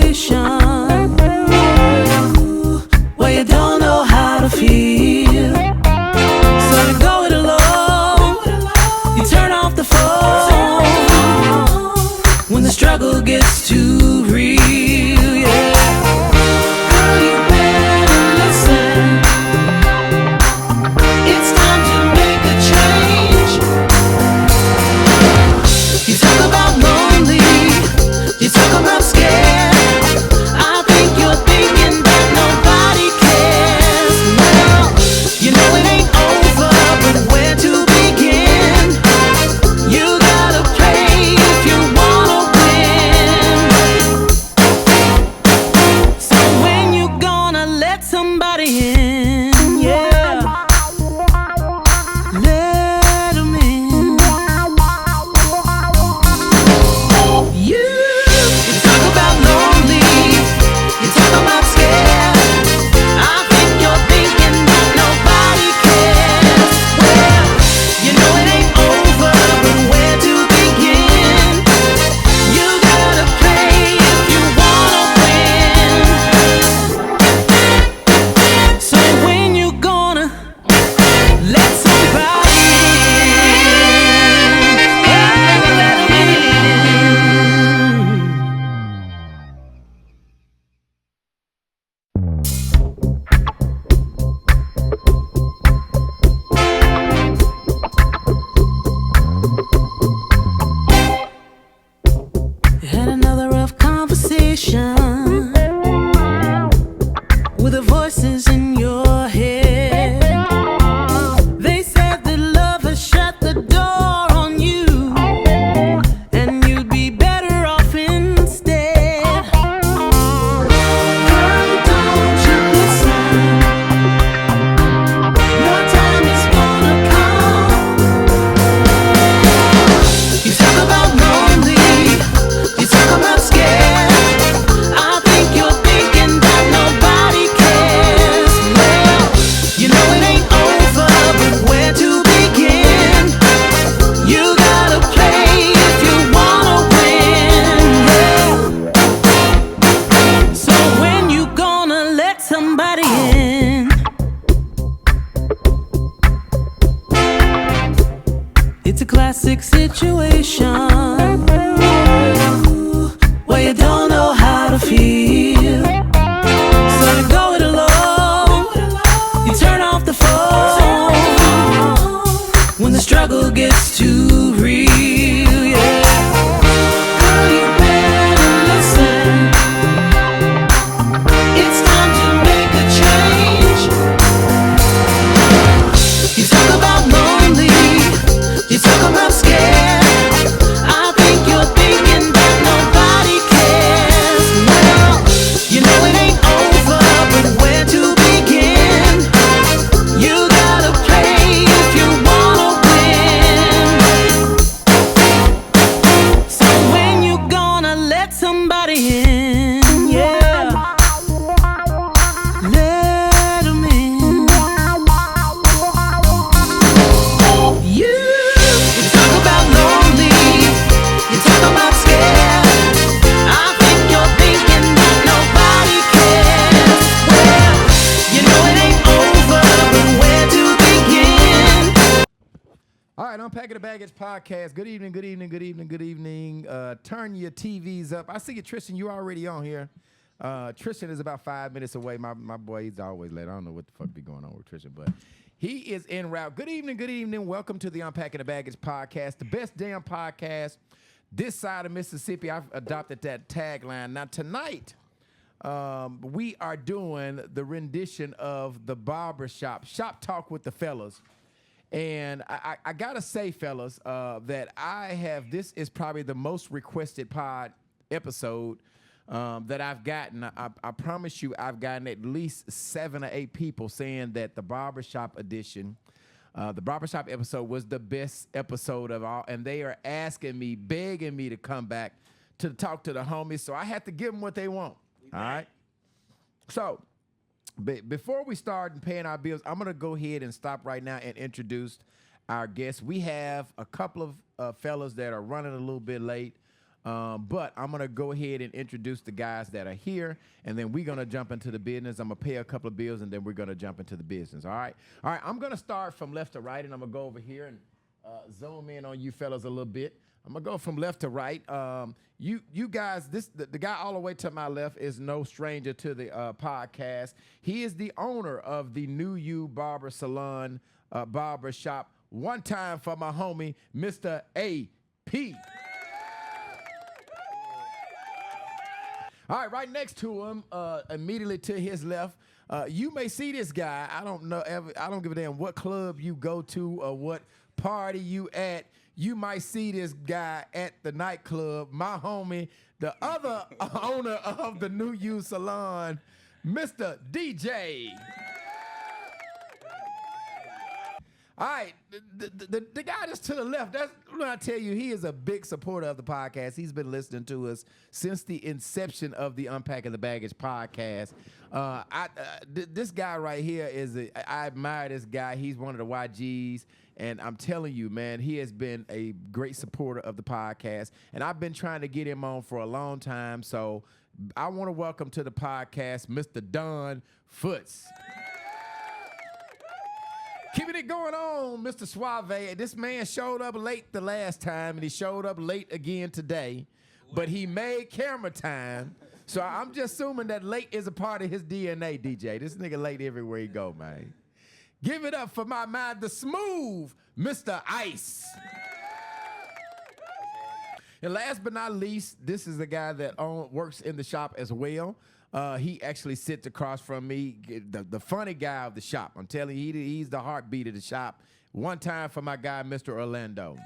situation where you don't know how to feel. So you go it alone, you turn off the phone when the struggle gets too real, yeah. Girl, you better listen. It's time to make a change. You talk about lonely, you talk about scared. I think you're thinking that nobody cares. Well, you know it ain't over, but where to begin? You gotta play if you wanna win. So when you gonna let somebody in? Yeah, let 'em in. You talk about lonely, you talk about scared. I think you're thinking that nobody cares. Well, you know it ain't over, but where to begin? You gotta play if you wanna win. So when you gonna let somebody in? Let 'em in. Had another rough conversation with the voices in your head. They said that love has shut the door on you, and you'd be better off instead. Girl, don't you listen? Your time is gonna come. You talk about lonely, you talk about scared. I think you're thinking that nobody cares. Well, you know it ain't over, but where to begin? You gotta play if you wanna win. Yeah. So when you gonna let somebody in? It's a classic situation where you don't know how to feel. So you go it alone, you turn off the phone when the struggle gets too real, yeah. Girl, you better listen. It's time to make a change. You talk about lonely, you talk about scared. I think you're thinking that nobody cares. Well, you know it ain't over, but where to begin? You gotta play if you wanna win. So when you gonna let somebody in? Yeah, let 'em in. You talk about lonely, you talk about scared. I think you're thinking that nobody cares. Well, you know it ain't over, but where to begin? All right, Unpacking the Baggage podcast. Good evening, good evening, good evening, good evening. Turn your TVs up. I see you, Tristan. You're already on here. Tristan is about 5 minutes away. My boy, he's always late. I don't know what the fuck be going on with Tristan, but he is en route. Good evening, good evening. Welcome to the Unpacking the Baggage podcast, the best damn podcast this side of Mississippi. I've adopted that tagline. Now, tonight, we are doing the rendition of the barbershop, Shop Talk with the Fellas. And I gotta say, fellas, that this is probably the most requested pod episode that I've gotten. I promise you, I've gotten at least 7 or 8 people saying that the barbershop edition, the barbershop episode was the best episode of all. And they are asking me, begging me to come back to talk to the homies. So I had to give them what they want. All right. So before we start paying our bills, I'm going to go ahead and stop right now and introduce our guests. We have a couple of fellas that are running a little bit late. But I'm going to go ahead and introduce the guys that are here, and then we're going to jump into the business. I'm going to pay a couple of bills, and then we're going to jump into the business, all right? All right, I'm going to start from left to right, and I'm going to go over here and zoom in on you fellas a little bit. I'm going to go from left to right. You guys, the guy all the way to my left is no stranger to the podcast. He is the owner of the New You Barber Salon, Barber Shop. One time for my homie, Mr. A.P. All right, right next to him, immediately to his left, you may see this guy. I don't know. I don't give a damn what club you go to or what party you at. You might see this guy at the nightclub. My homie, the other owner of the New You Salon, Mr. DJ. All right, the guy that's to the left, that's when I tell you, he is a big supporter of the podcast. He's been listening to us since the inception of the Unpacking the Baggage podcast. This guy right here I admire this guy. He's one of the YGs, and I'm telling you, man, he has been a great supporter of the podcast, and I've been trying to get him on for a long time, so I want to welcome to the podcast Mr. Don Foots. Keeping it going on, Mr. Suave. This man showed up late the last time, and he showed up late again today, but he made camera time. So I'm just assuming that late is a part of his DNA, DJ. This nigga late everywhere he go, man. Give it up for my man, the smooth Mr. Ice. And last but not least, this is a guy that works in the shop as well. He actually sits across from me, the funny guy of the shop. I'm telling you, he's the heartbeat of the shop. One time for my guy, Mr. Orlando.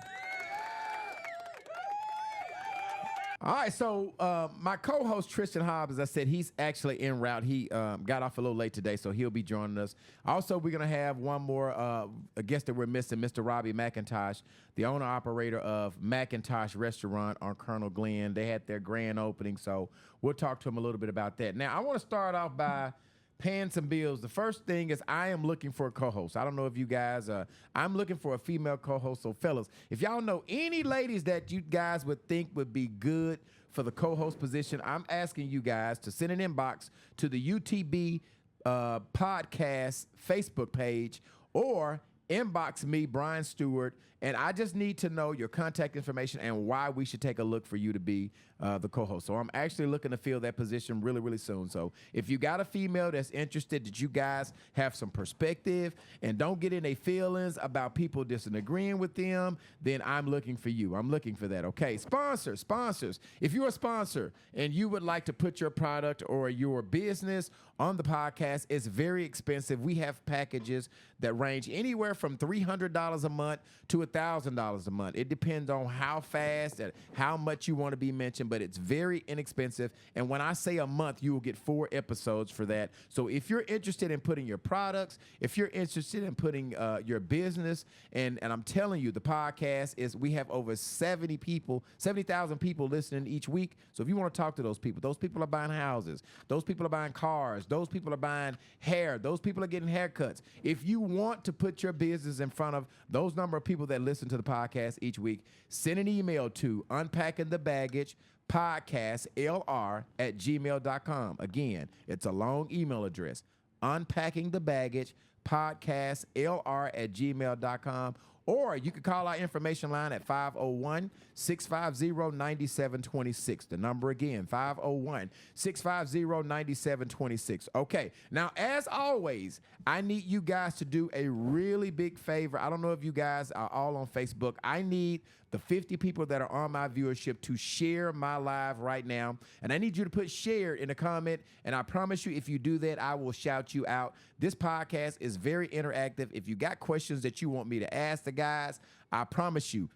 All right, so my co-host, Tristan Hobbs, as I said, he's actually en route. He got off a little late today, so he'll be joining us. Also, we're going to have one more a guest that we're missing, Mr. Robby Mckintosh, the owner-operator of Mckintosh Restaurant on Colonel Glenn. They had their grand opening, so we'll talk to him a little bit about that. Now, I want to start off by paying some bills. The first thing is I am looking for a co-host. I don't know if you guys, I'm looking for a female co-host. So fellas, if y'all know any ladies that you guys would think would be good for the co-host position, I'm asking you guys to send an inbox to the UTB podcast Facebook page or inbox me, Brian Stewart, and I just need to know your contact information and why we should take a look for you to be the co-host. So I'm actually looking to fill that position really, really soon. So if you got a female that's interested, that you guys have some perspective and don't get in their feelings about people disagreeing with them, then I'm looking for you. I'm looking for that, okay? Sponsors. If you're a sponsor and you would like to put your product or your business on the podcast, it's very expensive. We have packages that range anywhere from $300 a month to $1,000 a month. It depends on how fast and how much you want to be mentioned, but it's very inexpensive. And when I say a month, you will get 4 episodes for that. So if you're interested in putting your products, if you're interested in putting your business, and I'm telling you, the podcast we have over 70,000 people listening each week. So if you want to talk to those people are buying houses, those people are buying cars, those people are buying hair, those people are getting haircuts. If you want to put your business in front of those number of people that listen to the podcast each week, send an email to unpackingthebaggagepodcastlr@gmail.com. Again, it's a long email address, unpackingthebaggagepodcastlr@gmail.com. Or you can call our information line at 501-650-9726. The number again, 501-650-9726. Okay, now as always, I need you guys to do a really big favor. I don't know if you guys are all on Facebook. I need the 50 people that are on my viewership to share my live right now. And I need you to put share in the comment. And I promise you, if you do that, I will shout you out. This podcast is very interactive. If you got questions that you want me to ask the guys, I promise you,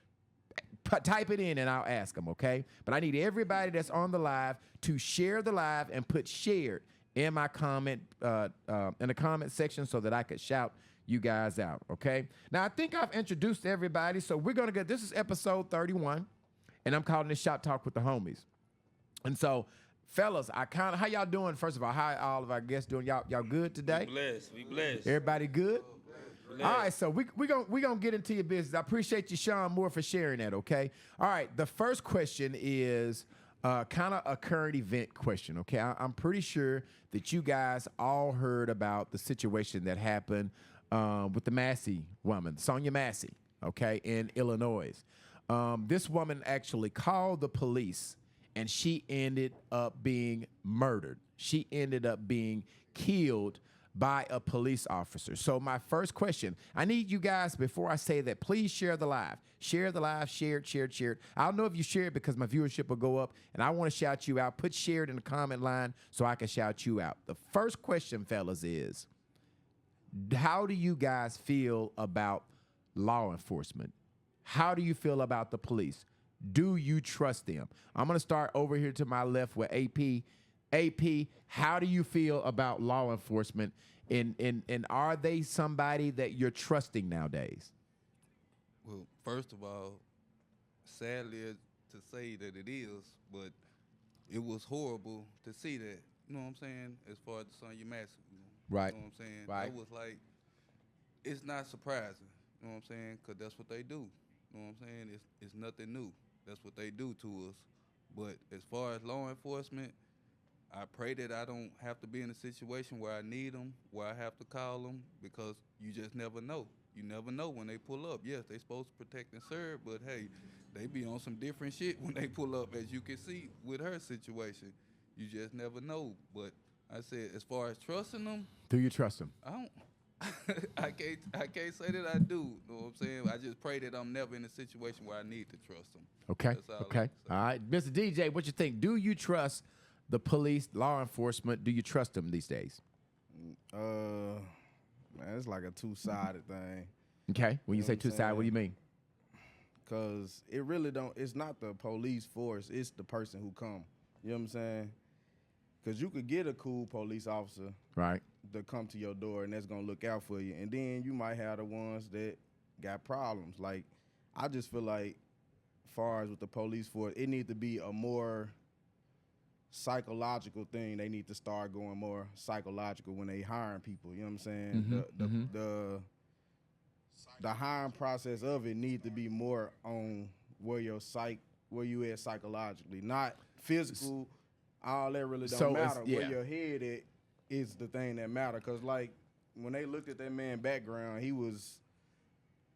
type it in and I'll ask them, okay? But I need everybody that's on the live to share the live and put shared in my comment, in the comment section so that I could shout you guys out, okay? Now, I think I've introduced everybody, so we're going to get, this is episode 31, and I'm calling this Shop Talk with the Homies. And so, fellas, how y'all doing? First of all, how all of our guests doing? Y'all good today? We blessed. Everybody good? All right, so we gonna get into your business. I appreciate you, Sean Moore, for sharing that. Okay. All right. The first question is kind of a current event question. Okay. I'm pretty sure that you guys all heard about the situation that happened with the Massey woman, Sonia Massey. Okay, in Illinois. This woman actually called the police, and she ended up being murdered. She ended up being killed by a police officer. So my first question, I need you guys, before I say that, please share the live. Share the live, share it. I don't know if you share it because my viewership will go up, and I want to shout you out. Put share it in the comment line so I can shout you out. The first question, fellas, is how do you guys feel about law enforcement? How do you feel about the police? Do you trust them? I'm going to start over here to my left with AP. AP, how do you feel about law enforcement? And are they somebody that you're trusting nowadays? Well, first of all, sadly to say that it is, but it was horrible to see that. You know what I'm saying? As far as the Sonya Massey, Right. You know what I'm saying? Right. It was like, it's not surprising. You know what I'm saying? Because that's what they do. You know what I'm saying? It's nothing new. That's what they do to us. But as far as law enforcement, I pray that I don't have to be in a situation where I need them, where I have to call them, because you just never know. You never know when they pull up. Yes, they supposed to protect and serve, but hey, they be on some different shit when they pull up, as you can see with her situation. You just never know. But I said, as far as trusting them, Do you trust them? I don't. I can't say that I do. You know what I'm saying? I just pray that I'm never in a situation where I need to trust them. Okay. That's all I Okay. like to say. All right. Mr. DJ, what you think? Do you trust the police, law enforcement? Do you trust them these days? Man, it's like a two-sided thing. Okay. When you know say what I'm two-sided, what do you mean? Cause it really don't. It's not the police force. It's the person who come. You know what I'm saying? Cause you could get a cool police officer Right. to come to your door, and that's gonna look out for you. And then you might have the ones that got problems. Like, I just feel like, far as with the police force, it needs to be a more psychological thing. They need to start going more psychological when they hiring people. You know what I'm saying? The hiring process of it need to be more on where you at psychologically, not physical. All that really don't So matter. yeah. Where your head at is the thing that matter. Cause like when they looked at that man's background, he was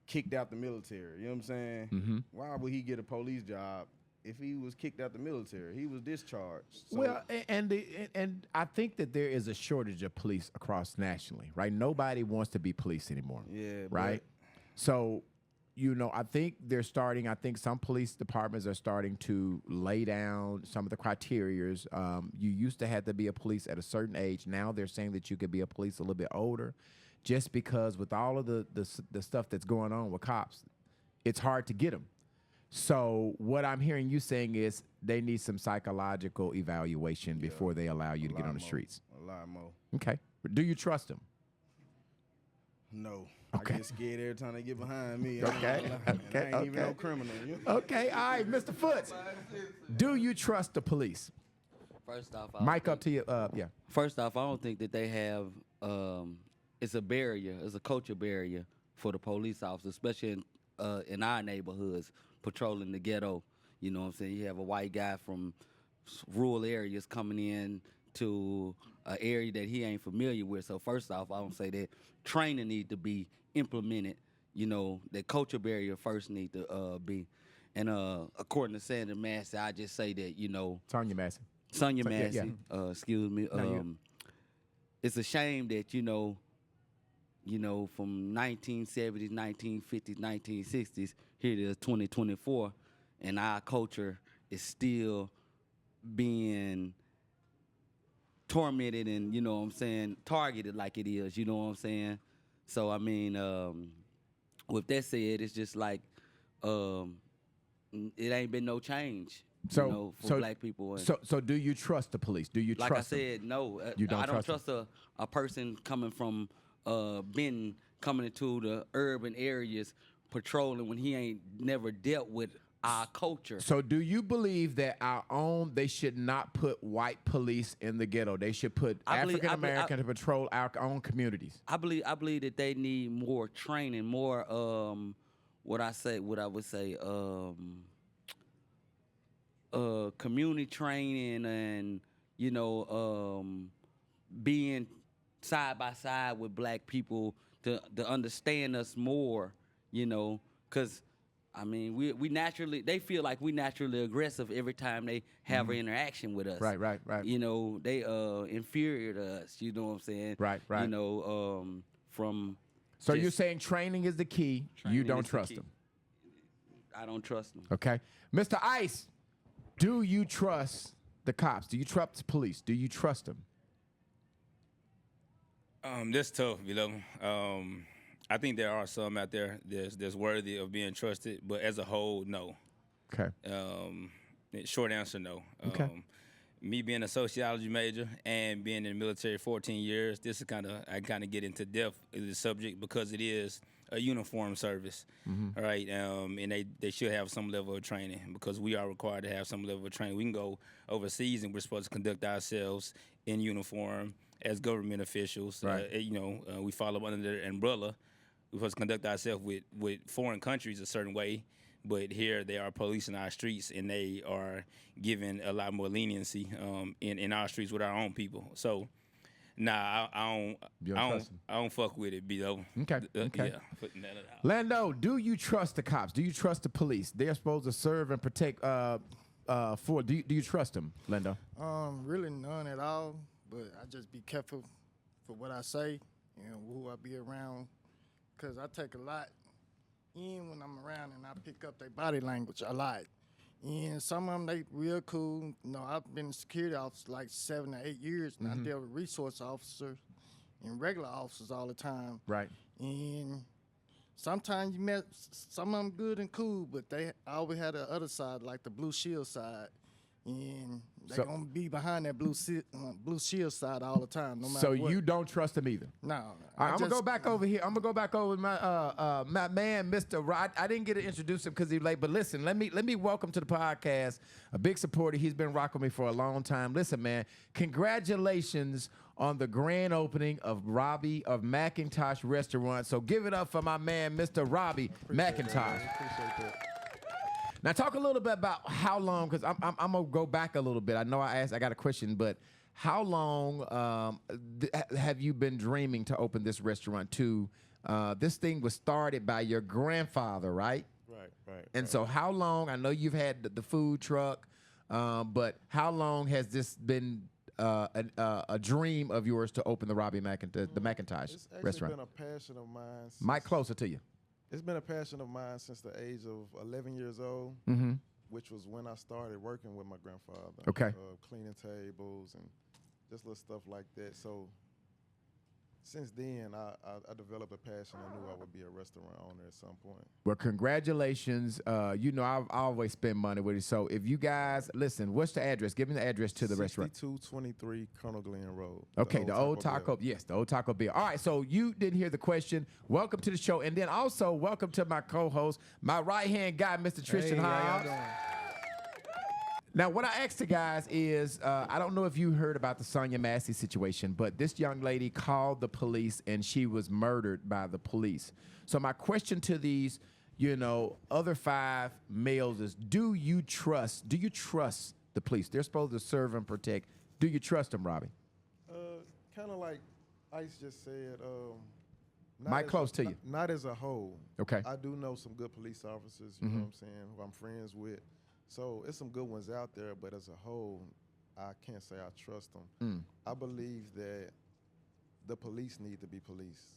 kicked out the military. You know what I'm saying? Mm-hmm. Why would he get a police job if he was kicked out the military? He was discharged. So, Well, and I think that there is a shortage of police across nationally, right? Nobody wants to be police anymore. yeah, Right. So, I think I think some police departments are starting to lay down some of the criterias. You used to have to be a police at a certain age. Now they're saying that you could be a police a little bit older, just because with all of the stuff that's going on with cops, it's hard to get them. So what I'm hearing you saying is they need some psychological evaluation before they allow you to get on the streets. A lot more. Okay. Do you trust them? No. Okay. I get scared every time they get behind me. Okay, And okay, I ain't even okay. no criminal. You know? Okay. All right, Mr. Foots. Do you trust the police? First off, I don't Mic up think- to you. Yeah. First off, I don't think that they have. It's a barrier. It's a culture barrier for the police officers, especially in our neighborhoods, patrolling the ghetto. You know what I'm saying? You have a white guy from rural areas coming in to an area that he ain't familiar with. So first off, I don't say that training need to be implemented. That culture barrier first need to be. And according to Sandra Massey, I just say that Sonya Massey. Sonya So, yeah, Massey, excuse me. No, you- It's a shame that from 1970s, 1950s, 1960s, here it is 2024, and our culture is still being tormented and targeted like it is. You know what I'm saying? So I mean, with that said, it's just like it ain't been no change. For black people. And So do you trust the police? Do you like trust I them? said, no. You don't I don't trust trust a person coming from Benton coming into the urban areas patrolling when he ain't never dealt with our culture. So do you believe that they should not put white police in the ghetto? They should put African American to patrol our own communities. I believe that they need more training, more what I would say community training, and being side by side with black people to understand us more, because I mean we naturally, they feel like we naturally aggressive every time they have an interaction with us. Right. They inferior to us, you know what I'm saying? Right. From So just you're saying training is the key. You training don't is the trust key. them. I don't trust them. Okay. Mr. Ice, do you trust the cops? Do you trust the police? Do you trust them? That's tough, I think there are some out there that's worthy of being trusted, but as a whole, no. Okay. Short answer, no. Okay. Me being a sociology major and being in the military 14 years, I kind of get into depth of the subject because it is a uniform service, all right? And they should have some level of training because we are required to have some level of training. We can go overseas and we're supposed to conduct ourselves in uniform as government officials. Right. We follow under the umbrella. We're supposed to conduct ourselves with foreign countries a certain way, but here they are policing our streets and they are giving a lot more leniency in our streets with our own people. So, nah, I don't fuck with it, B.O. Okay. Yeah, putting that out. Lando, do you trust the cops? Do you trust the police? They're supposed to serve and protect. Do you trust them, Lando? Really none at all. But I just be careful for what I say and who I be around, cause I take a lot in when I'm around and I pick up their body language a lot. And some of them, they real cool. I've been a security officer like 7 to 8 years, and I deal with resource officers and regular officers all the time. Right. And sometimes you met some of them good and cool, but they always had the other side, like the blue shield side. And they're going to be behind that blue shield side all the time, no matter So what. you don't trust them either? No. All right, I'm going to go back over here. I'm going to go back over with my man, Mr. Rod. I didn't get to introduce him because he's late, but listen, let me welcome to the podcast a big supporter. He's been rocking me for a long time. Listen, man, congratulations on the grand opening of Robby of Mckintosh Restaurant. So give it up for my man, Mr. Robby Mckintosh. Appreciate that. Now talk a little bit about how long, because I'm gonna go back a little bit. I know I got a question, but how long have you been dreaming to open this restaurant? This thing was started by your grandfather, right? Right. And so how long? I know you've had the food truck, but how long has this been a dream of yours to open the Robby Mckintosh, the Mckintosh It's actually restaurant? been a passion of mine. Mike, closer to you. It's been a passion of mine since the age of 11 years old, which was when I started working with my grandfather. Okay. Cleaning tables and just little stuff like that. So since then, I developed a passion. I knew I would be a restaurant owner at some point. Well, congratulations. I always spend money with you. So if you guys, listen, what's the address? Give me the address to the restaurant. 6223 Colonel Glenn Road. Okay, the old Taco, yes, the old Taco Bell. All right, so you didn't hear the question. Welcome to the show. And then also welcome to my co-host, my right-hand guy, Mr. Tristan Hobbs. Now, what I asked the guys is, I don't know if you heard about the Sonia Massey situation, but this young lady called the police and she was murdered by the police. So my question to these, other 5 males is, do you trust the police? They're supposed to serve and protect. Do you trust them, Robby? Kind of like Ice just said. Mike, close to you. Not as a whole. Okay. I do know some good police officers, you know what I'm saying, who I'm friends with. So it's some good ones out there, but as a whole, I can't say I trust them. I believe that the police need to be policed.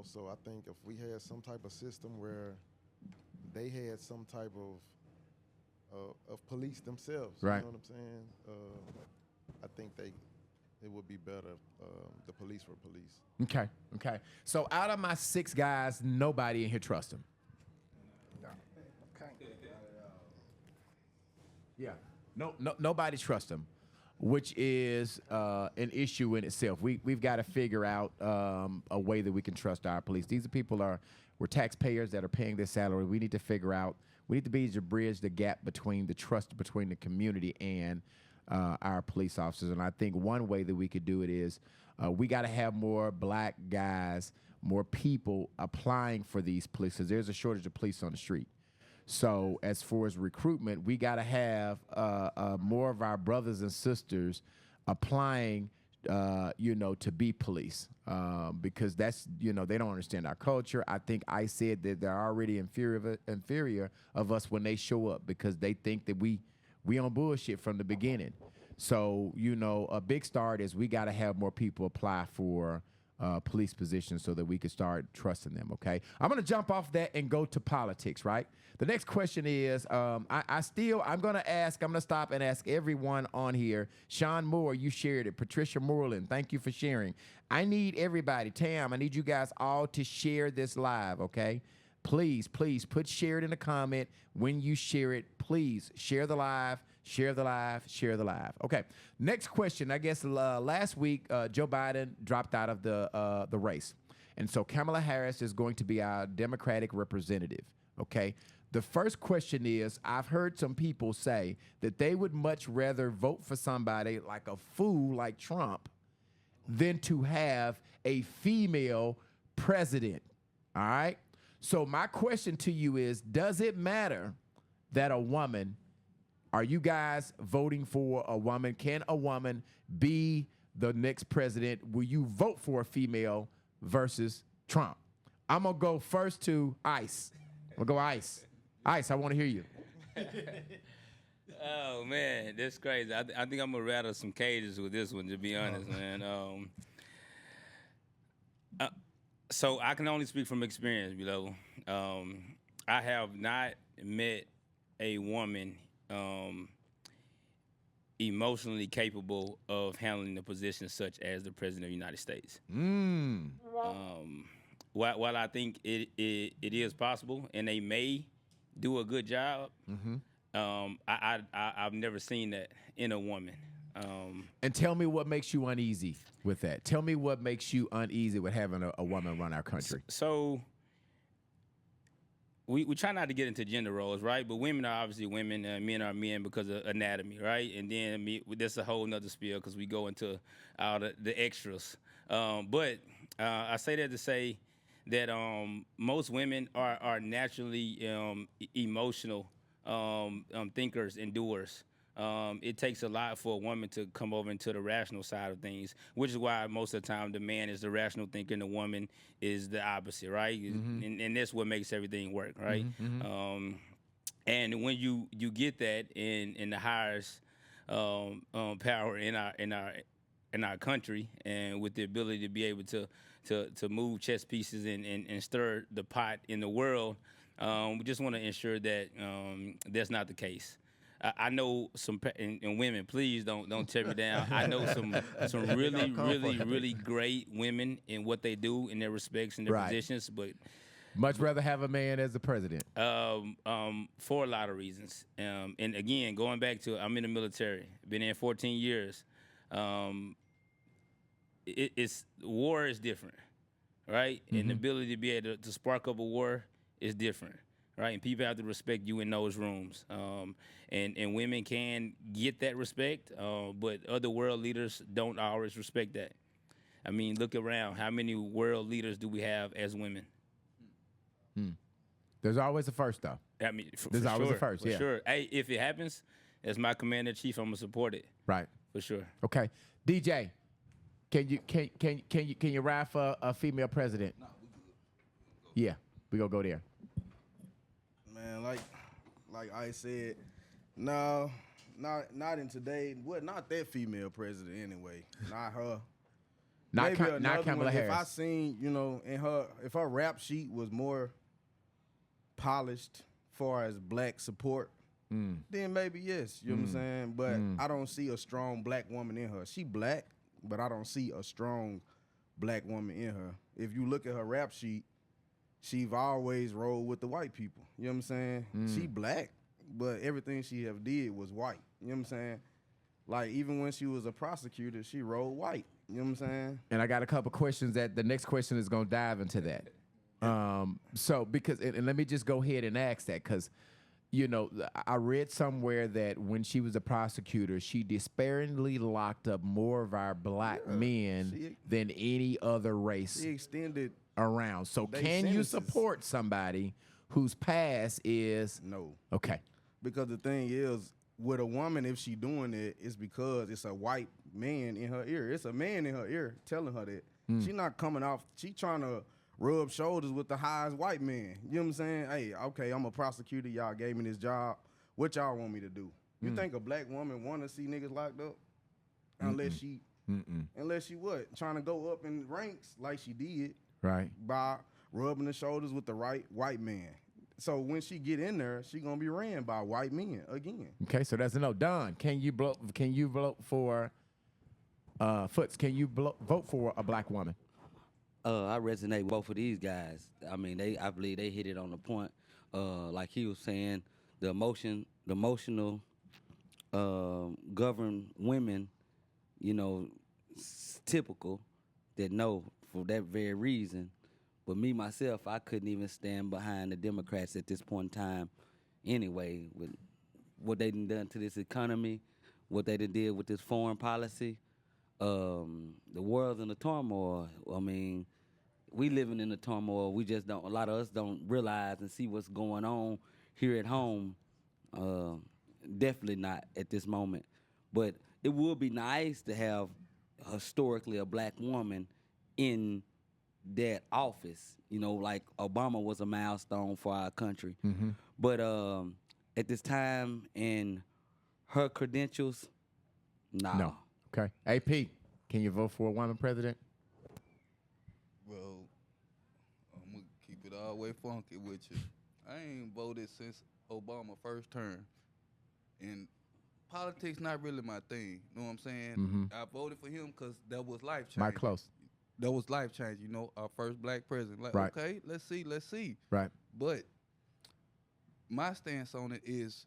So I think if we had some type of system where they had some type of police themselves, right. You know what I'm saying? I think it would be better if the police were police. Okay. So out of my 6 guys, nobody in here trusts them. Yeah, nobody trusts them, which is an issue in itself. We've got to figure out a way that we can trust our police. These are we're taxpayers that are paying their salary. We need to figure out We need to be to bridge the gap between the trust between the community and our police officers. And I think one way that we could do it is we got to have more black guys, more people applying for these police, because there's a shortage of police on the street. So as far as recruitment, we got to have more of our brothers and sisters applying, to be police, because that's, they don't understand our culture. I think I said that they're already inferior of us when they show up, because they think that we on bullshit from the beginning. So, a big start is we got to have more people apply for police positions so that we can start trusting them, okay? I'm going to jump off that and go to politics, right? The next question is, I'm going to stop and ask everyone on here. Sean Moore, you shared it. Patricia Moreland, thank you for sharing. I need everybody. Tam, I need you guys all to share this live, okay? Please put share it in the comment. When you share it, please share the live, share the live, share the live. Okay, next question. I guess last week, Joe Biden dropped out of the race. And so Kamala Harris is going to be our Democratic representative, okay? The first question is, I've heard some people say that they would much rather vote for somebody like a fool like Trump than to have a female president, all right? So my question to you is, does it matter that a woman, are you guys voting for a woman? Can a woman be the next president? Will you vote for a female versus Trump? I'm going to go first to Ice. I'm going to go Ice. Ice, I want to hear you. Oh, man, that's crazy. I think I'm going to rattle some cages with this one, to be honest, man. So I can only speak from experience, I have not met a woman emotionally capable of handling a position such as the President of the United States. While I think it is possible, and they may do a good job, I've never seen that in a woman. And tell me what makes you uneasy with that. Tell me what makes you uneasy with having a woman run our country. So we try not to get into gender roles, right? But women are obviously women, men are men because of anatomy, right? And then that's a whole nother spiel because we go into all the extras. But I say that to say that most women are naturally emotional thinkers and doers. It takes a lot for a woman to come over into the rational side of things, which is why most of the time the man is the rational thinker and the woman is the opposite, right? And that's what makes everything work, right? And when you get that in the highest power in our country, and with the ability to be able to move chess pieces and stir the pot in the world, we just want to ensure that that's not the case. I know some, and women, please don't tear me down. I know some really great women in what they do in their respects and their positions, but much rather have a man as the president. For a lot of reasons. And again, going back to, I'm in the military, been in 14 years. War is different, right? And the ability to be able to spark up a war is different. Right, and people have to respect you in those rooms, and women can get that respect, but other world leaders don't always respect that. I mean, look around. How many world leaders do we have as women? There's always a first, though. I mean, there's always a first. For sure. Hey, if it happens, as my commander in chief, I'm gonna support it. Right. For sure. Okay, DJ, can you ride for a female president? Nah, we good. Yeah, we gonna go there. Man, like I said, no, not in today. Well, not that female president anyway. Not her. Not Maybe not Kamala Harris. If I seen, if her rap sheet was more polished far as black support, then maybe yes. You know what I'm saying? But I don't see a strong black woman in her. She black, but I don't see a strong black woman in her. If you look at her rap sheet, she've always rolled with the white people. You know what I'm saying? She black, but everything she have did was white. You know what I'm saying? Like, even when she was a prosecutor, she rolled white. You know what I'm saying? And I got a couple questions that the next question is going to dive into that. So, because, and let me just go ahead and ask that, because you know, I read somewhere that when she was a prosecutor, she despairingly locked up more of our black men than any other race She extended around. So they can you sentences. support somebody whose past is no. okay? Because the thing is, with a woman, if she doing it, it's because it's a white man in her ear. It's a man in her ear telling her that. She not coming off. She trying to rub shoulders with the highest white man. You know what I'm saying? Hey, okay, I'm a prosecutor. Y'all gave me this job. What y'all want me to do? You think a black woman want to see niggas locked up? Unless she, unless she what? Trying to go up in ranks like she did Right. by rubbing the shoulders with the right white man. So when she get in there, she gonna be ran by white men again. Okay, so that's a no. Don, can you vote for Foots? Can you vote for a black woman? I resonate with both of these guys. I mean, I believe they hit it on the point. Like he was saying, the emotional, govern women, you know, typical that know for that very reason. But me, myself, I couldn't even stand behind the Democrats at this point in time anyway, with what they done to this economy, what they did with this foreign policy. The world's in a turmoil. I mean, we living in a turmoil. We just don't, a lot of us don't realize and see what's going on here at home. Definitely not at this moment. But it would be nice to have historically a black woman in that office, you know, like Obama was a milestone for our country. But at this time and her credentials, nah. No. Okay. AP, can you vote for a woman president? Well, I'm gonna keep it all the way funky with you. I ain't voted since Obama first term, and politics not really my thing. You know what I'm saying? I voted for him because that was life changing. Mike Close. That was life changing. You know, our first black president. Like, Right. okay, let's see. Right. But my stance on it is,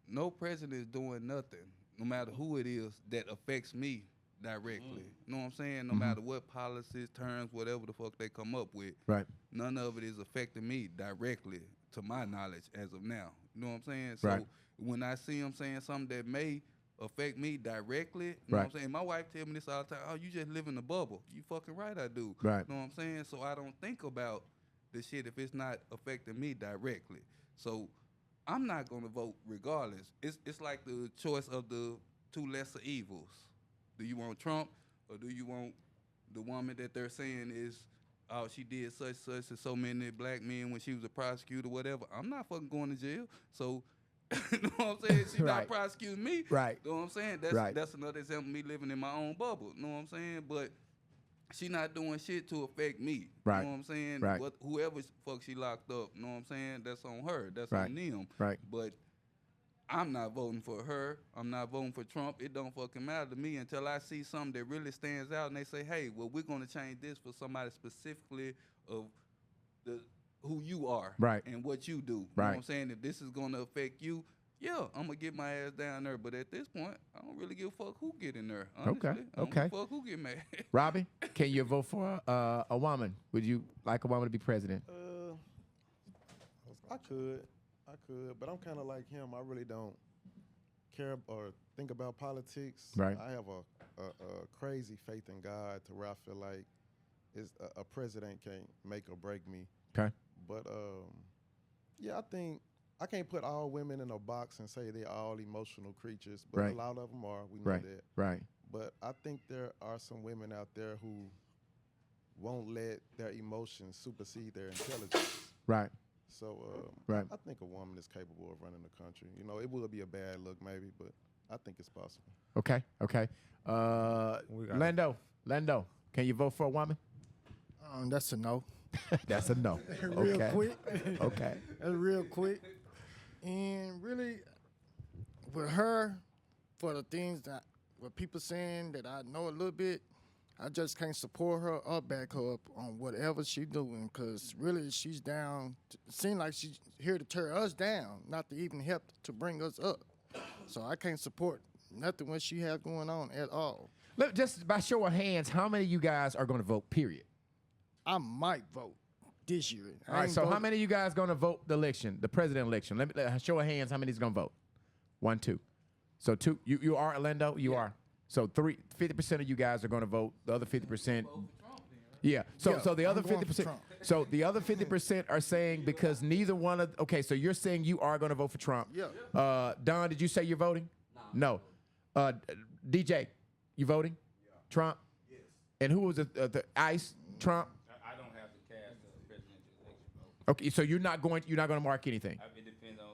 no president is doing nothing, no matter who it is, that affects me directly. You know what I'm saying? No matter what policies, terms, whatever the fuck they come up with, Right. none of it is affecting me directly, to my knowledge, as of now. You know what I'm saying? So Right. when I see him saying something that may affect me directly, you know what I'm saying? My wife tell me this all the time, oh, you just live in a bubble. You fucking right, I do. Right. You know what I'm saying? So I don't think about the shit if it's not affecting me directly. So I'm not gonna vote regardless. It's like the choice of the two lesser evils. Do you want Trump, or do you want the woman that they're saying is, oh, she did such to so many black men when she was a prosecutor, whatever? I'm not fucking going to jail. So you know what I'm saying? She Right. not prosecuting me. Right. You know what I'm saying? That's another example of me living in my own bubble. You know what I'm saying? But she not doing shit to affect me. Right. You know what I'm saying? Right. Whoever fuck she locked up, you know what I'm saying? That's on her. That's Right. on them. Right. But I'm not voting for her. I'm not voting for Trump. It don't fucking matter to me until I see something that really stands out and they say, hey, well, we're going to change this for somebody specifically of who you are, Right. and what you do. You know Right. what I'm saying? If this is going to affect you, yeah, I'm going to get my ass down there. But at this point, I don't really give a fuck who get in there, honestly. Okay, I don't okay. give a fuck who get mad. Robby, can you vote for a woman? Would you like a woman to be president? I could, but I'm kind of like him. I really don't care or think about politics. Right. I have a crazy faith in God to where I feel like a president can't make or break me. Okay. But yeah, I think I can't put all women in a box and say they're all emotional creatures, but Right. a lot of them are. We know Right. that. Right. But I think there are some women out there who won't let their emotions supersede their intelligence. Right. So Right. I think a woman is capable of running the country. You know, it will be a bad look maybe, but I think it's possible. Okay. Okay. Lando, can you vote for a woman? That's a no. That's a no. Real Okay. quick. Okay. That's real quick. And really, with her, for the things that what people saying that I know a little bit, I just can't support her or back her up on whatever she doing, because really she's down. Seem like she's here to tear us down, not to even help to bring us up. So I can't support nothing what she has going on at all. Look, just by show of hands, how many of you guys are going to vote? Period. I might vote. this year. All right, so how many of you guys going to vote the election, the president election? Let me show of hands how many's going to vote. 1, 2. So 2, you are, Orlando? You are. So 50% of you guys are going to vote. The other 50%. Yeah. So the other 50%. So the other 50% are saying because neither one of. Okay, so you're saying you are going to vote for Trump. Yeah. Don, did you say you're voting? No. DJ, you voting? Yeah. Trump. Yes. And who was the ICE? Trump. I don't have to cast a presidential election vote. Okay, so you're not going to mark anything. It depends on.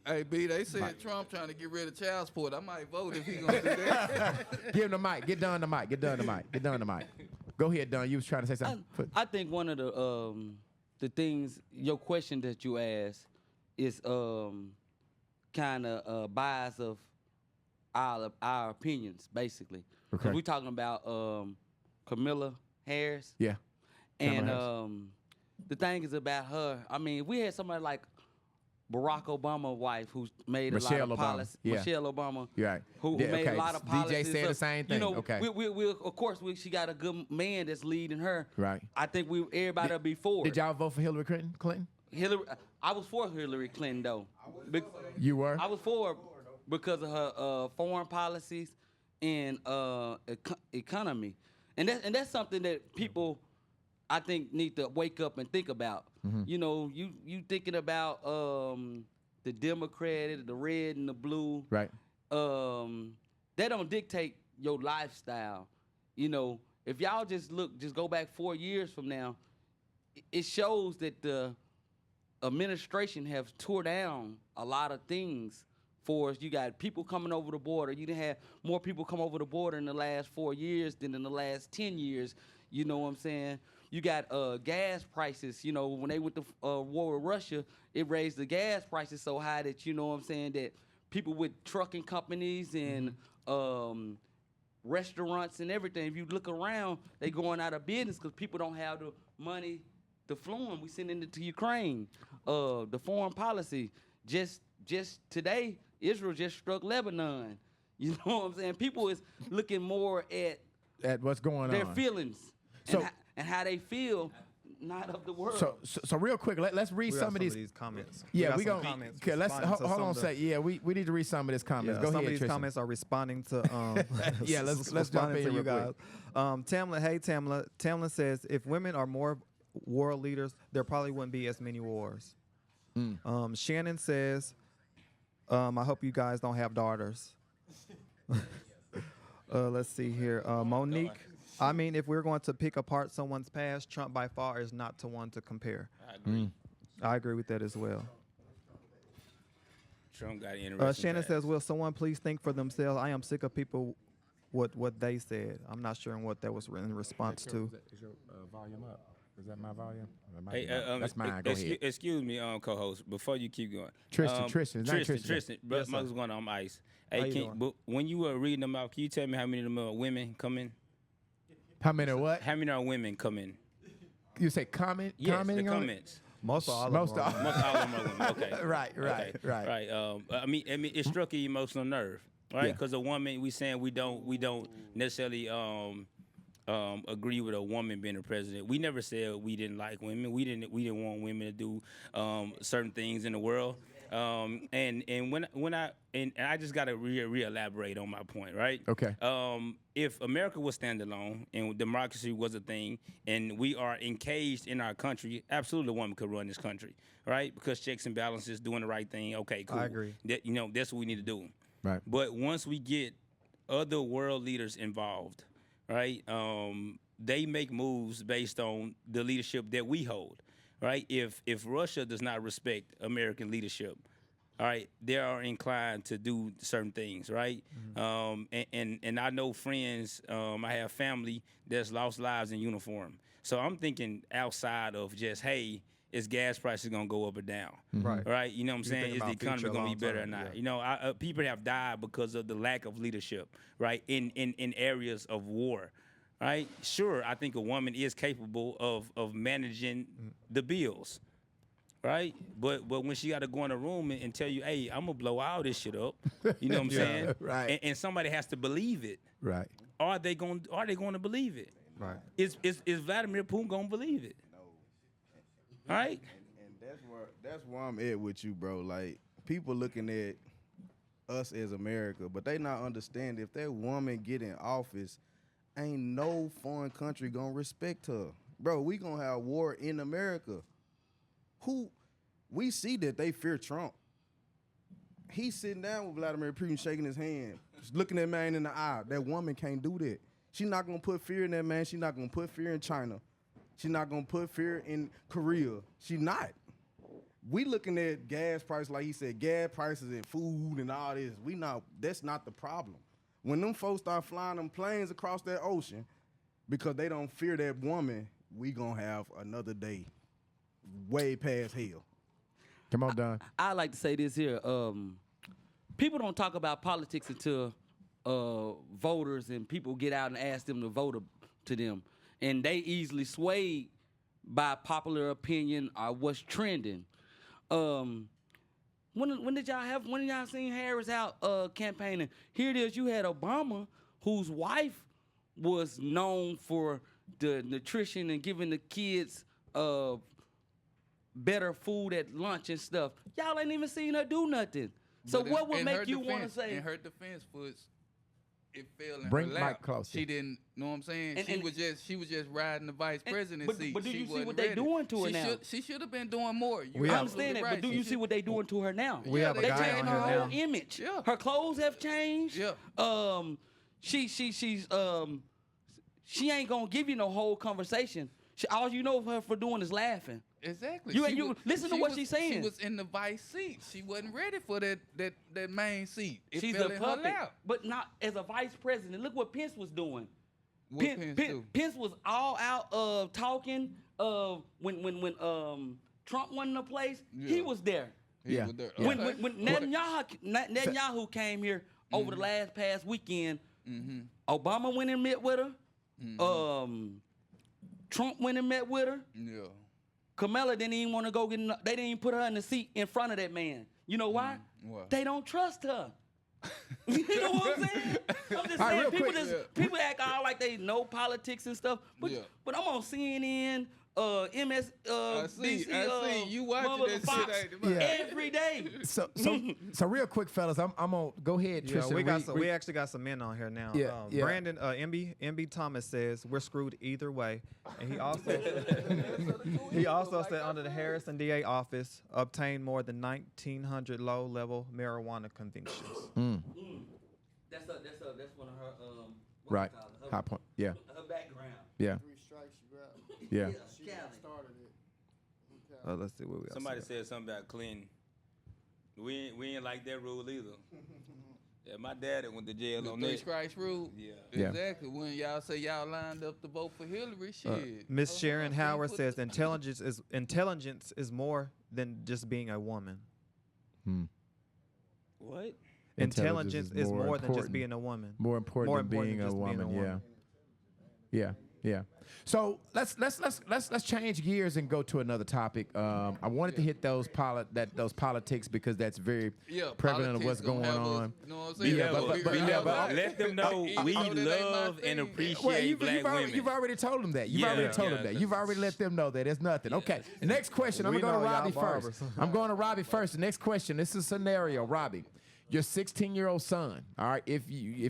Hey, B, they said Trump trying to get rid of child support. I might vote if he gonna do that. Give him the mic. Get Don the mic. Get Don the mic. Get Don the mic. Go ahead, Don. You was trying to say something. I think one of the things, your question that you asked is kind of bias of our opinions, basically. Because we're talking about Kamala Harris. Yeah. And the thing is about her, I mean, we had somebody like Barack Obama's wife who made Michelle a lot of Obama. policies. Yeah. Michelle Obama. You're right. Who made a lot of policies. DJ said the same thing. You know, okay. we of course, she got a good man that's leading her. Right. I think everybody will be for Did y'all vote for Hillary Clinton? I was for Hillary Clinton, though. You were? I was for her because of her foreign policies and economy. And that's something that people, I think, need to wake up and think about. Mm-hmm. You know, you thinking about the Democrat, the red and the blue. Right. They don't dictate your lifestyle. You know, if y'all just go back 4 years from now, it shows that the administration have tore down a lot of things for us. You got people coming over the border. You didn't have more people come over the border in the last 4 years than in the last 10 years. You know what I'm saying? You got gas prices. You know, when they went to war with Russia, it raised the gas prices so high that, you know what I'm saying, that people with trucking companies and restaurants and everything, if you look around, they going out of business because people don't have the money to fly them. We sending it to Ukraine. The foreign policy. Just today, Israel just struck Lebanon. You know what I'm saying? People is looking more at what's going their on. Feelings. So, and how they feel, not of the world. So real quick, let's read some of these comments. Yeah, we gonna. Okay, let's hold on a sec. Yeah, we need to read some of these comments. Go some ahead, of these Tristan. comments are responding to. Yeah, let's jump in to you real guys. Tamla, hey Tamla. Tamla says if women are more war leaders, there probably wouldn't be as many wars. Shannon says, I hope you guys don't have daughters. Let's see here. Monique. I mean, if we're going to pick apart someone's past, Trump by far is not to one to compare. I agree. I agree with that as well. Trump got interesting. Shannon past. says, will someone please think for themselves? I am sick of people what they said. I'm not sure what that was in response to. Is your volume up? Is that my volume? Hey, that's mine. Go ahead. Excuse me, co-host. Before you keep going, Tristan. Tristan. What's going on ice? Hey, but when you were reading them out, can you tell me how many of them are women come in? How many are what? How many are women come in? You say comment? Yes, commenting the on comments. Most all of Most all of them are women. Okay. Right. I mean, it struck an emotional nerve, right? Because a woman, we saying we don't necessarily agree with a woman being a president. We never said we didn't like women. We didn't want women to do certain things in the world. And I just gotta re-elaborate on my point, right? Okay. If America was standalone and democracy was a thing, and we are encaged in our country, absolutely, a woman could run this country, right? Because checks and balances, doing the right thing. Okay, cool. I agree. That's what we need to do. Right. But once we get other world leaders involved, right? They make moves based on the leadership that we hold. Right, if Russia does not respect American leadership, all right, they are inclined to do certain things, right? Mm-hmm. And I know friends, I have family that's lost lives in uniform. So I'm thinking outside of just, hey, is gas prices gonna go up or down? Mm-hmm. Right, you know what I'm saying? Is the economy gonna be better or not? Yeah. You know, people have died because of the lack of leadership, right? In areas of war. Right? Sure, I think a woman is capable of managing the bills, right? But when she got to go in a room and tell you, hey, I'm gonna blow all this shit up, you know what I'm saying? Right. And somebody has to believe it. Right. Are they going to believe it? Right. Is Vladimir Putin gonna believe it? All right. And that's where I'm at with you, bro. Like people looking at us as America, but they not understand if that woman get in office, ain't no foreign country gonna respect her. Bro, we gonna have war in America. We see that they fear Trump. He's sitting down with Vladimir Putin, shaking his hand, just looking that man in the eye. That woman can't do that. She's not gonna put fear in that man. She's not gonna put fear in China. She's not gonna put fear in Korea. She not. We looking at gas prices, like he said, gas prices and food and all this. That's not the problem. When them folks start flying them planes across that ocean because they don't fear that woman, we gonna have another day way past hell. Come on, Don. I like to say this here. People don't talk about politics until voters and people get out and ask them to vote to them. And they easily swayed by popular opinion or what's trending. When did y'all seen Harris out campaigning? Here it is, you had Obama, whose wife was known for the nutrition and giving the kids better food at lunch and stuff. Y'all ain't even seen her do nothing. So But what would in make her you want to defense- say? In her defense, it fell in Bring her the lap. mic closer. She didn't know what I'm saying. And- she and- was just riding the vice presidency. but do She you see wasn't what they ready. doing to her now? She should have been doing more. We I have- understand that, absolutely but do right. you She see what they doing to her now? We have a They guy changed on her here whole now. image. Yeah. Her clothes have changed. Yeah. She ain't gonna give you no whole conversation. All you know of her for doing is laughing. Exactly. Listen to what she's saying. She was in the vice seat. She wasn't ready for that main seat. It She's fell a in her puppet, lap. but not as a vice president. Look what Pence was doing. What Pence do? Pence was all out talking when Trump won the place. He Yeah. was there. He Yeah. was there. When Okay. when Netanyahu came here over the past weekend, Obama went and met with her. Trump went and met with her. Yeah. Kamala didn't even want to go get. They didn't even put her in the seat in front of that man. You know why? Why? They don't trust her. You know what I'm saying? I'm just All right, saying real people quick. people act all like they know politics and stuff. But Yeah. but I'm on CNN, MS, I see. BC, You watching that Fox shit, ain't you? Yeah. every day. So real quick, fellas, I'm gonna go ahead, Yeah, Tristan. we actually got some men on here now. Yeah, yeah. Brandon MB Thomas says we're screwed either way, and he also said under the Harrison DA office obtained more than 1,900 low-level marijuana convictions. That's one of her Right. High point. Yeah. her background. Yeah. 3 strikes, you out. Yeah. She Cali. started it. Let's see what we got. Somebody said something about Clinton. We ain't like that rule either. Yeah, my daddy went to jail The on 3 that. strikes rule. Yeah. Yeah. Exactly. When y'all say y'all lined up to vote for Hillary, shit. Miss Sharon Howard put says the- intelligence is more than just being a woman. What? Intelligence is more than just important. being a woman. More important More than being a just woman. Yeah. Yeah. So let's change gears and go to another topic. I wanted to hit those politics because that's very Yeah, prevalent of politics what's gonna going have us- on. You know what I'm Yeah, saying? but- Let them know Even we though that ain't my love and thing. appreciate Well, you've black already, women. you've already told them that. You've Yeah, already told yeah, them that. 'cause- You've already let them know that it's nothing. Okay. The next question. I'm We going to go to know y'all Robby barbers. first. I'm going to Robby first. The next question. This is a scenario, Robby. Your 16-year-old son. All right. If you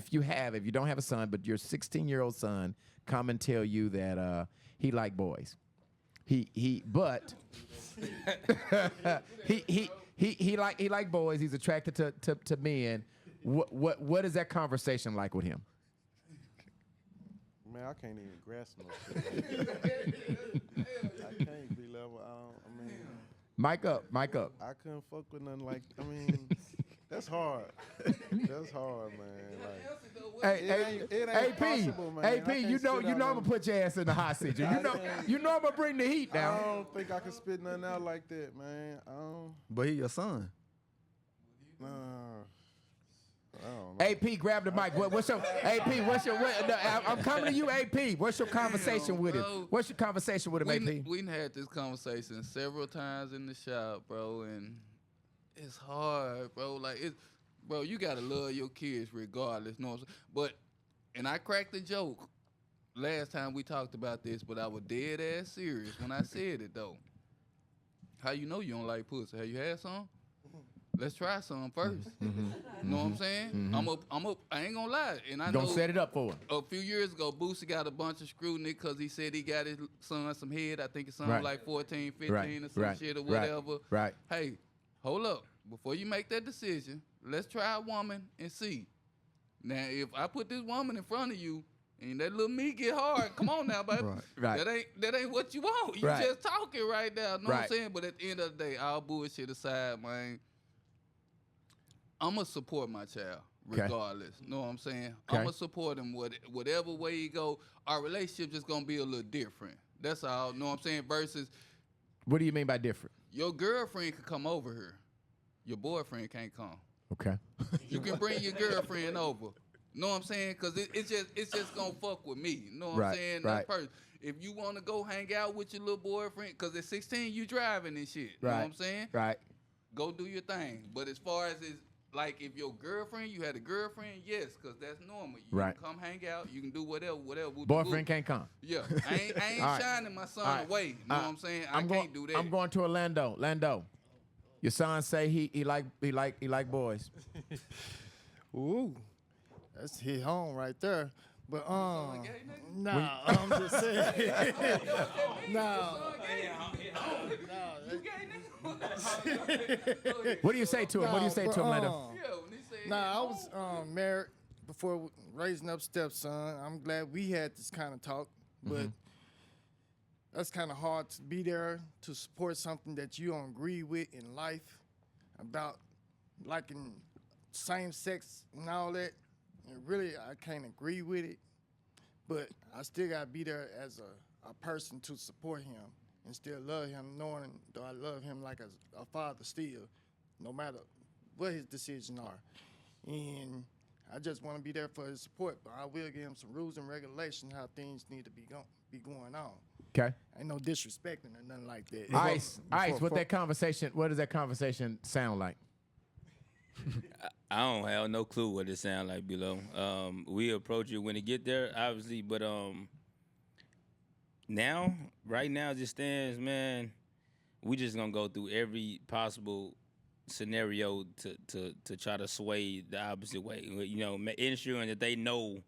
don't have a son, but your 16-year-old son come and tell you that he like boys. He like boys. He's attracted to men. What is that conversation like with him? Man, I can't even grasp no shit. I can't be level. I mean, Mic up. I couldn't fuck with nothing like. I mean, that's hard. That's hard, man. Like, Hey, it ain't AP, possible, man. AP, I you can't know spit I'm out gonna nothing. put your ass in the hot seat. You know I'm gonna bring the heat I down. don't think I can spit nothing out like that, man. I don't. But he your son. Nah. I don't know. AP, grab the mic. What's your AP? I'm coming to you, AP. What's your conversation with him? bro. What's your conversation with him, AP? We had this conversation several times in the shop, bro, and it's hard, bro. Like bro, you gotta love your kids regardless, know what I'm saying? And I cracked the joke last time we talked about this, but I was dead ass serious when I said it though. How you know you don't like pussy? Have you had some? Let's try some first. You know what I'm saying? I ain't gonna lie. And I Gonna know set it up for her. a few years ago, Boosie got a bunch of scrutiny because he said he got his son some head. I think his son Right. was like 14, 15 Right. or some Right. shit or Right. whatever. Right. Hey, hold up. Before you make that decision, let's try a woman and see. Now, if I put this woman in front of you and that little meat get hard, come on now, baby. Right. That ain't what you want. You Right. just talking right now. Know what I'm Right. saying? But at the end of the day, all bullshit aside, man, I'ma support my child regardless. Know what I'm saying? Okay. I'ma support him whatever way he go. Our relationship just gonna be a little different. That's all. Know what I'm saying? Versus What do you mean by different? your girlfriend could come over here. Your boyfriend can't come. Okay. You can bring your girlfriend over. Know what I'm saying? Cause it's just gonna fuck with me. Know what Right, I'm saying? right. That's if you wanna go hang out with your little boyfriend, cause at 16 you driving and shit. Know what I'm saying? Right. Go do your thing. But as far as like if your girlfriend, you had a girlfriend, yes, cause that's normal. You Right. can come hang out. You can do whatever. Boyfriend can't come. Yeah, I ain't All right. shining my son All right. away. Know what I'm saying? I can't do that. I'm going to Orlando. Lando, your son say he like boys. Ooh, that's hit home right there. But gay nigga? nah, I'm just saying. nah, You gay nigga? What do you say to him? What do you say to him, Lando? Yeah, when he said Nah, I was married before raising up stepson. I'm glad we had this kind of talk, but that's kind of hard to be there to support something that you don't agree with in life about liking same sex and all that. And really, I can't agree with it, but I still gotta be there as a person to support him and still love him, knowing that I love him like a father still, no matter what his decisions are. And I just want to be there for his support, but I will give him some rules and regulations how things need to be going on. Okay. Ain't no disrespecting or nothing like that. Ice. What does that conversation sound like? I don't have no clue what it sound like below. We approach it when it get there, obviously, but right now as it stands, man, we just gonna go through every possible scenario to try to sway the opposite way. You know, ensuring that they know,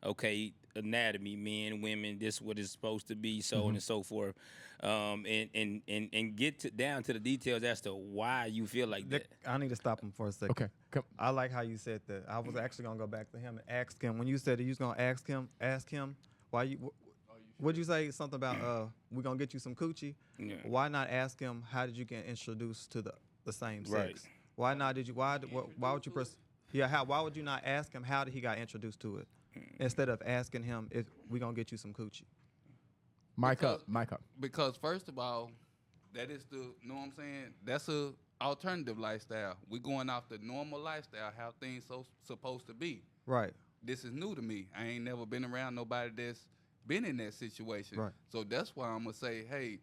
okay, anatomy, men, women, this is what it's supposed to be, so on and so forth, and get down to the details as to why you feel like that. I need to stop him for a second. Okay. Come. I like how you said that. I was actually gonna go back to him and ask him when you said that you was gonna ask him why you. What'd you say? Something about we're gonna get you some coochie. Yeah. Why not ask him how did you get introduced to the same sex? Right. Why not? Why would you? Why would you not ask him how did he got introduced to it instead of asking him if we gonna get you some coochie? Mic up. Because first of all, that is know what I'm saying? That's a alternative lifestyle. We're going off the normal lifestyle, how things supposed to be. Right. This is new to me. I ain't never been around nobody that's been in that situation. Right. So that's why I'm gonna say, hey,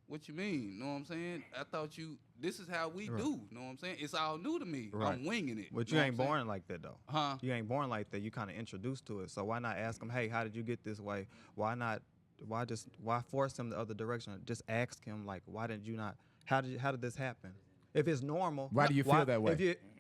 what you mean? Know what I'm saying? I thought this is how we do. Know what I'm saying? It's all new to me. Right. I'm winging it. But know you what ain't I'm saying? born like that though. Huh? You ain't born like that. You kind of introduced to it. So why not ask him, hey, how did you get this way? Why force him the other direction? Just ask him like, why did you not? How did this happen? If it's normal, Why do you feel that way?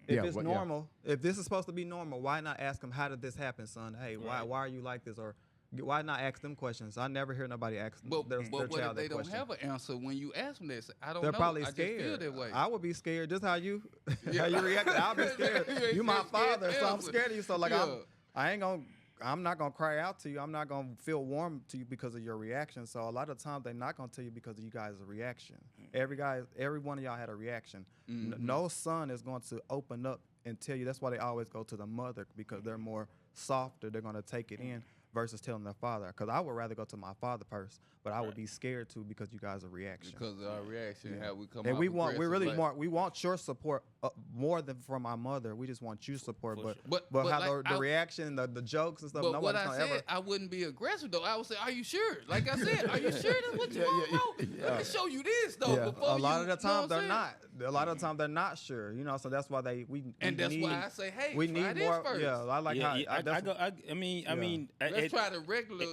If it's normal, if this is supposed to be normal, why not ask him, how did this happen, son? Hey, why are you like this? Or why not ask them questions? I never hear nobody ask But their what child if they that don't question. have an answer when you ask them this? I don't They're know. probably I scared. just feel that way. I would be scared. Just how you react. I'll be scared. You ain't You my scared father, to so I'm answer. scared of you. So like Yeah. I'm not gonna cry out to you. I'm not gonna feel warm to you because of your reaction. So a lot of times they're not gonna tell you because of you guys' reaction. Every one of y'all had a reaction. No son is going to open up and tell you. That's why they always go to the mother because they're more softer. They're gonna take it in versus telling their father. Because I would rather go to my father first, but I would be scared too because you guys are reaction. Because of our reaction, how we come And off we aggressive, like- we want your support more than from our mother. We just want your support, but But how like, the reaction, the jokes and stuff. But what nobody's I gonna said, ever. I wouldn't be aggressive though. I would say, "Are you sure?" Like I said, "Are you sure that's what you want, bro? Let me show you this though." Yeah. Before A lot of the you know time what they're I'm not. A lot of the time they're not sure. You know, so that's why And that's why I say, "Hey, we try need this more. first." Yeah, I like how. I mean, Let's Let's try the regular.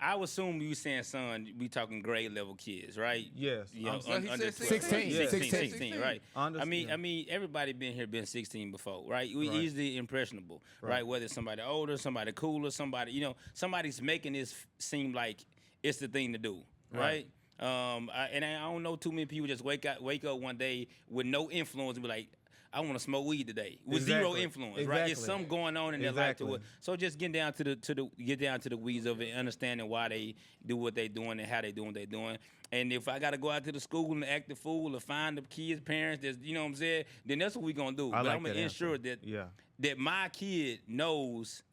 I would assume you saying, son, we talking grade level kids, right? Yes. You know, He under said 16. 16, right? I mean, Yeah. everybody been 16 before, right? We easily impressionable, right? Whether it's somebody older, somebody cooler, somebody, somebody's making this seem like it's the thing to do, right? And I don't know too many people just wake up one day with no influence and be like, I want to smoke weed today with zero influence, right? It's something going on in their life to it. So just getting down to the weeds of it, understanding why they do what they doing and how they doing what they doing. And if I got to go out to the school and act the fool or find the kids' parents, that's, you know what I'm saying, then that's what we gonna do. But I'm gonna ensure that my kid knows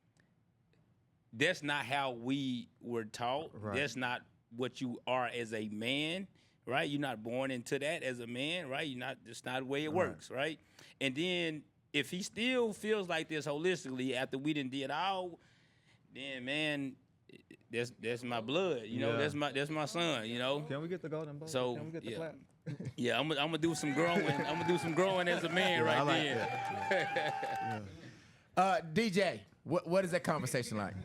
that's not how we were taught. Right. That's not what you are as a man. Right, you're not born into that as a man, right? That's not the way it works, right? And then if he still feels like this holistically after we did all, then man, that's my blood, that's my son, Can we get the golden ball? So Can we get the clap? Yeah, I'm gonna do some growing. I'm gonna do some growing as a man right there. DJ, what is that conversation like?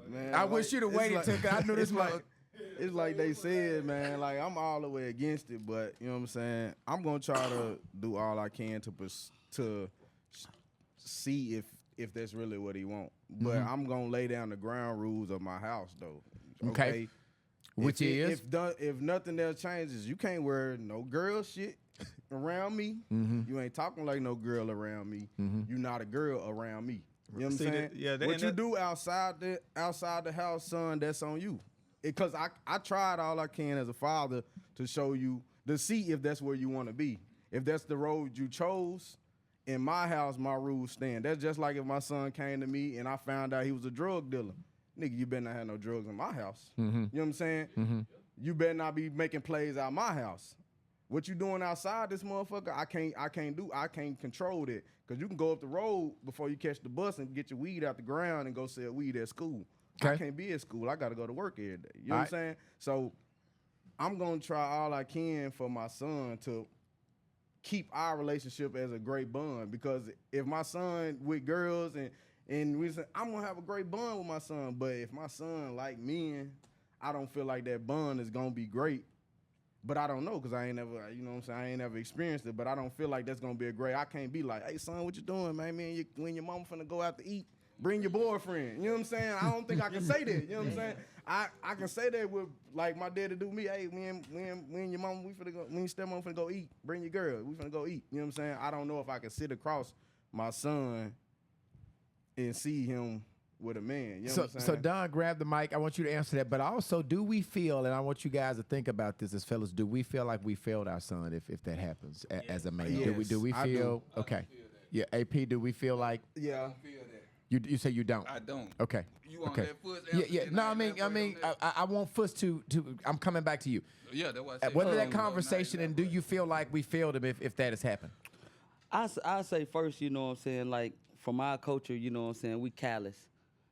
Man, I wish you'd have waited till I knew this was. It's like they said, man, like I'm all the way against it, but you know what I'm saying? I'm gonna try to do all I can to see if that's really what he want. But I'm gonna lay down the ground rules of my house though. Okay. Which is if nothing else changes, you can't wear no girl shit around me. You ain't talking like no girl around me. You not a girl around me. You know what I'm saying? What you do outside the house, son, that's on you. Because I tried all I can as a father to show you, to see if that's where you want to be. If that's the road you chose, in my house, my rules stand. That's just like if my son came to me and I found out he was a drug dealer. Nigga, you better not have no drugs in my house. You know what I'm saying? You better not be making plays out my house. What you doing outside this motherfucker, I can't control that. Because you can go up the road before you catch the bus and get your weed out the ground and go sell weed at school. I can't be at school. I got to go to work every day. You know what I'm saying? So I'm going to try all I can for my son to keep our relationship as a great bond. Because if my son with girls and we say, I'm going to have a great bond with my son. But if my son like men, I don't feel like that bond is going to be great. But I don't know because I ain't never, you know what I'm saying? I ain't never experienced it. But I don't feel like that's going to be a great. I can't be like, hey, son, what you doing, man? When your mama finna go out to eat, bring your boyfriend. You know what I'm saying? I don't think I can say that. You know what I'm saying? I can say that with like my daddy do me. Hey, when your mama, when your stepmom finna go eat, bring your girl. We finna go eat. You know what I'm saying? I don't know if I can sit across my son and see him with a man. You know what I'm saying? So Don, grab the mic. I want you to answer that. But also, do we feel, and I want you guys to think about this as fellas, do we feel like we failed our son if that happens as a man? Yes, do we feel? Okay. Yeah, AP, do we feel like? Yeah. You say you don't. I don't. Okay. You want okay. that first Yeah, answer, yeah. then No, I I mean, I want Fuss to. I'm coming back to you. Yeah, that's what I said. Whether that conversation and do you feel like we failed him if that has happened? I say first, you know what I'm saying, like from our culture, you know what I'm saying, we callous.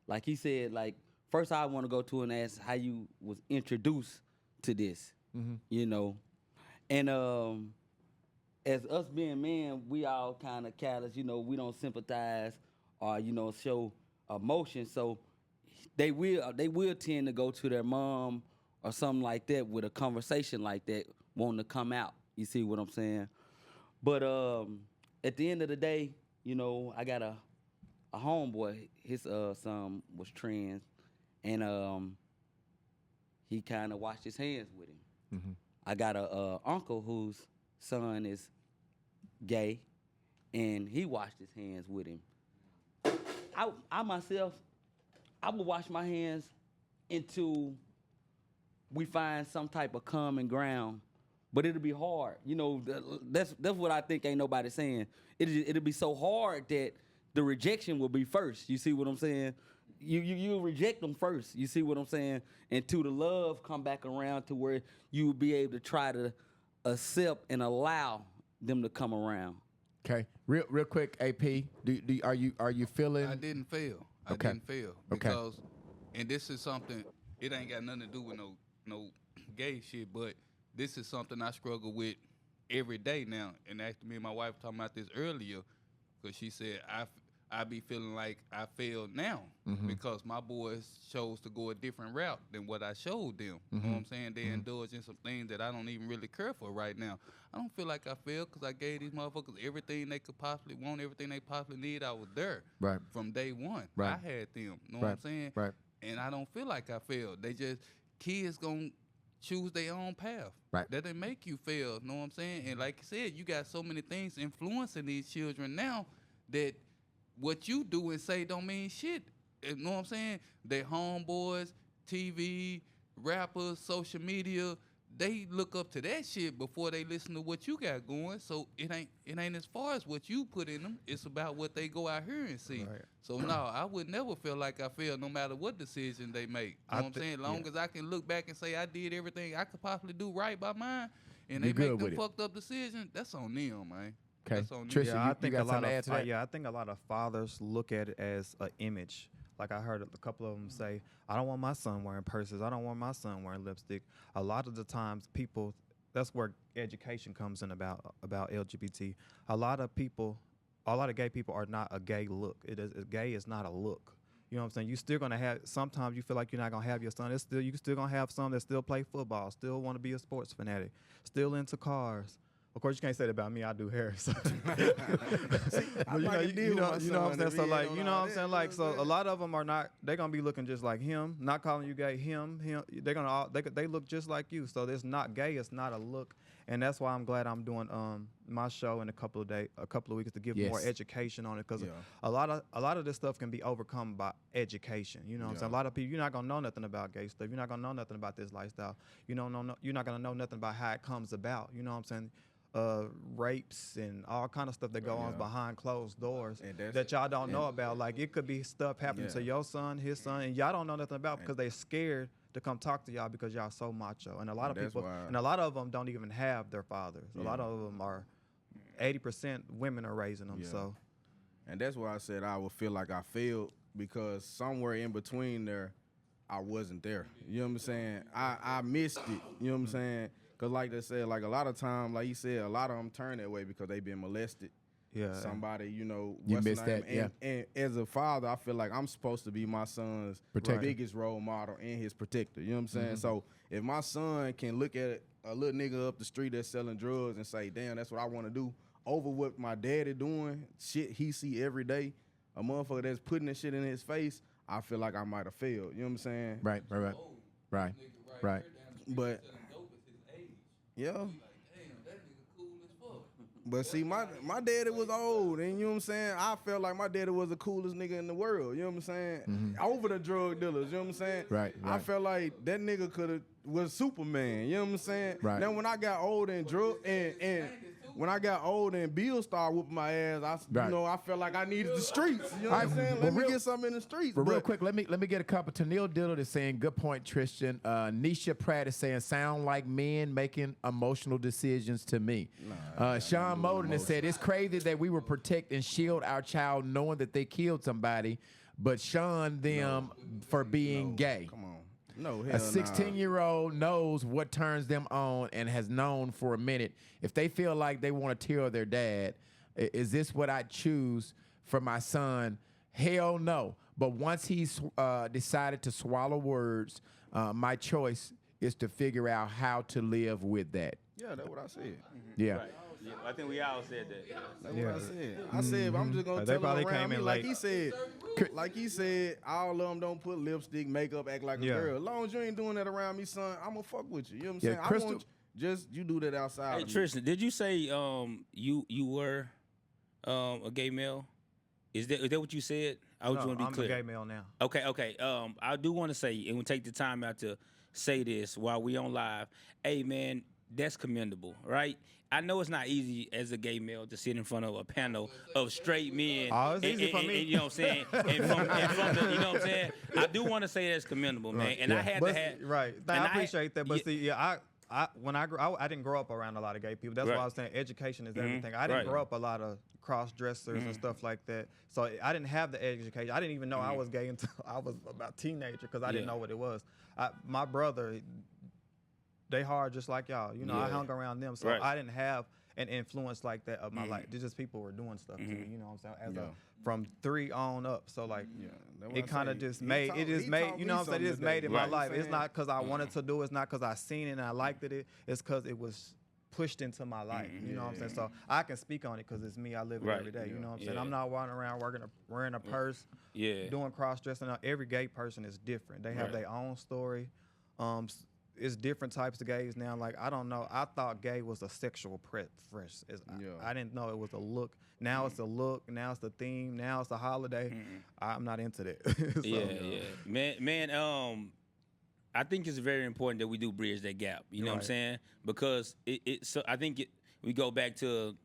Like he said, like first I want to go to and ask how you was introduced to this, you know, and as us being men, we all kind of callous, you know, we don't sympathize or show emotion, so they will tend to go to their mom or something like that with a conversation like that, wanting to come out. You see what I'm saying? But at the end of the day, you know, I got a homeboy. His son was trans, and he kind of washed his hands with him. I got a uncle whose son is gay, and he washed his hands with him. I myself, I would wash my hands until we find some type of common ground, but it'll be hard. You know, that's what I think ain't nobody saying. It'll be so hard that the rejection will be first. You see what I'm saying? You reject them first. You see what I'm saying? Until the love come back around to where you will be able to try to accept and allow them to come around. Okay, real quick, AP. Are you feeling? I didn't fail. Okay. I didn't fail because, and this is something. It ain't got nothing to do with no gay shit, but this is something I struggle with every day now. And actually, me and my wife talking about this earlier, because she said I be feeling like I failed now because my boys chose to go a different route than what I showed them. You know what I'm saying? They indulge in some things that I don't even really care for right now. I don't feel like I failed because I gave these motherfuckers everything they could possibly want, everything they possibly need. I was there from day one. Right. I had them. You know what I'm saying? Right. And I don't feel like I failed. They just, kids gonna choose their own path. Right. That they make you fail. You know what I'm saying? And like you said, you got so many things influencing these children now that what you do and say don't mean shit. You know what I'm saying? Their homeboys, TV, rappers, social media, they look up to that shit before they listen to what you got going. So it ain't as far as what you put in them. It's about what they go out here and see. Right. So no, I would never feel like I failed no matter what decision they make. You know what I'm saying? As long as I can look back and say I did everything I could possibly do right by mine, and they You good make with them it. fucked up decisions, that's on them, man. Okay. That's on them. Trisha, Yeah, you got something to add to that? I think a lot of fathers look at it as an image. Like I heard a couple of them say, "I don't want my son wearing purses. I don't want my son wearing lipstick." A lot of the times, people, that's where education comes in about LGBT. A lot of gay people are not a gay look. Gay is not a look. You know what I'm saying? You still gonna have. Sometimes you feel like you're not gonna have your son. You still gonna have some that still play football, still want to be a sports fanatic, still into cars. Of course, you can't say that about me. I do hair. So. But you know what I'm saying? So like, you know what I'm saying? Like, so a lot of them are not. They're gonna be looking just like him. Not calling you gay. Him. They're gonna. They look just like you. So it's not gay. It's not a look. And that's why I'm glad I'm doing my show in a couple of weeks to give more education on it, because a lot of this stuff can be overcome by education. You know what I'm saying? A lot of people, you're not gonna know nothing about gay stuff. You're not gonna know nothing about this lifestyle. You're not gonna know nothing about how it comes about. You know what I'm saying? Rapes and all kind of stuff that go on behind closed doors that y'all don't know about. Like, it could be stuff happening to your son, his son, and y'all don't know nothing about because they scared to come talk to y'all because y'all so macho. And a lot of people, and a lot of them don't even have their fathers. A lot of them are 80% women are raising them. So, and that's why I said I would feel like I failed, because somewhere in between there, I wasn't there. You know what I'm saying? I missed it. You know what I'm saying? Because like they said, like a lot of times, like you said, a lot of them turn that way because they've been molested. yeah. Somebody, you You missed that, and as a father, I feel like I'm supposed to be my son's biggest role model and his protector. You know what I'm saying? So if my son can look at a little nigga up the street that's selling drugs and say, damn, that's what I want to do, over what my daddy doing, shit he see every day, a motherfucker that's putting that shit in his face, I feel like I might have failed. You know what I'm saying? Right. But yeah. But see, my daddy was old, and you know what I'm saying? I felt like my daddy was the coolest nigga in the world, you know what I'm saying? Over the drug dealers, you know what I'm saying? Right. I felt like that nigga was Superman, you know what I'm saying? Right. Now when I got old and when I got older and Bill started whooping my ass, I felt like I needed the streets. You know what I'm saying? Let me get something in the streets. But real quick, let me get a couple. Tanil Dillard is saying, good point, Tristan. Nisha Pratt is saying, sound like men making emotional decisions to me. Sean Moden has said, it's crazy that we would protect and shield our child knowing that they killed somebody, but shun them for being gay. Come on. No, hell A 16-year-old knows what turns them on and has known for a minute. If they feel like they want to tell their dad, is this what I choose for my son? Hell no. But once he's decided to swallow words, my choice is to figure out how to live with that. Yeah, that's what I said. Yeah. Right. Yeah, I think we all said that. That's what I said. I said, I'm just gonna They tell probably him around came me in like late. he said, all of them don't put lipstick, makeup, act like a girl. As long as you ain't doing that around me, son, I'ma fuck with you. You know what I'm saying? Crystal, I want you do that outside. Hey, of me. Tristan, did you say you were a gay male? Is that what you said? I just want to be I'm clear. a gay male now. Okay. I do want to say, and we'll take the time out to say this while we on live. Hey, man, that's commendable, right? I know it's not easy as a gay male to sit in front of a panel of straight men. Oh, it's easy for me. You know what I'm saying? And from the, you know what I'm saying? I do want to say that's commendable, man. And I had to have right. and I appreciate that, but see, when I didn't grow up around a lot of gay people. That's why I was saying education is everything. I didn't grow up a lot of cross dressers and stuff like that, so I didn't have the education. I didn't even know I was gay until I was about a teenager because I didn't know what it was. My brother, they hard just like y'all. You know, I hung around them, so I didn't have an influence like that of my life. It's just people were doing stuff to me, you know what I'm saying? From 3 on up. So like it kind of just made it just made, you know what I'm saying? It just made in my life. It's not because I wanted to do it, it's not because I seen it and I liked it. It's because it was pushed into my life, you know what I'm saying? So I can speak on it because it's me. I live it every day, you know what I'm saying? I'm not walking around wearing a purse, doing cross-dressing. Every gay person is different. They have their own story. It's different types of gays now. Like, I don't know. I thought gay was a sexual preference. I didn't know it was a look. Now it's a look. Now it's the theme. Now it's a holiday. I'm not into that. So, Man, I think it's very important that we do bridge that gap. You know what I'm saying? Because I think we go back to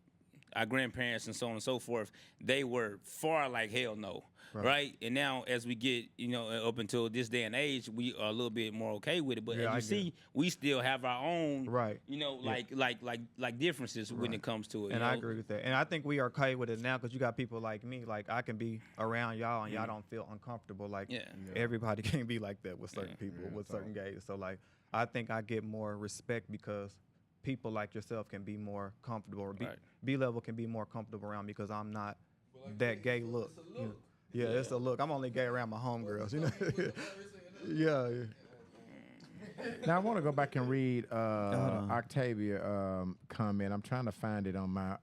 our grandparents and so on and so forth. They were far like hell no, right? And now as we get, up until this day and age, we are a little bit more okay with it. But as you see, we still have our own, like differences when it comes to it. And I agree with that. And I think we are okay with it now because you got people like me. Like, I can be around y'all and y'all don't feel uncomfortable. Like, everybody can't be like that with certain people, with certain gays. So, like, I think I get more respect because people like yourself can be more comfortable, or B-level can be more comfortable around me because I'm not that gay look. It's a look. I'm only gay around my homegirls, Now I want to go back and read Octavia comment. I'm trying to find it on my.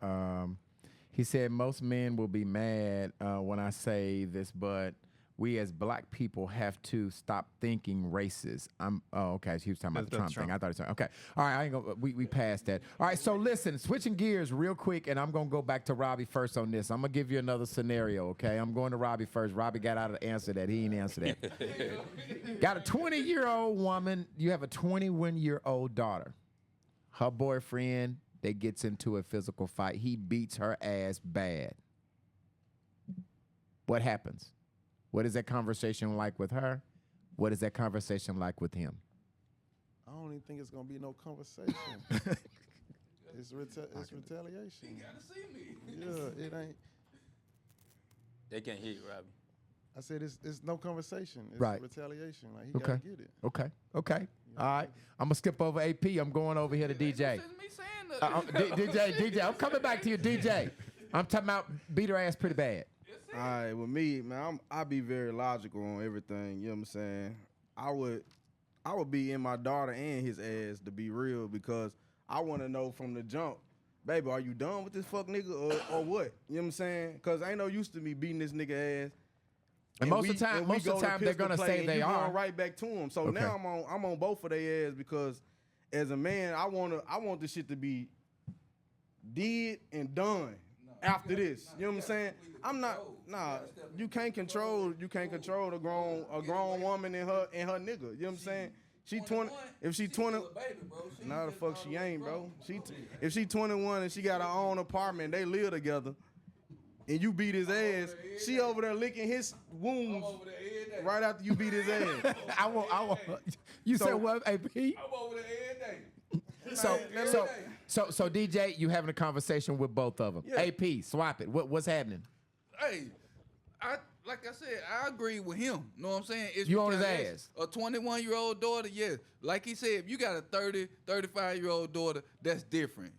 He said most men will be mad when I say this, but we as black people have to stop thinking racist. Okay. So he was talking about the Trump thing. I thought he was okay. All right, I ain't gonna. We passed that. All right. So listen, switching gears real quick, and I'm gonna go back to Robby first on this. I'm gonna give you another scenario. Okay. I'm going to Robby first. Robby got out of the answer that. He ain't answer that. Got a 20-year-old woman. You have a 21-year-old daughter. Her boyfriend, they gets into a physical fight. He beats her ass bad. What happens? What is that conversation like with her? What is that conversation like with him? I don't even think it's gonna be no conversation. It's retaliation. You gotta see me. Yeah, it ain't. They can't hear you, Robby. I said it's no conversation. It's retaliation. Like, he gotta get it. Okay. All right. I'm gonna skip over AP. I'm going over here to DJ. DJ, I'm coming back to you, DJ. I'm talking about beat her ass pretty bad. All right, with me, man, I be very logical on everything. You know what I'm saying? I would be in my daughter and his ass, to be real, because I want to know from the jump, baby, are you done with this fuck nigga or what? You know what I'm saying? Because ain't no use to me beating this nigga ass. And most of the time they're gonna say they are. Going right back to him. So now I'm on both of their ass because as a man, I want this shit to be did and done. After this, you know what I'm saying? I'm not. Nah, you can't control a grown woman and her nigga. You know what I'm saying? She 20. If she 20, nah, the fuck she ain't, bro. If she 21 and she got her own apartment, they live together, and you beat his ass, she over there licking his wounds right after you beat his ass. I want. You said what, AP? I'm over there every day. So DJ, you having a conversation with both of them. Yeah. AP, swap it. What's happening? Hey, like I said, I agree with him. Know what I'm saying? It's you on his because ass. A 21-year-old daughter, yes. Like he said, if you got a 30, 35-year-old daughter, that's different.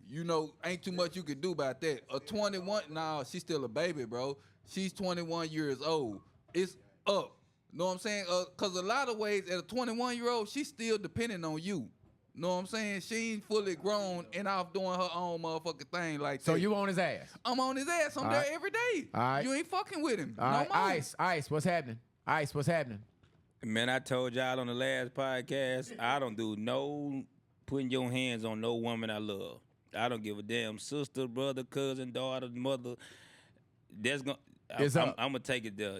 Ain't too much you can do about that. A 21, nah, she's still a baby, bro. She's 21 years old. It's up. Know what I'm saying? Because a lot of ways, at a 21-year-old, she's still depending on you. Know what I'm saying? She ain't fully grown and off doing her own motherfucking thing like that. So you on his ass? I'm on his ass. I'm there every day. All right. You ain't fucking with him. All right. Ice, what's happening? Ice, what's happening? Man, I told y'all on the last podcast, I don't do no putting your hands on no woman I love. I don't give a damn sister, brother, cousin, daughter, mother. I'm gonna take it there.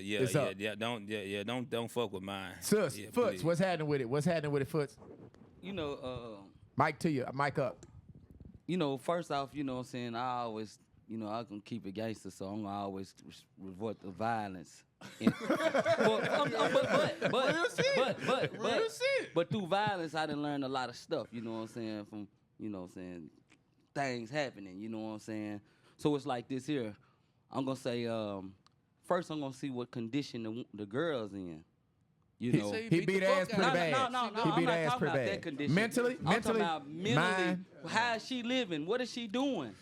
Don't fuck with mine. Sus, Foots, what's happening with it? What's happening with it, Foots? Mic to you, mic up. First off, you know what I'm saying, I always, I can keep it gangster, so I'm gonna always resort to violence. But through violence, I done learned a lot of stuff, you know what I'm saying, from, things happening, you know what I'm saying. So it's like this here. I'm gonna say, first I'm gonna see what condition the girl's in. He beat ass pretty bad. No, he beat I'm ass not pretty talking about bad. that condition. Mentally, I'm talking about mentally. mind. How is she living? What is she doing?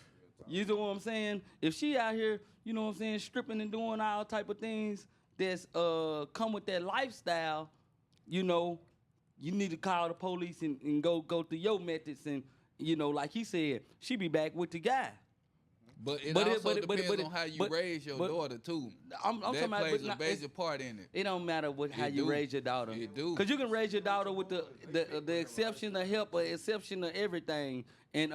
You know what I'm saying? If she out here, you know what I'm saying, stripping and doing all type of things that's come with that lifestyle, you know, you need to call the police and go through your methods and, you know, like he said, she be back with the guy. But it also depends on how you raise your daughter too. I'm talking that about, plays a major part in it. It don't matter how you raise your daughter. It do. Cause you can raise your daughter with the exception of help or exception of everything, and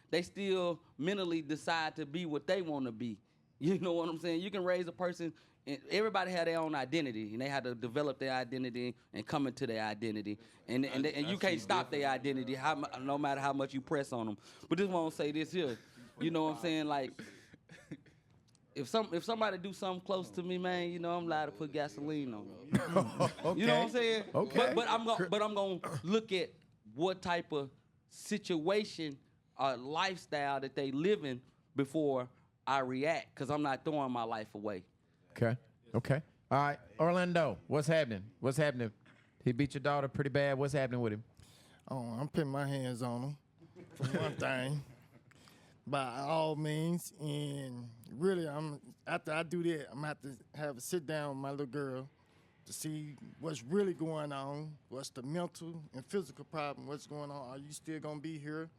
they still mentally decide to be what they want to be. You know what I'm saying? You can raise a person. And everybody had their own identity, and they had to develop their identity and come into their identity. And you can't stop their identity, no matter how much you press on them. But this won't say this here. You know what I'm saying? Like, if somebody do something close to me, man, you know I'm liable to put gasoline on them. Okay. You know what I'm saying? Okay. But I'm gonna look at what type of situation or lifestyle that they live in before I react, because I'm not throwing my life away. Okay. All right. Orlando, what's happening? He beat your daughter pretty bad. What's happening with him? Oh, I'm putting my hands on him for one thing, by all means. And really, after I do that, I'm gonna have to have a sit down with my little girl to see what's really going on, what's the mental and physical problem, what's going on. Are you still gonna be here?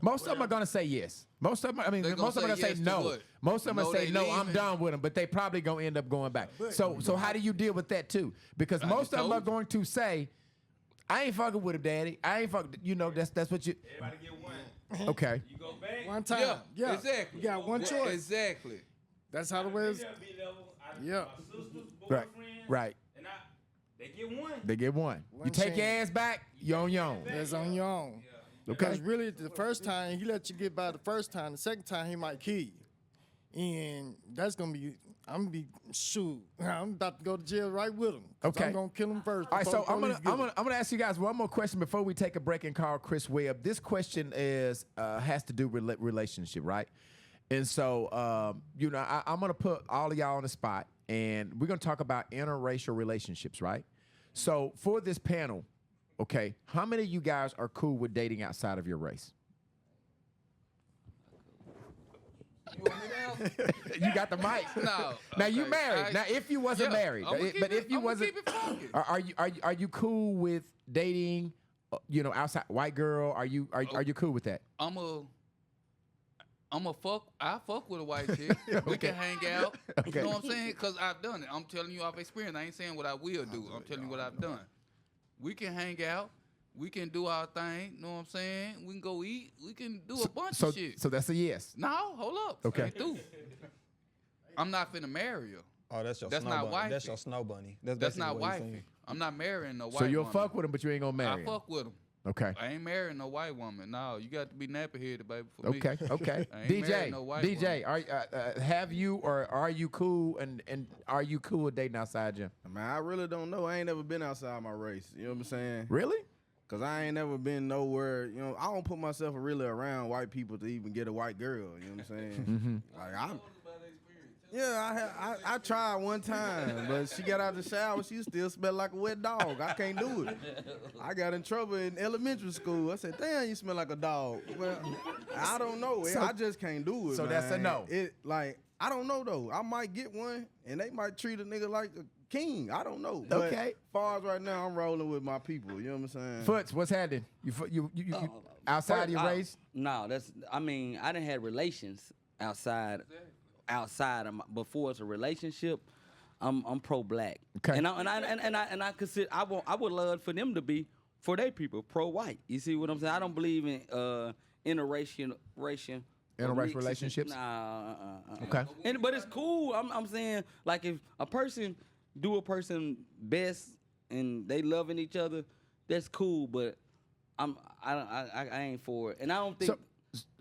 Most of them are gonna say yes. Most of them are gonna say yes to no. what? Most of them No, are say they no. I'm leaving. done with them, but they probably gonna end up going back. So how do you deal with that too? Because most of them are going to say, "I ain't fucking with him, daddy. I ain't fucking." You know, that's what you. Everybody get one. Okay. You go back. One time. Yeah, exactly. You got one choice. Exactly. That's how the way it's. Yeah. My sister's Right. boyfriend. Right. And they get one. They get one. You One take your chance. ass back. You on your own. That's on your own. Because really, the first time, he let you get by the first time. The second time, he might kill you. And that's going to be, I'm going to be, shoot, I'm about to go to jail right with him. 'Cause Okay. I'm going to kill him first. All right, so before I'm the gonna police get him. ask you guys one more question before we take a break and call Chris Webb. This question has to do with relationship, right? And so you know, I'm gonna put all of y'all on the spot, and we're gonna talk about interracial relationships, right? So for this panel, okay, how many of you guys are cool with dating outside of your race? You got the mic. No. Now you okay. married. Now if you wasn't married, but if you wasn't, keep it funky. are you cool with dating? You know, outside white girl. Are you cool with that? I fuck with a white chick. We can hang out. Okay. You know what I'm saying? Because I've done it. I'm telling you off experience. I ain't saying what I will do. I'm telling you what I've done. We can hang out. We can do our thing. You know what I'm saying? We can go eat. We can do a bunch of shit. So that's a yes. No, hold up. Okay. Ain't through. I'm not finna marry her. Oh, that's your That's snow not bunny. wifey. That's your snow bunny. That's basically not what he's wifey. saying. I'm not marrying no white So you'll woman. fuck with him, but you ain't gonna marry I him. fuck with him. Okay. I ain't marrying no white woman. No, you got to be nappy-headed, baby, for me. Okay. Okay. I ain't marrying no white DJ, woman. have you or are you cool and are you cool with dating outside you? Man, I really don't know. I ain't never been outside my race. You know what I'm saying? Really? Cause I ain't never been nowhere. You know, I don't put myself really around white people to even get a white girl. You know what I'm saying? Like I tried one time, but she got out the shower. She still smelled like a wet dog. I can't do it. I got in trouble in elementary school. I said, "Damn, you smell like a dog." Well, I don't know. I just can't do it. So man. that's a no. I don't know though. I might get one, and they might treat a nigga like a king. I don't know. Okay. But far as right now, I'm rolling with my people. You know what I'm saying? Foots, what's happening? You outside your race? No, I done had relations outside of before it's a relationship. I'm pro-black. Okay. And I consider I would love for them to be for their people pro-white. You see what I'm saying? I don't believe in interracial relationships. Nah. Okay. But it's cool. I'm saying, like, if a person do a person best and they loving each other, that's cool. But I ain't for it, and I don't think.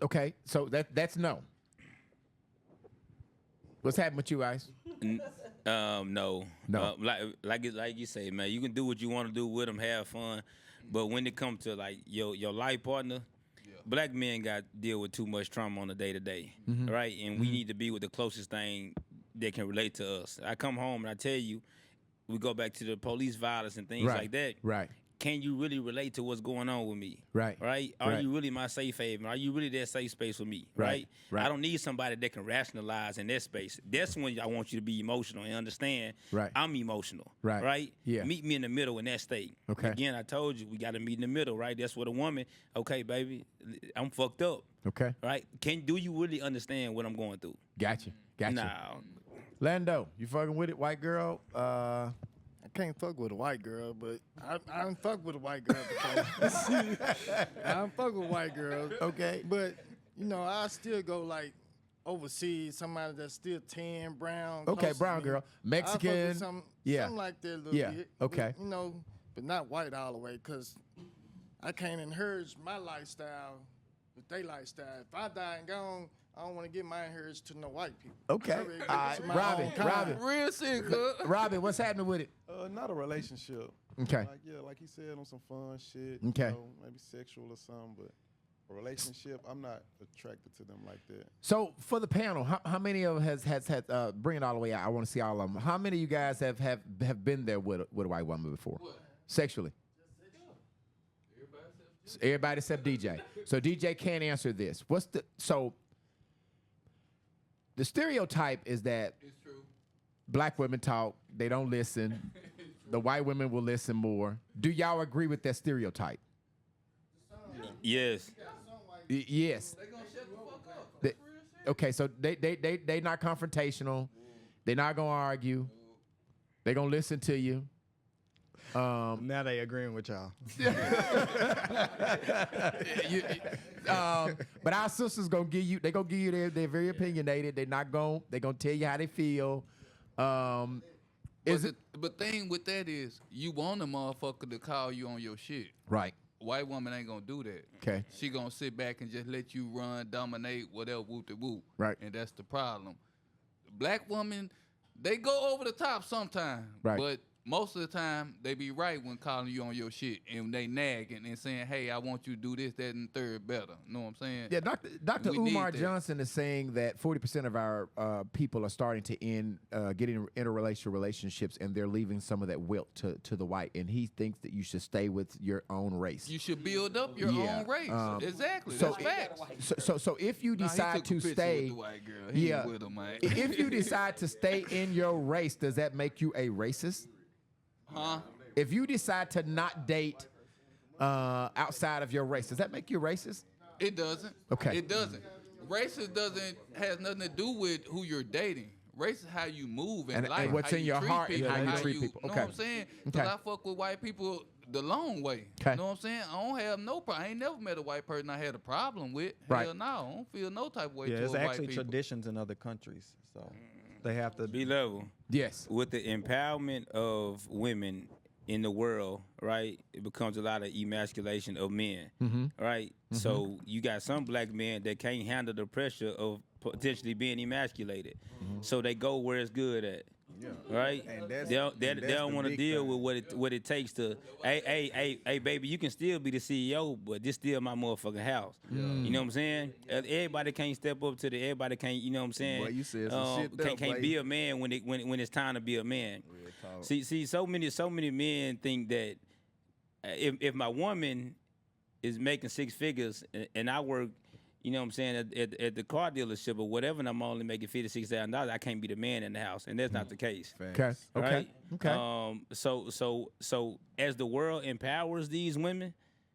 Okay, so that's no. What's happening with you, Ice? No. No. Like you say, man, you can do what you want to do with them, have fun, but when it comes to like your life partner, black men got to deal with too much trauma on a day to day, right? And we need to be with the closest thing that can relate to us. I come home and I tell you, we go back to the police violence and things like that. Right. can you really relate to what's going on with me? Right. Right? Are Right. you really my safe haven? Are you really that safe space for me? Right. Right? Right. I don't need somebody that can rationalize in that space. That's when I want you to be emotional and understand Right. I'm emotional. Right. Right? Yeah. Meet me in the middle in that state. Okay. Again, I told you we got to meet in the middle, right? That's what a woman, okay, baby, I'm fucked up. Okay. Right? Do you really understand what I'm going through? Gotcha. Gotcha. No. Lando, you fucking with it, white girl? I can't fuck with a white girl, but I don't fuck with a white girl before. I don't fuck with white girls. Okay. But, I still go like overseas, somebody that's still tan, brown. Okay, close to brown me. girl. I fuck Mexican. with something like that a little Yeah, bit. okay. But, but not white all the way, because I can't encourage my lifestyle with their lifestyle. If I die and gone, I don't want to give my inheritance to no white people. Okay. I really give All it right. to my Robby, own kind. Robby. Real shit, cuz. Robin, what's happening with it? Not a relationship. Okay. Like he said, on some fun shit. Okay. Maybe sexual or something, but a relationship, I'm not attracted to them like that. So for the panel, how many of has had bring it all the way out? I want to see all of them. How many of you guys have been there with a white woman before, sexually? Everybody except DJ. So DJ can't answer this. The stereotype is that black women talk, they don't listen. The white women will listen more. Do y'all agree with that stereotype? Yes. Yes. Okay, so they not confrontational. They're not gonna argue. They're gonna listen to you. Now they agreeing with y'all. But our sisters gonna give you. They gonna give you. They're very opinionated. They gonna tell you how they feel. But thing with that is, you want a motherfucker to call you on your shit. Right? White woman ain't gonna do that. Okay. She gonna sit back and just let you run, dominate, whatever, whoop de whoop. Right. And that's the problem. Black women, they go over the top sometimes. Right. But most of the time, they be right when calling you on your shit and they nagging and saying, hey, I want you to do this, that, and the third better. Know what I'm saying? Yeah, Dr. We need Umar that. Johnson is saying that 40% of our people are starting to end getting interracial relationships, and they're leaving some of that wilt to the white. And he thinks that you should stay with your own race. You should build up your Yeah, own race. Exactly. so- That's facts. So if you Nah, he decide took a to picture stay, with the white girl. He yeah, ain't with her, man. if you decide to stay in your race, does that make you a racist? Huh? If you decide to not date outside of your race, does that make you racist? It doesn't. Okay. It doesn't. Racist has nothing to do with who you're dating. Race is how you move in And life. what's how in you your treat heart and people, how you treat people. Know Okay. what I'm saying? Because Okay. I fuck with white people the long way. Okay. You know what I'm saying? I don't have no problem. I ain't never met a white person I had a problem with. Right. Hell no. I don't feel no type of way Yeah, towards it's white actually people. traditions in other countries, so they have to. Be level. Yes. With the empowerment of women in the world, right, it becomes a lot of emasculation of men, right? So you got some black men that can't handle the pressure of potentially being emasculated, so they go where it's good at. Right, And that's- they don't, and they that's don't the want to big deal thing. with what it takes to. Hey, baby, you can still be the CEO, but this still my motherfucking house. You know what I'm saying? Everybody can't step up to the. Everybody can't. You know what I'm saying? Boy, you said some shit there, Can't boy. be a man when it's time to be a man. See, so many men think that if my woman is making six figures and I work, you know what I'm saying, at the car dealership or whatever, and I'm only making $56,000, I can't be the man in the house, and that's not the case. Okay. Okay. Right? Okay. So as the world empowers these women,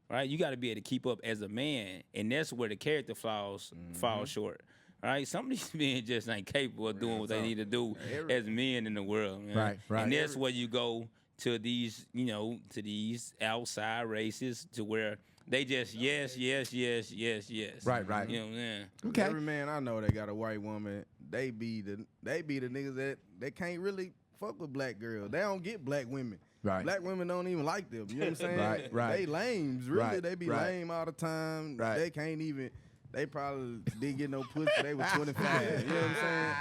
right, you got to be able to keep up as a man, and that's where the character flaws fall short. Right, some of these men just ain't capable of doing what they need to do as men in the world. Man. Right, right. And that's where you go to these, to these outside races, to where they just yes. Right, right. You know what I'm saying? Okay. Every man I know that got a white woman, they be the niggas that they can't really fuck with black girls. They don't get black women. Right. Black women don't even like them. You know what I'm saying? Right, right. They lames. Really, Right, they be right. lame all the time. Right. They can't even. They probably didn't get no pussy. They was 25. You know what I'm saying?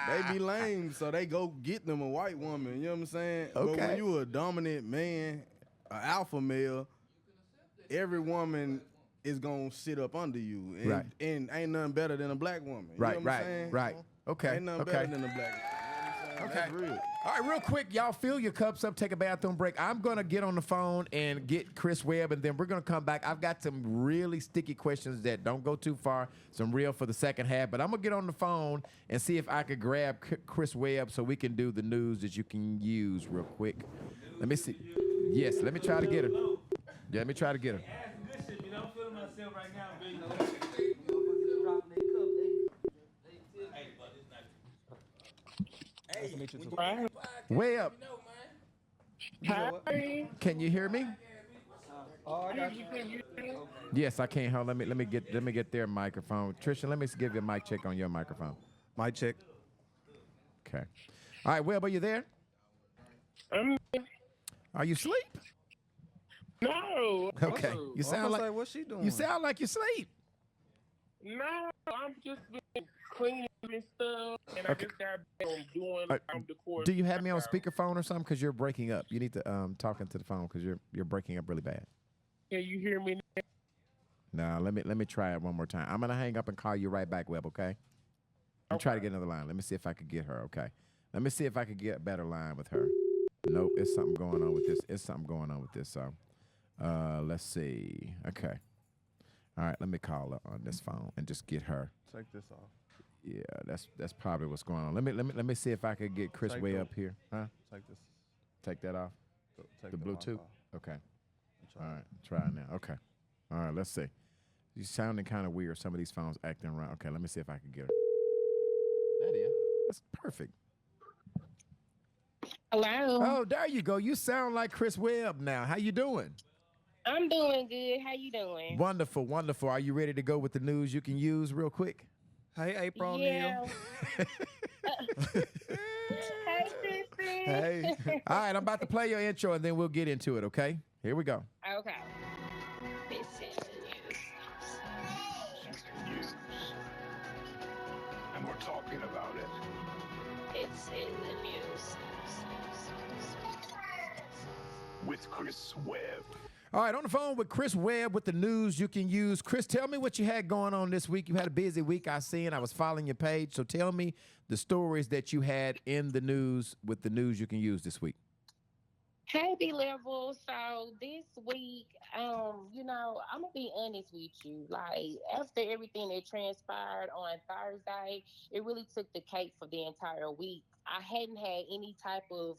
They be lame, so they go get them a white woman. You know what I'm saying? But Okay. when you a dominant man, an alpha male, every woman is gonna sit up under you, and, Right. and ain't nothing better than a black woman. You Right, know what I'm right, saying? right. Okay. Ain't nothing Okay. better than a black woman. You know what I'm saying? Okay. That's real. All right, real quick, y'all fill your cups up, take a bathroom break. I'm going to get on the phone and get Chris Webb, and then we're going to come back. I've got some really sticky questions that don't go too far, some real for the second half, but I'm going to get on the phone and see if I could grab Chris Webb so we can do the news that you can use real quick. Let me see. Yes, let me try to get her. Yeah, let me try to get her. I'm feeling myself right now, baby. Webb, Hi. can you hear me? Oh, I got you. Yes, I can. Hold on, let me get their microphone. Trisha, let me give you a mic check on your microphone. Mic check. Okay. All right, Webb, are you there? Are you asleep? No. Okay. You sound like what's she doing? you sound like you sleep. No, I'm just been cleaning and stuff, and I Okay. just got doing the course. Do you have me on speakerphone or something? Because you're breaking up. You need to talk into the phone because you're breaking up really bad. Can you hear me now? No, let me try it one more time. I'm gonna hang up and call you right back, Webb. Okay. I'm try to get another line. Let me see if I could get her. Okay. Let me see if I could get a better line with her. Nope, it's something going on with this. It's something going on with this. So, let's see. Okay. All right, let me call her on this phone and just get her. Take this off. Yeah, that's probably what's going on. Let me see if I could get Chris Take way the- up here. Huh? Take this. Take that off. Take The mic Bluetooth. off. Okay. Try All it. right. Try it now. Okay. All right. Let's see. She's sounding kind of weird. Some of these phones acting around. Okay. Let me see if I can get her. That is. That's perfect. Hello. Oh, there you go. You sound like Chris Webb now. How you doing? I'm doing good. How you doing? Wonderful, wonderful. Are you ready to go with the news you can use real quick? Hey, April Yeah. O'Neil. Hey, Sissy. Hey. All right, I'm about to play your intro and then we'll get into it, okay? Here we go. Okay. This is the news. And we're talking about it. It's in the news. With Chris Webb. All right, on the phone with Chris Webb with the news you can use. Chris, tell me what you had going on this week. You had a busy week, I seen. I was following your page. So tell me the stories that you had in the news with the news you can use this week. Hey, B-Level. So this week, I'm gonna be honest with you. Like, after everything that transpired on Thursday, it really took the cake for the entire week. I hadn't had any type of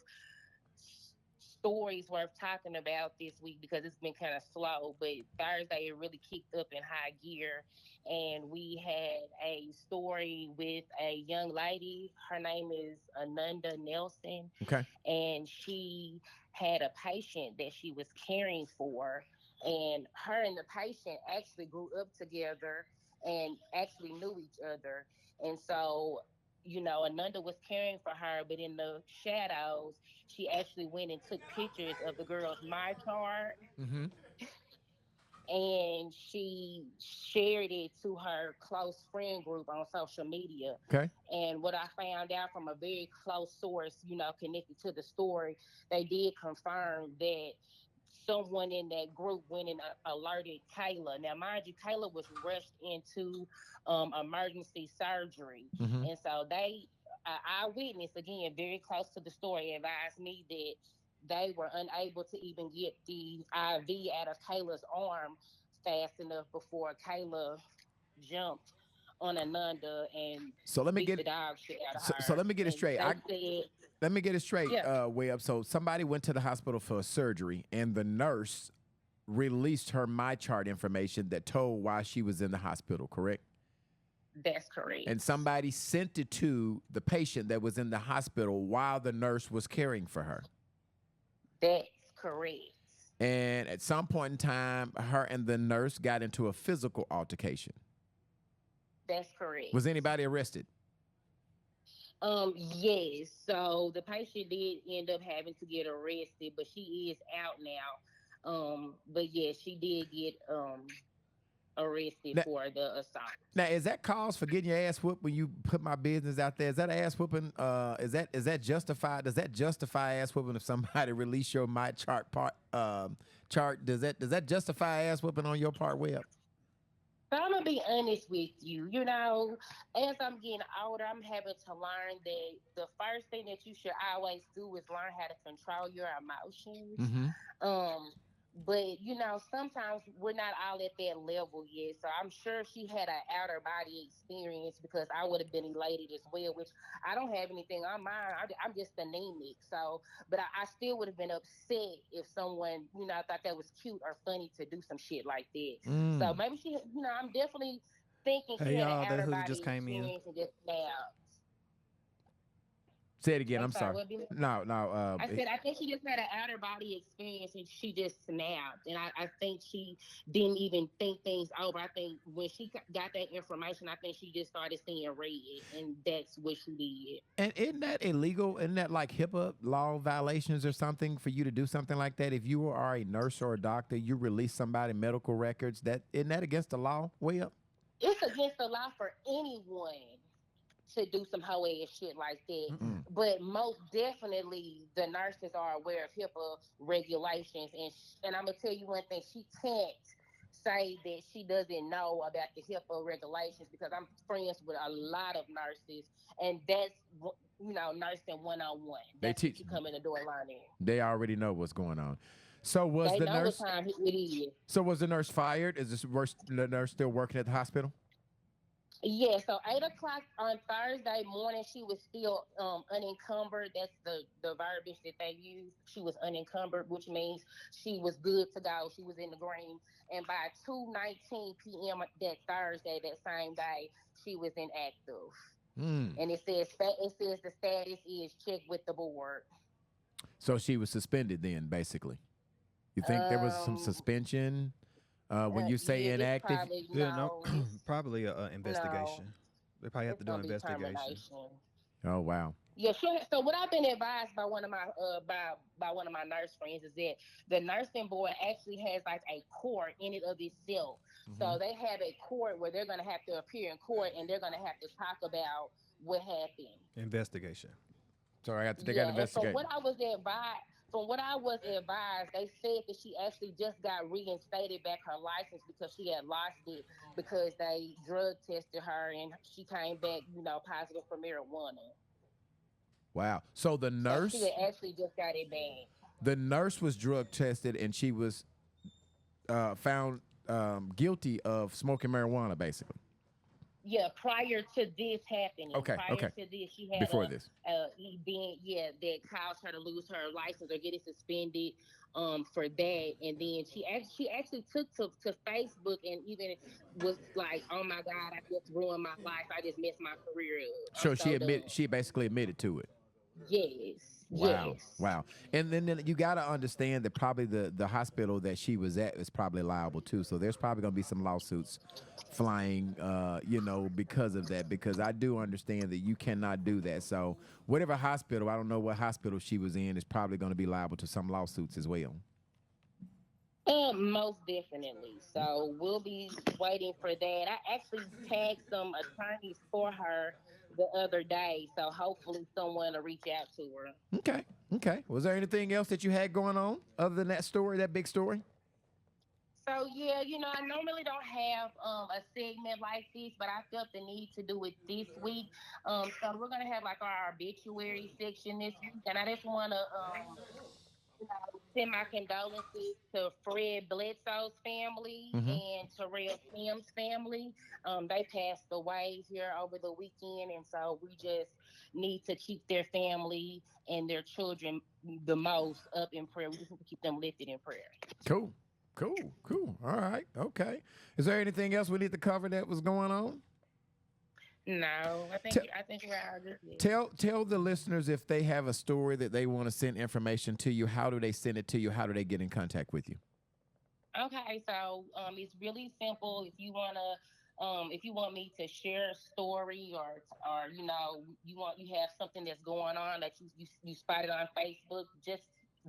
stories worth talking about this week because it's been kind of slow, but Thursday it really kicked up in high gear, and we had a story with a young lady. Her name is Ananda Nelson, Okay. and she had a patient that she was caring for, and her and the patient actually grew up together and actually knew each other. And so, Ananda was caring for her, but in the shadows, she actually went and took pictures of the girl's my chart, Mm-hmm. and she shared it to her close friend group on social media. Okay. And what I found out from a very close source, connected to the story, they did confirm that someone in that group went and alerted Kayla. Now, mind you, Kayla was rushed into emergency surgery. Mm-hmm. And so eyewitness, again, very close to the story, advised me that they were unable to even get the IV out of Kayla's arm fast enough before Kayla jumped on Ananda and So let me beat the get dog shit out of so, her. so let me get it And straight. they said, Let me get it straight, Yeah. Webb. So somebody went to the hospital for a surgery, and the nurse released her my chart information that told why she was in the hospital, correct? that's correct. And somebody sent it to the patient that was in the hospital while the nurse was caring for her. That's correct. And at some point in time, her and the nurse got into a physical altercation. That's correct. Was anybody arrested? Yes. So the patient did end up having to get arrested, but she is out now. But yes, she did get arrested Now- for the assault. Now, is that cause for getting your ass whooped when you put my business out there? Is that ass whooping? Is that justified? Does that justify ass whooping if somebody release your my chart chart? Does that justify ass whooping on your part, Webb? So I'm gonna be honest with you. You know, as I'm getting older, I'm having to learn that the first thing that you should always do is learn how to control your emotions. Mm-hmm. Um, but you know, sometimes we're not all at that level yet. So I'm sure she had an outer body experience because I would have been elated as well. Which I don't have anything on mine. I'm just anemic. So, but I still would have been upset if someone, you know, thought that was cute or funny to do some shit like that. So Mm. maybe she, you know, I'm definitely thinking she Hey had an y'all, that outer hoodie just body came in. experience and just now. Say it again. I'm I'm sorry, sorry. what be No, no. I said I think she just had an outer body experience and she just snapped. And I think she didn't even think things over. I think when she got that information, I think she just started seeing red, and that's what she did. And isn't that illegal? Isn't that like HIPAA law violations or something for you to do something like that? If you are a nurse or a doctor, you release somebody medical records. That isn't that against the law? Way up. It's against the law for anyone to do some hoe ass shit like that. Mm. But most definitely, the nurses are aware of HIPAA regulations, and I'm gonna tell you one thing: she can't say that she doesn't know about the HIPAA regulations because I'm friends with a lot of nurses, and that's you know nursing 101. They That's what teach. you come in the door learning. They already know what's going on. So was They the know what nurse? time it is. So was the nurse fired? Is the nurse still working at the hospital? Yeah, so 8 o'clock on Thursday morning, she was still unencumbered. That's the verbiage that they use. She was unencumbered, which means she was good to go. She was in the green, and by 2:19 p.m. that Thursday, that same day, she was inactive. Mm. And it says the status is check with the board. So she was suspended then, basically. You think there was some Um, suspension when you say yeah, it's inactive? probably Yeah, no, no, it's probably a no, investigation. They probably have it's to do an gonna be investigation. termination. Oh wow. Yeah, sure. So what I've been advised by one of my by one of my nurse friends is that the nursing board actually has like a court in it of itself. Mm-hmm. So they have a court where they're gonna have to appear in court and they're gonna have to talk about what happened. Investigation. So they got to Yeah, and investigate. from what I was advised, they said that she actually just got reinstated back her license because she had lost it because they drug tested her and she came back, you know, positive for marijuana. Wow. So So she had actually just got it back. the nurse was drug tested and she was found guilty of smoking marijuana, basically. Yeah, prior to this happening, Okay. prior Okay. to this, she had Before this. a event, yeah, that caused her to lose her license or get it suspended for that. And then she actually took to Facebook and even was like, "Oh my God, I just ruined my life. I just messed my career up. I'm So so done." she basically admitted to it. Yes, Wow, yes. wow. And then you got to understand that probably the hospital that she was at is probably liable too. So there's probably going to be some lawsuits flying, because of that. Because I do understand that you cannot do that. So whatever hospital, I don't know what hospital she was in, is probably going to be liable to some lawsuits as well. Most definitely. So we'll be waiting for that. I actually tagged some attorneys for her the other day, so hopefully someone will reach out to her. Okay, okay. Was there anything else that you had going on other than that story, that big story? So yeah, you know, I normally don't have a segment like this, but I felt the need to do it this week. So we're gonna have like our obituary section this week, and I just wanna you know, send my condolences to Fred Bledsoe's family Mm-hmm. and Terrell Tim's family. They passed away here over the weekend, and so we just need to keep their family and their children the most up in prayer. We just need to keep them lifted in prayer. Cool, cool, cool. All right, okay. Is there anything else we need to cover that was going on? No, I think we're all good. Tell the listeners if they have a story that they want to send information to you. How do they send it to you? How do they get in contact with you? Okay, so it's really simple. If you want me to share a story or you have something that's going on that you spotted on Facebook, just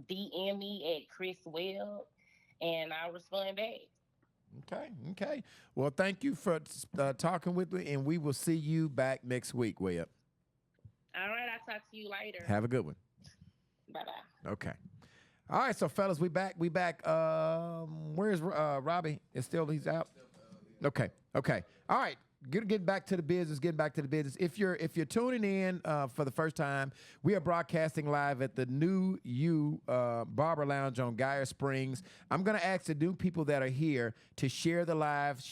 DM me at Chris Webb, and I'll respond back. Okay, okay. Well, thank you for talking with me, and we will see you back next week, Webb. All right, I'll talk to you later. Have a good one. Bye bye. Okay. All right, so fellas, we back. Where's Robby? He's out. Okay. Okay. All right. Getting back to the business. Getting back to the business. If you're tuning in for the first time, we are broadcasting live at the New You Barber Lounge on Geyer Springs. I'm gonna ask the new people that are here to share the live, and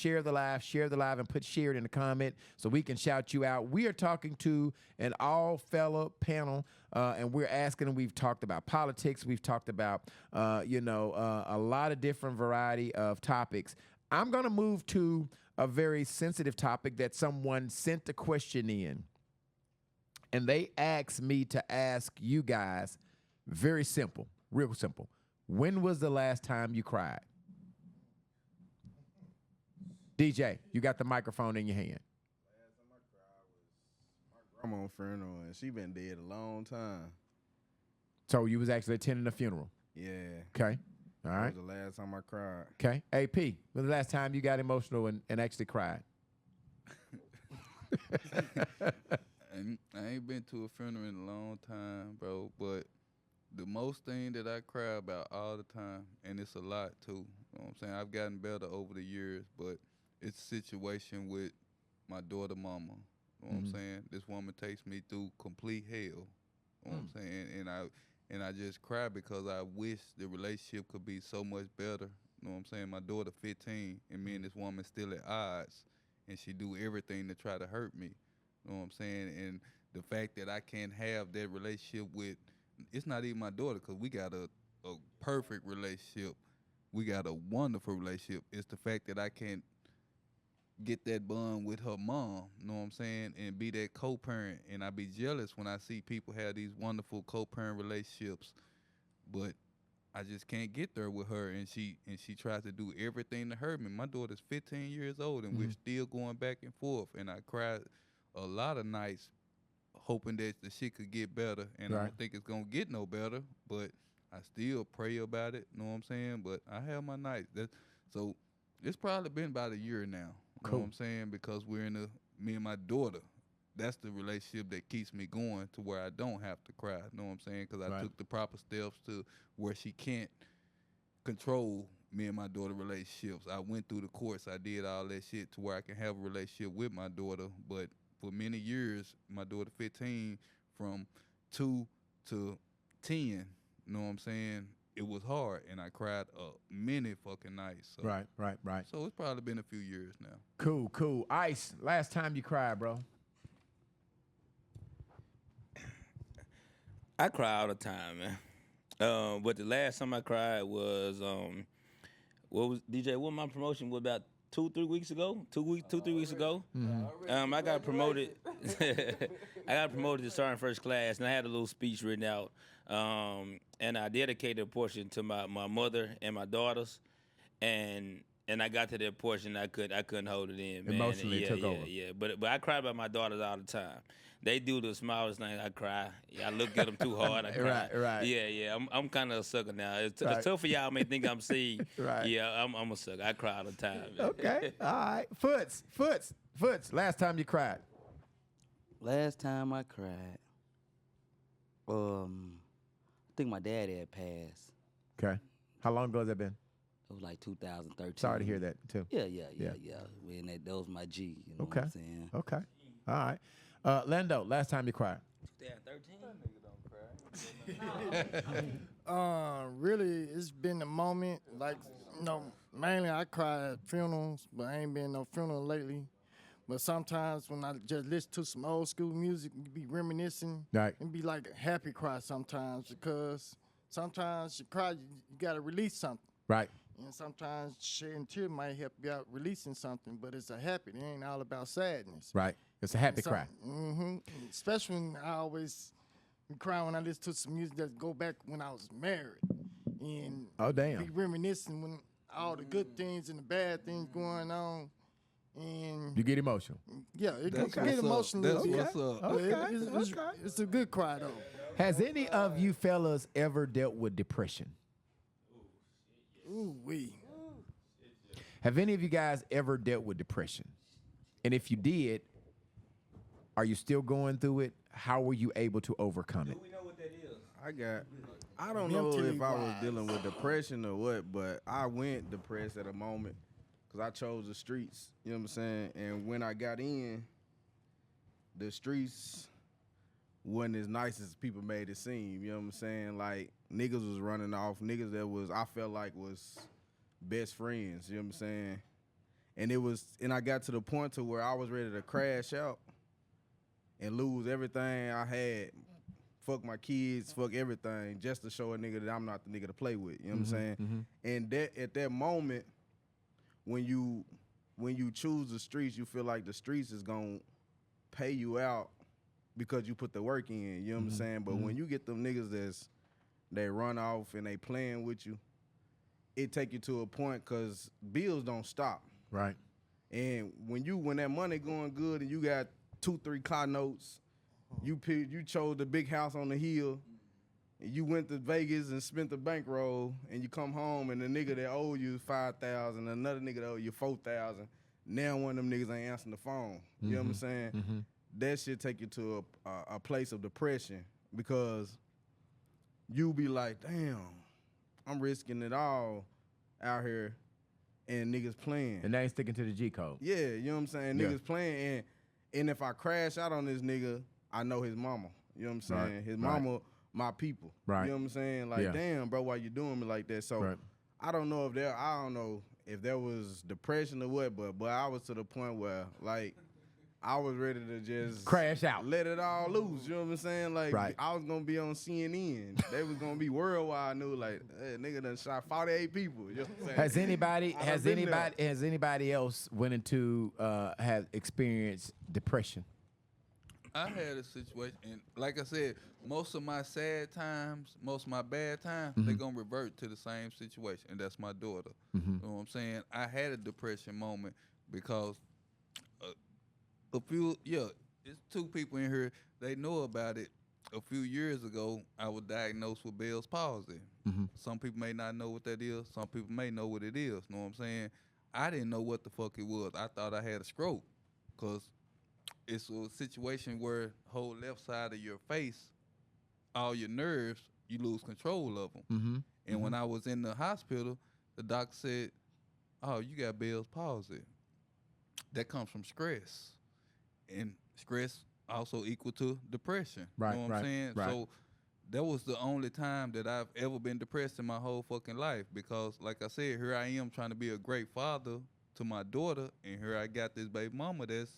put share it in the comment so we can shout you out. We are talking to an all-fella panel, and we're asking. And we've talked about politics. We've talked about a lot of different variety of topics. I'm gonna move to a very sensitive topic that someone sent a question in. And they asked me to ask you guys, very simple, real simple. When was the last time you cried? DJ, you got the microphone in your hand. Last time I cried was my grandma's funeral, and she been dead a long time. So you was actually attending a funeral? Yeah. Okay. All right. That was the last time I cried. Okay. AP, when was the last time you got emotional and actually cried? I ain't been to a funeral in a long time, bro. But the most thing that I cry about all the time, and it's a lot too. You know what I'm saying? I've gotten better over the years, but it's a situation with my daughter mama. You know what I'm saying? This woman takes me through complete hell. You know what I'm saying? And I just cry because I wish the relationship could be so much better. You know what I'm saying? My daughter 15, and me and this woman still at odds, and she do everything to try to hurt me. You know what I'm saying? And the fact that I can't have that relationship with, it's not even my daughter, because we got a perfect relationship. We got a wonderful relationship. It's the fact that I can't get that bond with her mom, you know what I'm saying, and be that co-parent. And I be jealous when I see people have these wonderful co-parent relationships, but I just can't get there with her, and she tries to do everything to hurt me. My daughter's 15 years old, and we're still going back and forth, and I cried a lot of nights hoping that the shit could get better, and I don't think it's gonna get no better, but I still pray about it, you know what I'm saying, but I have my nights. So it's probably been about a year now. You know what I'm saying? Because we're me and my daughter, that's the relationship that keeps me going to where I don't have to cry. You know what I'm saying? Because I took the proper steps to where she can't control me and my daughter relationships. I went through the courts. I did all that shit to where I can have a relationship with my daughter. But for many years, my daughter 15, from 2 to 10, you know what I'm saying? It was hard, and I cried many fucking nights. So. Right. So it's probably been a few years now. Cool. Ice, last time you cried, bro? I cry all the time, man. But the last time I cried was what my promotion was about 2-3 weeks ago. 3 weeks ago. I got promoted. I got promoted to sergeant first class, and I had a little speech written out. And I dedicated a portion to my mother and my daughters, and I got to that portion, I couldn't hold it in, man. Emotionally took over. Yeah. But I cry about my daughters all the time. They do the smallest thing, I cry. I look at them too hard, I cry. Right. Yeah. I'm kind of a sucker now. It's tough for y'all may think I'm seeing. Right. Yeah, I'm a sucker. I cry all the time. Man. Okay. All right. Foots. Last time you cried? Last time I cried, I think my dad had passed. Okay. How long ago has that been? It was like 2013. Sorry to hear that, too. Yeah. When that was my G. You know Okay. what I'm saying? Okay. All right. Lando, last time you cried? 2013. Really, it's been a moment. Like, mainly I cry at funerals, but I ain't been no funeral lately. But sometimes when I just listen to some old school music, you be reminiscing. Right. And be like a happy cry sometimes, because sometimes you cry, you got to release something. Right. And sometimes shedding tears might help you out releasing something, but it's a happy. It ain't all about sadness. Right. It's a happy cry. Especially when I always cry when I listen to some music that go back when I was married. And be reminiscing when all the good things and the bad things going on. And you get emotional. Yeah, it get emotional. That's what's up. It's a good cry though. Has any of you fellas ever dealt with depression? Ooh wee. Have any of you guys ever dealt with depression? And if you did, are you still going through it? How were you able to overcome it? Do we know what that is? I don't know if I was dealing with depression or what, but I went depressed at a moment because I chose the streets. You know what I'm saying? And when I got in, the streets wasn't as nice as people made it seem. You know what I'm saying? Like, niggas was running off. Niggas that I felt like was best friends. You know what I'm saying? And I got to the point to where I was ready to crash out and lose everything I had. Fuck my kids, fuck everything, just to show a nigga that I'm not the nigga to play with. You know what I'm saying? And at that moment, when you choose the streets, you feel like the streets is gonna pay you out because you put the work in. You know what I'm saying? But when you get them niggas they run off and they playing with you, it take you to a point because bills don't stop. Right. And when that money going good and you got 2-3 car notes, you chose the big house on the hill, and you went to Vegas and spent the bankroll, and you come home and the nigga that owe you $5,000, another nigga that owe you $4,000. Now one of them niggas ain't answering the phone. You know what I'm saying? That shit take you to a place of depression because you be like, damn, I'm risking it all out here, and niggas playing. And they ain't sticking to the G code. Yeah, you know what I'm saying? Yeah. Niggas playing, and if I crash out on this nigga, I know his mama. You know what I'm saying? Right. His mama, my people. Right. You know what I'm saying? Like, damn, bro, why you doing me like that? So I don't know if there was depression or what, but I was to the point where, like, I was ready to just crash out, let it all loose. You know what I'm saying? Like, I was gonna be on CNN. They was gonna be worldwide news. Like, hey, nigga done shot 48 people. You know what I'm saying? Has anybody else went into has experienced depression? I had a situation, and like I said, most of my sad times, most of my bad times, they're gonna revert to the same situation, and that's my daughter. You know what I'm saying? I had a depression moment because it's 2 people in here, they know about it. A few years ago, I was diagnosed with Bell's palsy. Some people may not know what that is. Some people may know what it is. Know what I'm saying? I didn't know what the fuck it was. I thought I had a stroke because it's a situation where whole left side of your face, all your nerves, you lose control of them. And when I was in the hospital, the doctor said, "Oh, you got Bell's palsy. That comes from stress, and stress also equal to depression." Right, you know what I'm saying? right. So that was the only time that I've ever been depressed in my whole fucking life because, like I said, here I am trying to be a great father to my daughter, and here I got this baby mama that's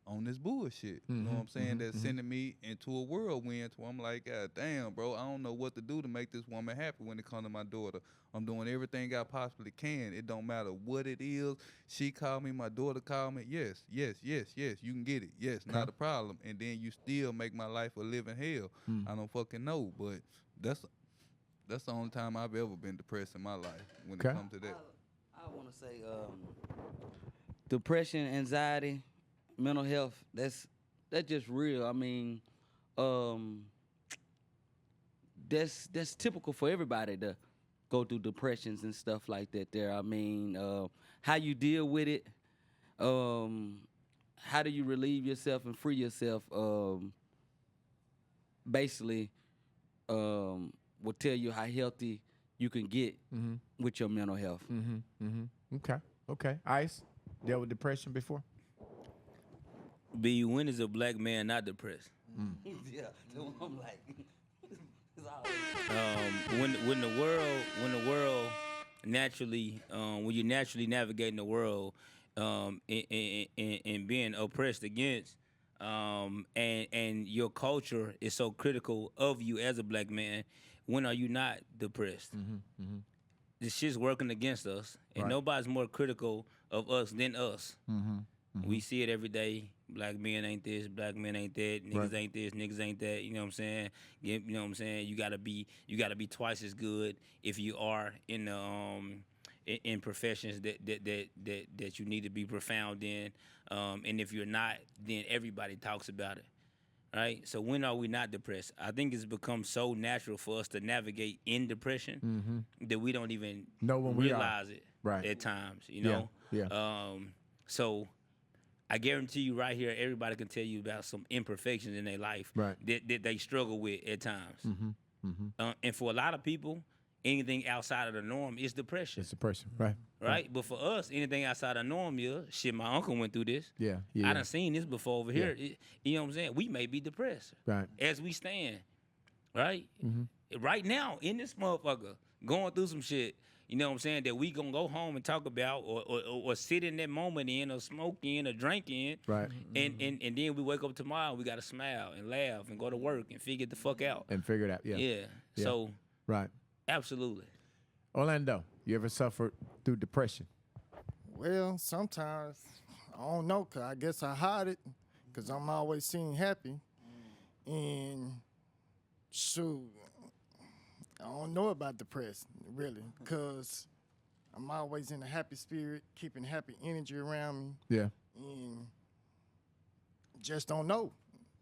on this bullshit. You know what I'm saying? That's sending me into a whirlwind where I'm like, God damn, bro, I don't know what to do to make this woman happy when it comes to my daughter. I'm doing everything I possibly can. It don't matter what it is. She called me, my daughter called me. Yes, you can get it. Yes, not a problem. And then you still make my life a living hell. I don't fucking know, but that's the only time I've ever been depressed in my life when it comes to that. I want to say depression, anxiety, mental health, that's just real. I mean, that's typical for everybody to go through depressions and stuff like that there. I mean, how you deal with it, how do you relieve yourself and free yourself, basically will tell you how healthy you can get with your mental health. Okay. Ice, dealt with depression before? B, when is a black man not depressed? Yeah, I'm like, when the world naturally, when you're naturally navigating the world, and being oppressed against, and your culture is so critical of you as a black man, when are you not depressed? This shit's working against us, and nobody's more critical of us than us. We see it every day. Black men ain't this, black men ain't that, niggas ain't this, niggas ain't that. You know what I'm saying? You know what I'm saying? You gotta be twice as good if you are in the in professions that you need to be profound in. And if you're not, then everybody talks about it. Right? So when are we not depressed? I think it's become so natural for us to navigate in depression that we don't even know when we realize it at times, you know? So I guarantee you right here, everybody can tell you about some imperfections in their life that they struggle with at times. And for a lot of people, anything outside of the norm is depression. It's depression, right? Right? But for us, anything outside of norm is shit. My uncle went through this. Yeah. I done seen this before over here. You know what I'm saying? We may be depressed, Right. as we stand, right? Mm-hmm. Right now in this motherfucker going through some shit. You know what I'm saying? That we gonna go home and talk about, or sit in that moment in, or smoke in, or drink in, Right. And then we wake up tomorrow, we gotta smile and laugh and go to work and figure the fuck out. And figure it out. Yeah. Yeah. So Right. absolutely. Orlando, you ever suffered through depression? Well, sometimes I don't know, 'cause I guess I hide it, 'cause I'm always seen happy, and shoot, I don't know about depression really, 'cause I'm always in a happy spirit, keeping happy energy around me, Yeah. and just don't know.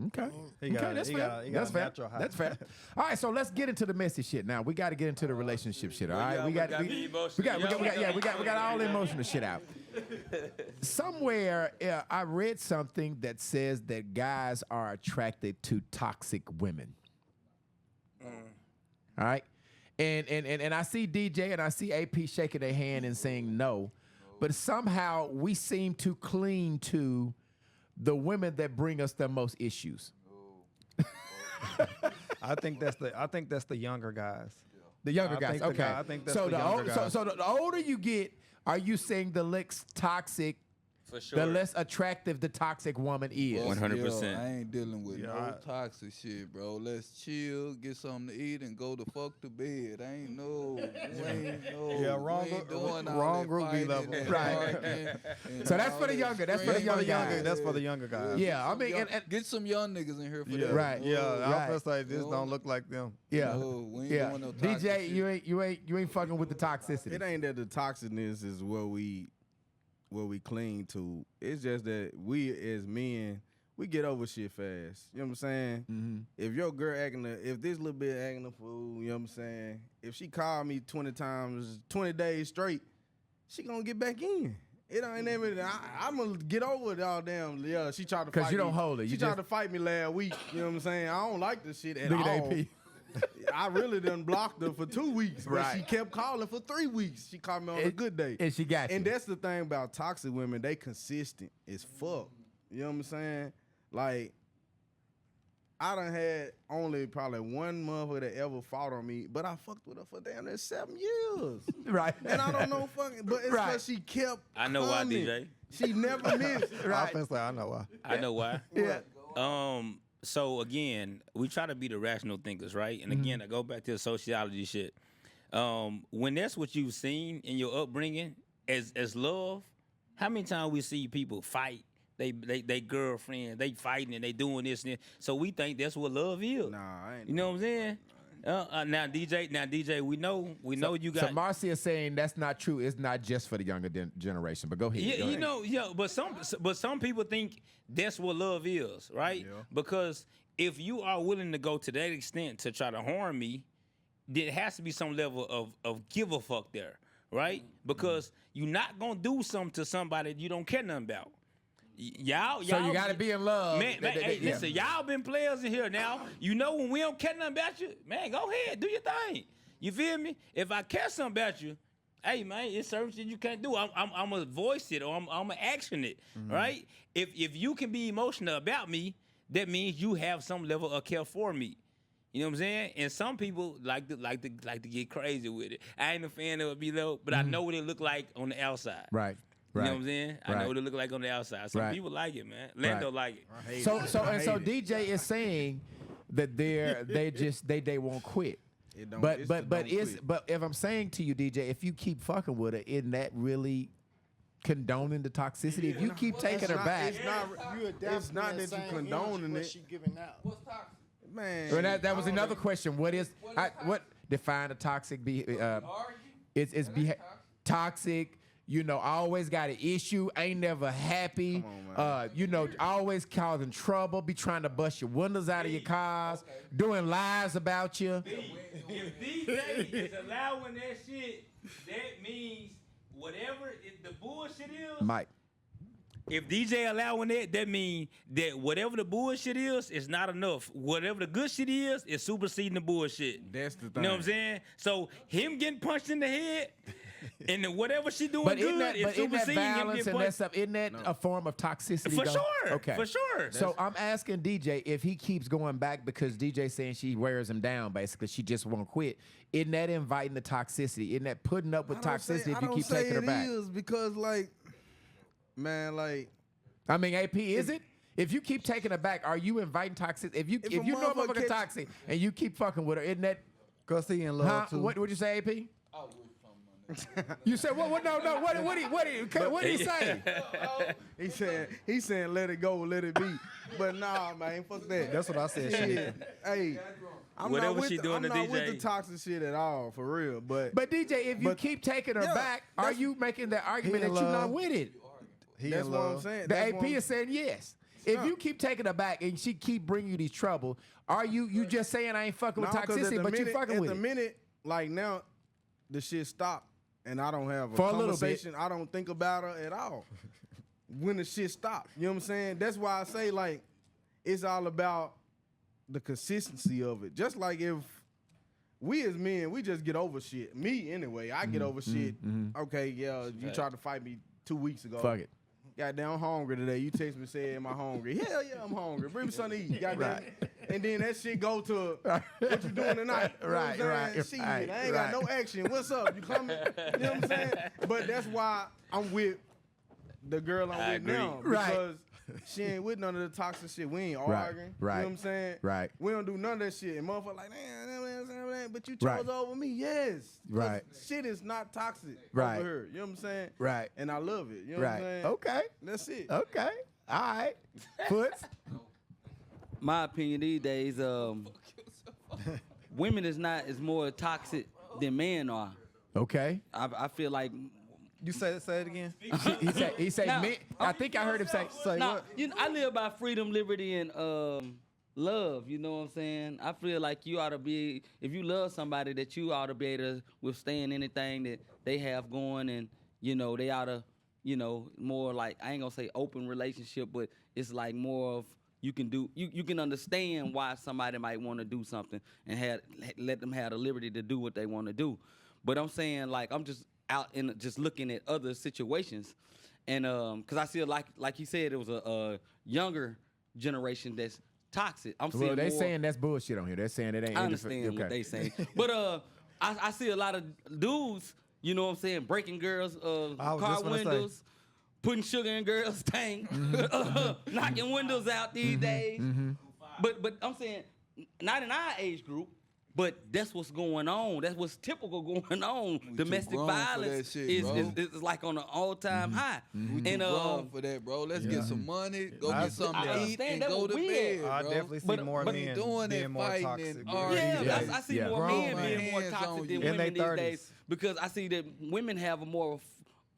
Okay. He got- That's he fair. got- he got That's a fair. natural high. That's fair. All right, so let's get into the messy shit now. We got to get into the relationship shit. All right, y'all we got got me emotional. we got all the emotional shit out. Somewhere I read something that says that guys are attracted to toxic women. All right, and I see DJ and I see AP shaking their hand and saying no, but somehow we seem to cling to the women that bring us the most issues. I think that's the younger guys. The younger I guys, think the okay. guy- I think that's so the younger so, guys. so the older you get, are you saying the less toxic, For sure. the less attractive the toxic woman is? 100%. I ain't dealing with Yeah, no toxic shit, bro. Let's chill, get something to eat, and go the fuck to bed. Ain't no, Yeah, wrong we ain't group- doing all wrong that groupie fighting level. and Right. arguing and So that's all for the that younger. That's for the straight- younger guys. That's for the younger guys. Yeah, I Some mean, young- and get some young niggas in here for Yeah. that. Right. Yeah, Right. I was like, this No. don't look like them. yeah, No, we ain't yeah. doing no toxic DJ, shit. you ain't fucking with the toxicity. It ain't that the toxicness is what we cling to. It's just that we as men, we get over shit fast. You know what I'm saying? Mm-hmm. If your girl if this little bit acting a fool, you know what I'm saying? If she called me 20 times, 20 days straight, she gonna get back in. It ain't even. I'm gonna get over it all damn. Yeah, she tried to fight me. 'Cause you don't hold it. She You tried just- to fight me last week. You know what I'm saying? I don't like this shit at Look all. at AP. I really done blocked her for 2 weeks, but Right. she kept calling for 3 weeks. She called me on a good day. And she got you. And that's the thing about toxic women, they consistent as fuck. You know what I'm saying? Like, I done had only probably one motherfucker that ever fought on me, but I fucked with her for damn near 7 years. Right. And I don't know fucking, but it's Right. because she kept I know why, coming. DJ. She never missed. Right. I know why. I know why. Yeah. So again, we try to be the rational thinkers, right? And again, I go back to the sociology shit. When that's what you've seen in your upbringing as love, how many times we see people fight? They girlfriend, they fighting and they doing this and that. So we think that's what love is. Nah, I ain't. You know what I'm saying? Now DJ, we know you got. So Marcy is saying that's not true. It's not just for the younger generation. But go ahead. Yeah, go you ahead. know, but some people think that's what love is, right? Yeah. Because if you are willing to go to that extent to try to harm me, there has to be some level of give a fuck there, right? Because you're not gonna do something to somebody you don't care nothing about. Y'all, So you gotta be in love. Man, hey, Yeah. listen, y'all been players in here now. You know when we don't care nothing about you, man, go ahead, do your thing. You feel me? If I care something about you, hey man, it's certain shit you can't do. I'm gonna voice it or I'm gonna action it, right? If you can be emotional about me, that means you have some level of care for me. You know what I'm saying? And some people like to get crazy with it. I ain't a fan of it below, but I know what it look like on the outside. Right. You Right. know what I'm saying? I Right. know what it look like on the outside. Some Right. people like it, man. Lando like it. I hate So it. so I and so hate it. DJ is saying that they won't quit. It don't- But it's the don't quit. but if I'm saying to you, DJ, if you keep fucking with her, isn't that really condoning the toxicity? If you keep taking her back, You adapting It's not that you same condoning energy what it. she giving out. Man, well, that was another question. What define a toxic it's toxic. You know, always got an issue, ain't never happy. Come on, man. You know, always causing trouble, be trying to bust your windows out of your cars, doing lies about you. If DJ is allowing that shit, that means whatever the bullshit is, Mike, If DJ allowing that means that whatever the bullshit is, it's not enough. Whatever the good shit is superseding the bullshit. That's the You thing. know what I'm saying? So him getting punched in the head, and then whatever she doing But good, isn't that, is but isn't that superseding him violence getting and that punched. stuff? Isn't that a form of toxicity? For though? sure. Okay. For sure. So I'm asking DJ if he keeps going back because DJ saying she wears him down. Basically, she just won't quit. Isn't that inviting the toxicity? Isn't that putting up with toxicity if you keep taking her back? I don't say it is because, like, man, like. I mean, AP, is it? If you keep taking her back, are you inviting toxicity? If you If know a a motherfucker motherfucker toxic and you keep fucking with her, isn't that? Cause he in love Huh? too. What would you say, AP? You said what? No. What did he say? He's saying let it go, let it be. But nah, man, fuck that. That's what I said. Shit. Hey, I'm Whatever not with she the, doing I'm to not with DJ. the toxic shit at all, for real. But DJ, if you but- keep taking her Yeah, back, are that's- you making the argument He that in you're not love. with it? He that's in what I'm love. saying. The That's AP what I'm- is saying yes. If No. you keep taking her back and she keep bringing you these trouble, are you just saying I ain't fucking with Nah, 'cause at toxicity, the but you minute- fucking at with the it? minute, like now, the shit stopped, and I don't have a For a little bit. conversation. I don't think about her at all. When the shit stopped, you know what I'm saying? That's why I say like, it's all about the consistency of it. Just like if we as men, we just get over shit. Me anyway, I get over shit. Okay, yeah, you tried to fight me 2 weeks ago. Fuck it. Goddamn, I'm hungry today. You text me saying, am I hungry? Hell yeah, I'm hungry. Bring me something to eat. Goddamn. And then that shit go to what you doing tonight. You know what I'm Right. saying? Shit, I ain't got no action. What's up? You coming? You know what I'm saying? But that's why I'm with the girl I'm with agree. now. Right. Because she ain't with none of the toxic shit. We ain't Right, arguing. right, You know what I'm saying? right. We don't do none of that shit. And motherfucker like, but you chose Right. over me. Yes. 'Cause Right. Shit is not toxic Right. over here. You know what I'm saying? Right. And I love it. You know what I'm Right. saying? Okay. That's it. Okay. All right. Foots. My opinion these days, women is more toxic than men are. Okay. I feel like You say it again. He said Now, men. I think I heard him say. Now, you know, I live by freedom, liberty, and love. You know what I'm saying? I feel like you ought to be, if you love somebody, that you ought to be able to withstand anything that they have going, and you know they ought to, you know, more like, I ain't gonna say open relationship, but it's like more of you can understand why somebody might want to do something and let them have the liberty to do what they want to do. But I'm saying, like, I'm just out and just looking at other situations, and because I see, like he said, it was a younger generation that's toxic. I'm seeing Well, they more, saying that's bullshit on here. They're saying it ain't. I understand what okay. they saying, but I see a lot of dudes, you know what I'm saying, breaking girls' was car just gonna say. windows, putting sugar in girls' tank, knocking windows out these days. But I'm saying, not in our age group. But that's what's going on. That's what's typical going on. We Domestic too grown for violence that shit, is bro. like on an all-time high. We too grown for that, bro. Let's get some money, go get something I to eat, understand and that go was to weird. bed, I bro. definitely see But- more but men doing being that, more fighting toxic. and bro. arguing. Yeah, Yeah. I see Yeah. more men Grown being more hands toxic on than you. In women their these 30s. days, because I see that women have a more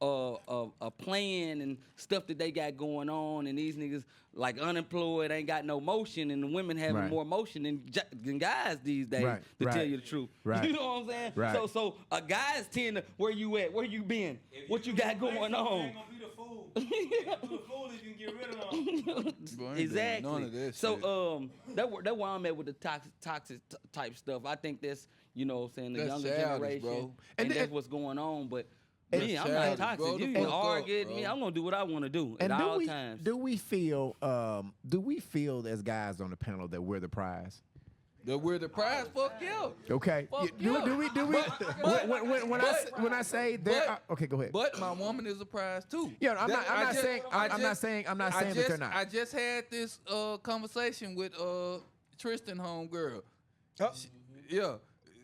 a plan and stuff that they got going on, and these niggas like unemployed, ain't got no motion, and the women having Right. more motion than guys these days. Right, To tell right, you the truth, right. you know what I'm saying? Right. So guys tend to, where you at, where you been, what you got going on. Bro, ain't doing Exactly. None of that So shit. that's where I'm at with the toxic type stuff. I think that's, you know what I'm saying, the That's younger childish, generation, bro. and And that's what's going on. But and me, it's I'm not childish, toxic. bro. You The can fuck up, argue at me. bro. I'm gonna do what I want to do And at do all we times. do we feel as guys on the panel that we're the prize? That we're the prize, fuck yeah. Okay. Fuck Do we? But- When I say there, okay, go ahead. But my woman is a prize too. Yeah, I'm not saying that they're not. I just had this conversation with Tristan homegirl. Yeah.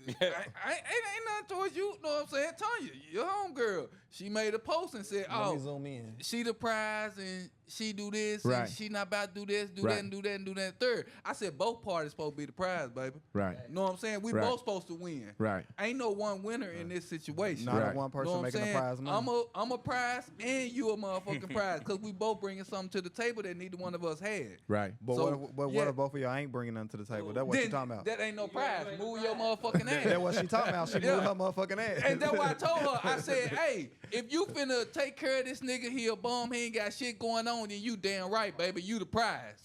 I ain't nothing towards you, know what I'm saying? Tanya, your homegirl. She made a post and said, Let me oh, zoom in. she the prize and she do this Right. and she not about to do this, do Right. that, and do that, and do that third. I said both parties supposed to be the prize, baby. Right. You know what I'm saying? We Right. both supposed to win. Right. Ain't no one winner in this situation. Not Right. one person Know what I'm making the saying? prize money. I'm a prize and you a motherfucking prize because we both bringing something to the table that neither one of us had. Right. But So, what yeah. if both of y'all ain't bringing nothing to the table? That's what Then you talking about. That ain't no prize. Move your motherfucking ass. That's what she talking about. She Yeah. moved her motherfucking ass. And that's why I told her, I said, hey, if you finna take care of this nigga, he a bum, he ain't got shit going on, then you damn right, baby, you the prize.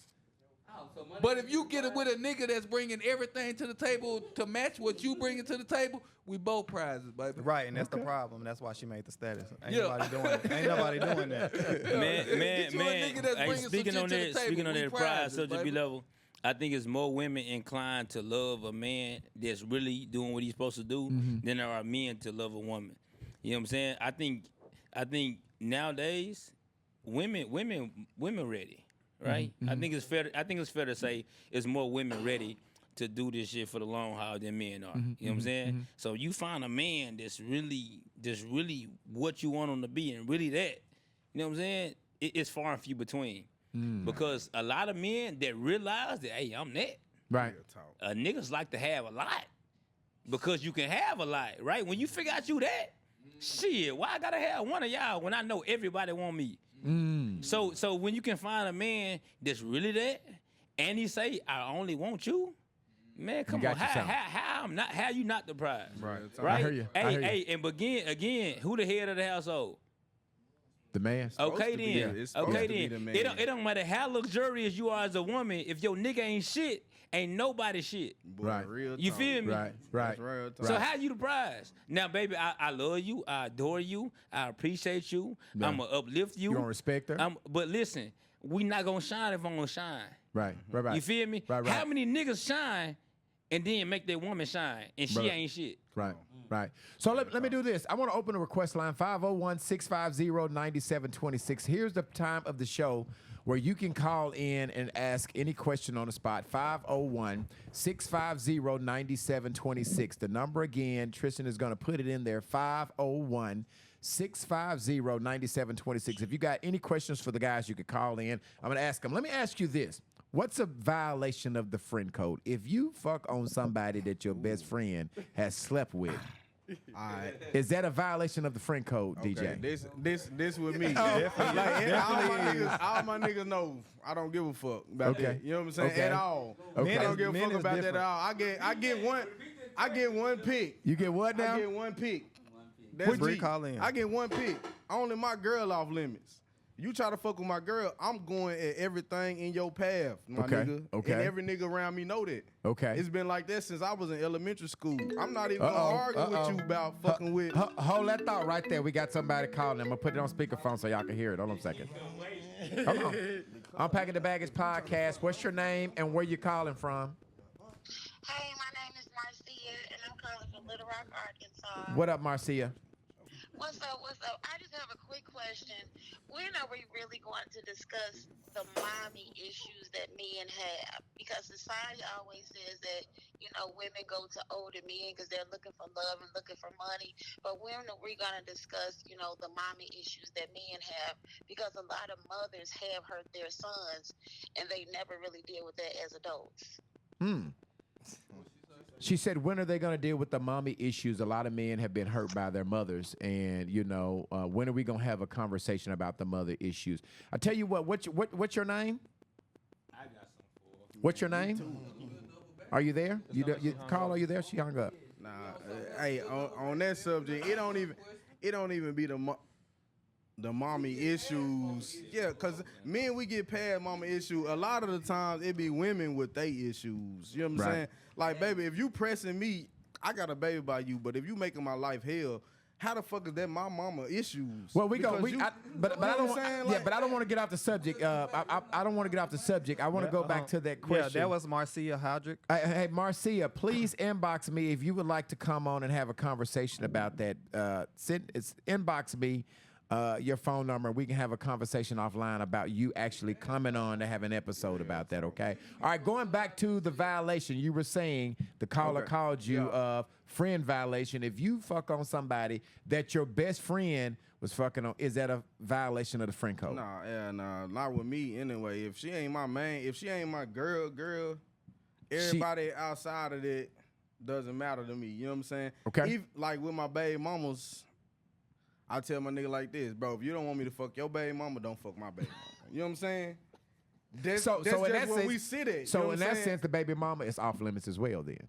But if you get it with a nigga that's bringing everything to the table to match what you bringing to the table, we both prizes, baby. Right, and that's the problem. That's why she made the status. Ain't Yeah. nobody doing it. Ain't nobody doing that. Get you a nigga that's Hey, bringing some speaking shit on to the that, table, speaking on we that pride prizes, subject baby. be level, I think it's more women inclined to love a man that's really doing what he's supposed to do than there are men to love a woman. You know what I'm saying? I think nowadays women ready, right? I think it's fair to say it's more women ready to do this shit for the long haul than men are. You know what I'm saying? So you find a man that's really what you want him to be and really that. You know what I'm saying? It's far and few between. Because a lot of men that realize that, hey, I'm that. Right. Niggas like to have a lot because you can have a lot, right? When you figure out you that, shit, why I gotta have one of y'all when I know everybody want me? So when you can find a man that's really that, and he say, I only want you, man, come on, how you not the prize? Right. I hear you. Hey, and again, who the head of the household? The man. Okay then. It's supposed to be the man. It don't matter how luxurious you are as a woman. If your nigga ain't shit, ain't nobody shit. Boy, Right. real You talk. feel me? Right. That's real talk. So how you the prize? Now, baby, I love you. I adore you. I appreciate you. Yeah. I'ma uplift you. You gonna respect her? But listen, we not gonna shine if I'm gonna shine. Right. You feel me? Right. How many niggas shine and then make their woman shine and she Brother. ain't shit? Right. Right. So let me do this. I want to open a request line 501-650-9726. Here's the time of the show where you can call in and ask any question on the spot. 501-650-9726. The number again, Tristan is going to put it in there. 501-650-9726. If you got any questions for the guys, you can call in. I'm going to ask them. Let me ask you this. What's a violation of the friend code? If you fuck on somebody that your best friend has slept with, is that a violation of the friend code, DJ? Okay, this with me. Oh. All my niggas know I don't give a fuck about Okay. that. You know what I'm saying? Okay. At all. Okay. I don't give a Men fuck is about that different. at all. I get one pick. You get what now? I get one pick. That's Bree, me. call in. I get one pick. Only my girl off limits. You try to fuck with my girl, I'm going at everything in your path, my Okay, nigga. okay. And every nigga around me know that. Okay. It's been like that since I was in elementary school. I'm not even gonna argue with you about fucking with. Hold that thought right there. We got somebody calling. I'm going to put it on speakerphone so y'all can hear it. Hold on a second. Hold on. Unpacking the Baggage podcast. What's your name and where you calling from? Hey, my name is Marcia, and I'm calling from Little Rock, Arkansas. What up, Marcia? What's up? I just have a quick question. When are we really going to discuss the mommy issues that men have? Because society always says that, women go to older men because they're looking for love and looking for money. But when are we going to discuss, the mommy issues that men have? Because a lot of mothers have hurt their sons, and they never really deal with that as adults. She said, when are they going to deal with the mommy issues? A lot of men have been hurt by their mothers. And, when are we going to have a conversation about the mother issues? I tell you what's your name? I got some for her. What's your name? Are you there? Carl, are you there? She hung up. Nah, hey, on that subject, it don't even be the mommy issues. Yeah, cause men, we get past mommy issue. A lot of the times it be women with they issues. You know what I'm Right. saying? Like, baby, if you pressing me, I got a baby by you. But if you making my life hell, how the fuck is that my mama issues? Well, But I don't. But I don't want to get off the subject. I don't want to get off the subject. I want to go back to that question. Yeah, that was Marcia Hodrick. Hey, Marcia, please inbox me if you would like to come on and have a conversation about that. Inbox me your phone number. We can have a conversation offline about you actually coming on to have an episode about that, okay? All right, going back to the violation, you were saying the caller called you friend violation. If you fuck on somebody that your best friend was fucking on, is that a violation of the friend code? Nah, not with me anyway. If she ain't my man, if she ain't my girl, everybody outside of it doesn't matter to me. You know what I'm saying? Okay. Like with my baby mamas, I tell my nigga like this, bro, if you don't want me to fuck your baby mama, don't fuck my baby mama. You know what I'm saying? That's So in just that where sense, we sit at. So you know in what I'm that saying? sense, the baby mama is off limits as well then.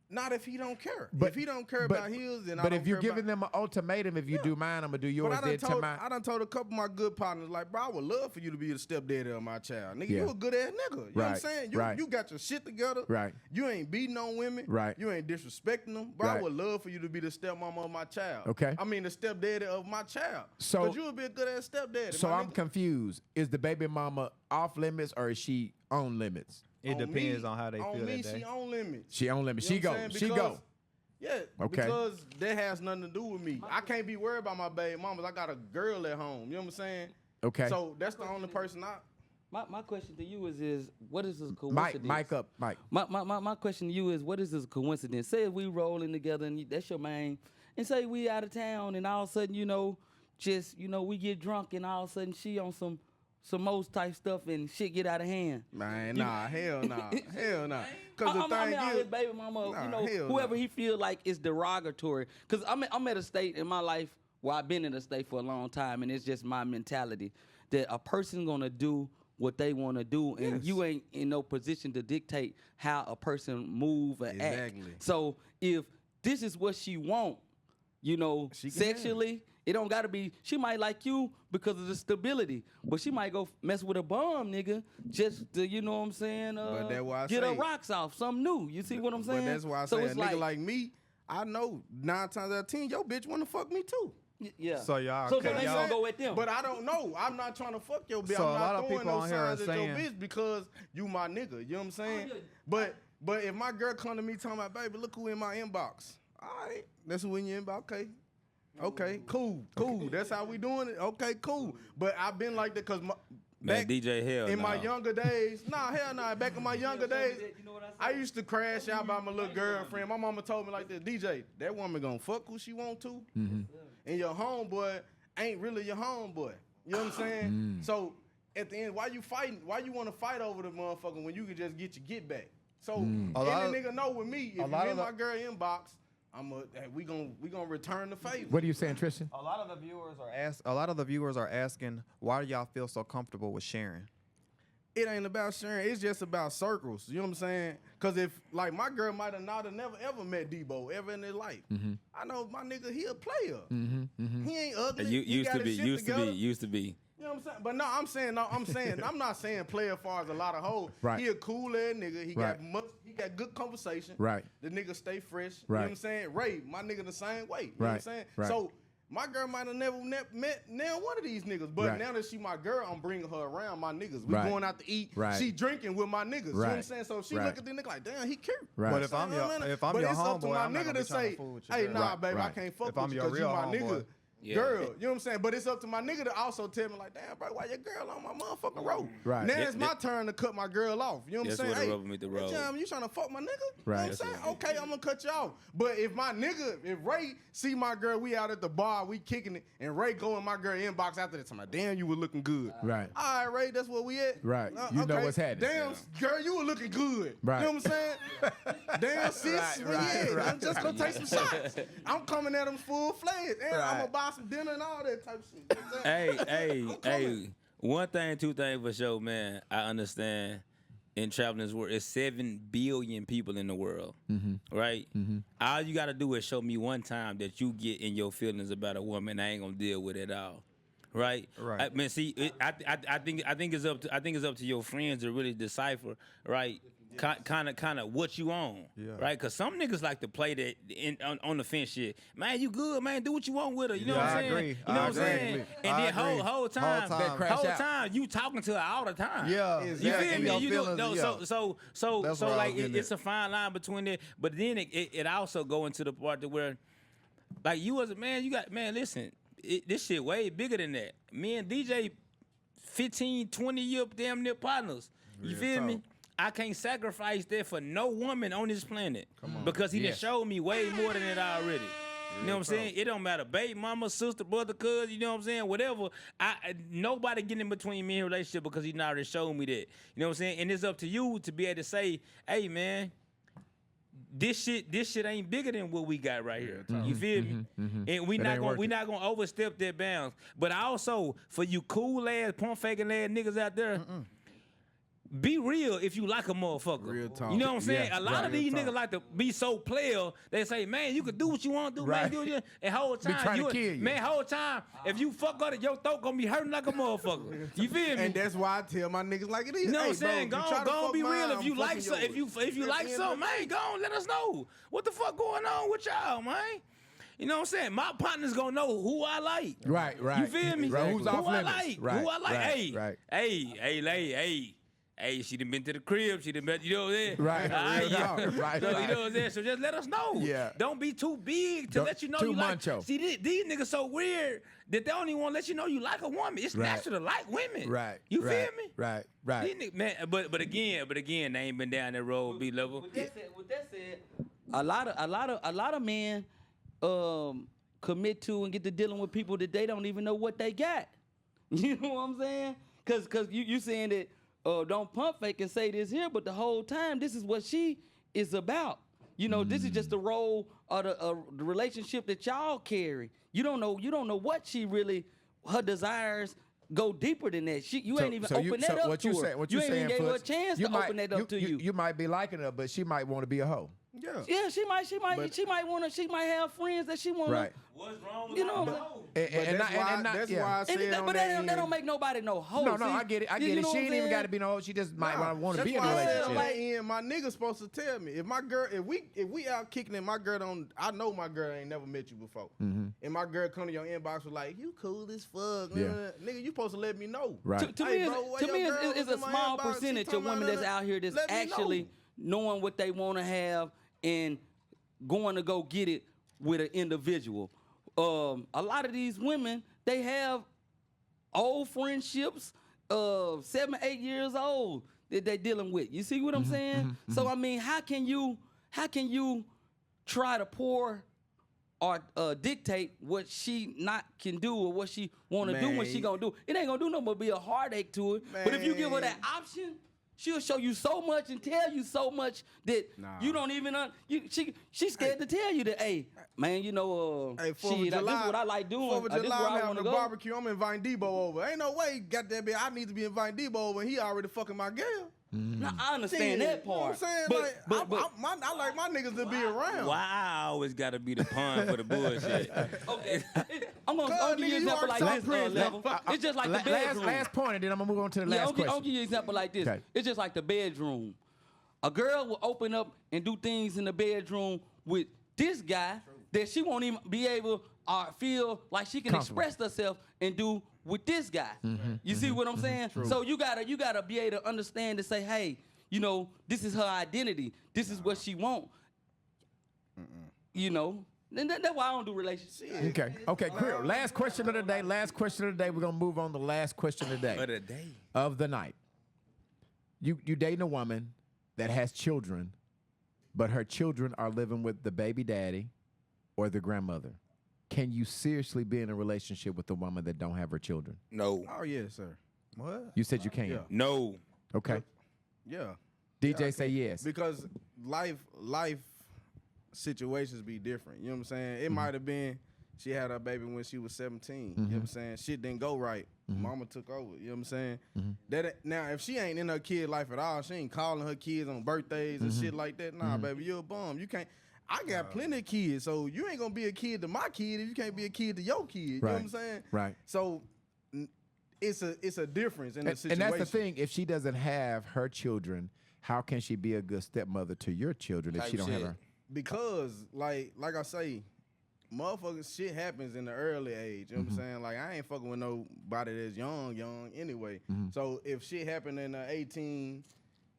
Not if he don't care. But- if he don't care but- about his, then I But don't if you're care giving about, them an ultimatum, if you do mine, I'm gonna do But yours. I done, Then told, tomorrow. I done told a couple of my good partners, like, bro, I would love for you to be the stepdaddy of my child. Nigga, Yeah. you a good ass nigga. You know what I'm Right, saying? right. You got your shit together. Right. You ain't beating on women. Right. You ain't disrespecting them. Bro, I Right. would love for you to be the stepmama of my child. Okay. I mean, the stepdaddy of my child. So- Because you would be a good ass stepdaddy. So my I'm nigga. confused. Is the baby mama off limits or is she on limits? It On depends me- on how they on feel me, that day. she on limits. She on limits. You She know go. what I'm saying? She go. Because- Yeah, Okay. because that has nothing to do with me. I can't be worried about my baby mamas. I got a girl at home. You know what I'm saying? Okay. So that's the only person I. My question to you is what is this coincidence? Mike up, Mike. My question to you is what is this coincidence? Say if we rolling together and that's your man, and say we out of town and all of a sudden, just we get drunk and all of a sudden she on some most type stuff and shit get out of hand. Man, nah, hell nah. Hell nah. Because the I mean, thing his is, baby mama, Nah, hell whoever nah. he feel like is derogatory. Because I'm at a state in my life where I've been in a state for a long time, and it's just my mentality that a person gonna do what they want to do, and Yes. you ain't in no position to dictate how a person move or act. Exactly. So if this is what she want, She can have it. sexually, it don't gotta be. She might like you because of the stability, but she might go mess with a bum, nigga, just to, you know what I'm saying? But that's why I get her say- rocks off, something new. You see what I'm saying? but that's why I So say a it's nigga like me, I know 9 times out of 10, your bitch want to fuck me too. Yeah. So y'all, So okay, they y'all- gonna go at them. But I don't know. I'm not trying to fuck your bitch. So I'm a not lot of throwing people no on here are signs at your saying- bitch because you my nigga. You know what I'm saying? But if my girl come to me talking about, baby, look who in my inbox. All right, that's who in your inbox. Okay, cool. That's how we doing it. Okay, cool. But I've been like that because Man, back DJ hell in my no. younger days, hell nah. Back in my younger days, I used to crash out by my little girlfriend. My mama told me like this, DJ, that woman gonna fuck who she want to, and your homeboy ain't really your homeboy. You know what I'm saying? So at the end, why you fighting? Why you want to fight over the motherfucker when you can just get your get back? So any A lot of- nigga know with me, if a you lot in of my the- girl inbox, we gonna return the favor. What are you saying, Tristan? A lot of the viewers are asking, why do y'all feel so comfortable with sharing? It ain't about sharing. It's just about circles. You know what I'm saying? Because if, like, my girl might have not have never, ever met Debo ever in his life. I know my nigga, he a player. He ain't ugly. You He used got to his be, shit used to together. be, used to be. You know what I'm saying? But I'm not saying player as far as a lot of hoes. Right. He a cool ass nigga. He Right. he got good conversation. Right. The nigga stay fresh. You Right. know what I'm saying? Ray, my nigga the same way. You know what I'm Right. saying? Right. So my girl might have never met now one of these niggas. But Right. now that she my girl, I'm bringing her around my niggas. We Right. going out to eat. Right. She drinking with my niggas. You know what I'm Right. saying? So she Right. look at the nigga like, damn, he cute. Right. But if I'm your But your it's up to homeboy, my I'm not nigga gonna to be trying say, to fool with your hey, girl. nah, Right, baby, I right. can't fuck If with I'm you your because you real my homeboy. nigga. Yeah. Girl, you know what I'm saying? But it's up to my nigga to also tell me like, damn, bro, why your girl on my motherfucking road? Right. Now That- it's my turn to cut my girl off. You know what I'm That's saying? where the Hey, rubber meet the road. Jam, you trying to fuck my nigga? You Right. know what I'm saying? That's Okay, I'm gonna cut you off. But if my nigga, if Ray see my girl, we out at the bar, we kicking it, and Ray go in my girl inbox after that, time, damn, you were looking good. Right. All right, Ray, that's where we at. Right. You know what's happening. Damn, girl, you were looking good. Right. You know what I'm saying? Damn, sis, Right, where you at? right, I'm just gonna take some shots. I'm coming at them full fledged, and I'm Right. gonna buy some dinner and all that type of shit. You know what I'm saying? Hey, coming. hey. One thing, two things for sure, man. I understand in traveling this world, it's 7 billion people in the world, right? All you got to do is show me one time that you get in your feelings about a woman. I ain't gonna deal with it at all, right? Right. I mean, see, I think it's up to your friends to really decipher, right? Kind of what you on, Yeah. right? Because some niggas like to play that on the fence shit. Man, you good, man. Do what you want with her. You know Yeah, what I'm I saying? agree. You know I what I'm saying? agree. And I then agree. whole time, Whole time. Crash whole out. time, you talking to her all the time. Yeah, You exactly. feel And me? your You feelings, know, yeah. so That's where I was like getting it's at. a fine line between it. But then it also go into the part to where, like, you as a man, you got, man, listen, this shit way bigger than that. Me and DJ, 15, 20 year damn near partners. You feel me? I can't sacrifice that for no woman on this planet because he done showed me way more than it already. You know what I'm saying? It don't matter, baby, mama, sister, brother, cuz, you know what I'm saying? Whatever. Nobody getting in between me and relationship because he not already showed me that. You know what I'm saying? And it's up to you to be able to say, hey, man, this shit ain't bigger than what we got right here. You feel me? And we It not ain't gonna working. overstep that bounds. But also for you cool ass, pump faking ass niggas out there, be real if you like a motherfucker. Real talk. You know what I'm saying? Yeah, a lot right. of these Real niggas talk. like to be so player. They say, man, you can do what you want to do, Right. man. Do what you, and whole time trying to kill you. Man, whole time, if you fuck on it, your throat gonna be hurting like a motherfucker. You feel me? And that's why I tell my niggas like it is. You know what I'm Hey, bro, saying? if Go you try to on, fuck be real. mine, If you I'm like fucking some, if you yours. like At the end something, of the man, go on, let us know. What the fuck going on with y'all, man? You know what I'm saying? My partner's gonna know who I like. Right. You feel me? Right. Who's Who off I limits? like? Right. Who I like? Right. Hey, she done been to the crib. She done been, you know what I'm saying? Right. Aight, yeah. Right. So, you know what I'm saying? So just let us know. Yeah. Don't be too big to Don't- let you know too you macho. like. See, these niggas so weird that they don't even want to let you know you like a woman. It's Right. natural to like women. Right. You right, feel me? Right. These Right. niggas, man, but again, they ain't been down that road, B level. With that said, a lot of men commit to and get to dealing with people that they don't even know what they got. You know what I'm saying? Cause you saying that don't pump fake and say this here, but the whole time this is what she is about. You know, this is just the role of the relationship that y'all carry. You don't know what she really, her desires go deeper than that. You ain't even open that up what to you her. say, what you you ain't saying, even gave her a Foots, chance you to might- open that up to you. You might be liking her, but she might want to be a hoe. Yeah. Yeah, she might have friends that she want. Right. What's wrong with You know, That's why I said on but that that don't end- make nobody no hoe. No, See, I get it. you know She what ain't I'm even saying? got to be no hoe. She just might want to That's be in a why I said relationship. on that end, my nigga's supposed to tell me if my girl, if we out kicking and my girl don't, I know my girl ain't never met you before, and my girl come to your inbox was like, you cool as fuck, Yeah. nigga, you supposed to let me know. Right. To Hey, me, bro, why to your me, girl it's was a in my small inbox, she percentage talking of women about that's out here that's let me actually knowing what they want to have and going to go get it with an individual. A lot of these women, they have old friendships of 7, 8 years old that they dealing with. You see what I'm saying? So I mean, how can you try to pour or dictate what she not can do or what she want to do when she Man. gonna do? It ain't gonna do nothing but be a heartache to her. But if you give her that option, she'll show you so much and tell you so much that you don't even she's scared to tell you that, hey, man, you know, Hey, 4th of shit, this July, is what I like doing. 4th of This is July, where I'm I having want a to go. barbecue. I'm inviting Debo over. Ain't no way, goddamn it, I need to be inviting Debo over, and he already fucking my girl. Now, I understand Shit, that part. You know what I'm saying? I like my niggas to be around. Why I always gotta be the pun for the bullshit? Okay, I'm gonna Cuz, give you nigga, an you example already like saw this, Prince, level. It's just like the bedroom. Last point, and then I'm gonna move on to the Yeah, last I'll question. give you an example like this. Okay. It's just like the bedroom. A girl will open up and do things in the bedroom with this guy that she won't even be able or feel like she can Comfortable. express herself and do with this guy. You see what I'm saying? So you gotta be able to understand and say, hey, you know, this is her identity. This is what she want. You know, and that's why I don't do relationships. Okay, Creel. Last question of the day. We're gonna move on to the last question of the day. Of the day. Of the night. You dating a woman that has children, but her children are living with the baby daddy or the grandmother. Can you seriously be in a relationship with a woman that don't have her children? No. Oh, yes, sir. What? You said you can. Yeah. No. Okay. Yeah. DJ say yes. Because life situations be different. You know what I'm saying? It might have been she had her baby when she was 17. You know what I'm saying? Shit didn't go right. Mama took over. You know what I'm saying? Now, if she ain't in her kid life at all, she ain't calling her kids on birthdays and shit like that. Nah, baby, you're a bum. You can't. I got plenty of kids, so you ain't gonna be a kid to my kid if you can't be a kid to your kid. You know what I'm saying? Right. So it's a difference in the And situation. that's the thing. If she doesn't have her children, how can she be a good stepmother to your children if she don't have her? Because like I say, motherfuckers shit happens in the early age. You know what I'm saying? Like I ain't fucking with nobody that's young anyway. So if shit happened in 18,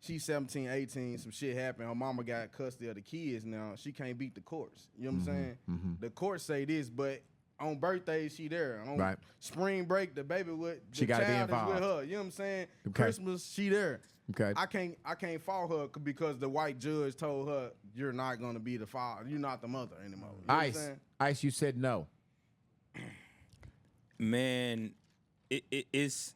she's 17, 18, some shit happened, her mama got custody of the kids now, she can't beat the courts. You know what I'm saying? Mm-hmm. The courts say this, but on birthdays she there. On Right. spring break, the baby with She the gotta be child is involved. with her. You know what I'm saying? Okay. Christmas, she there. Okay. I can't fault her because the white judge told her you're not gonna be the father. You're not the mother anymore. You know what I'm saying? Ice, you said no. Man, it's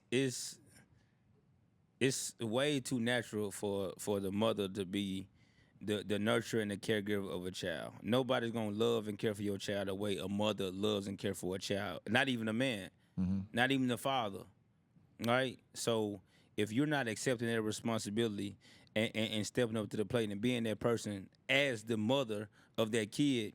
way too natural for the mother to be the nurturer and the caregiver of a child. Nobody's gonna love and care for your child the way a mother loves and cares for a child. Not even a man. Not even the father. Right? So if you're not accepting that responsibility and stepping up to the plate and being that person as the mother of that kid,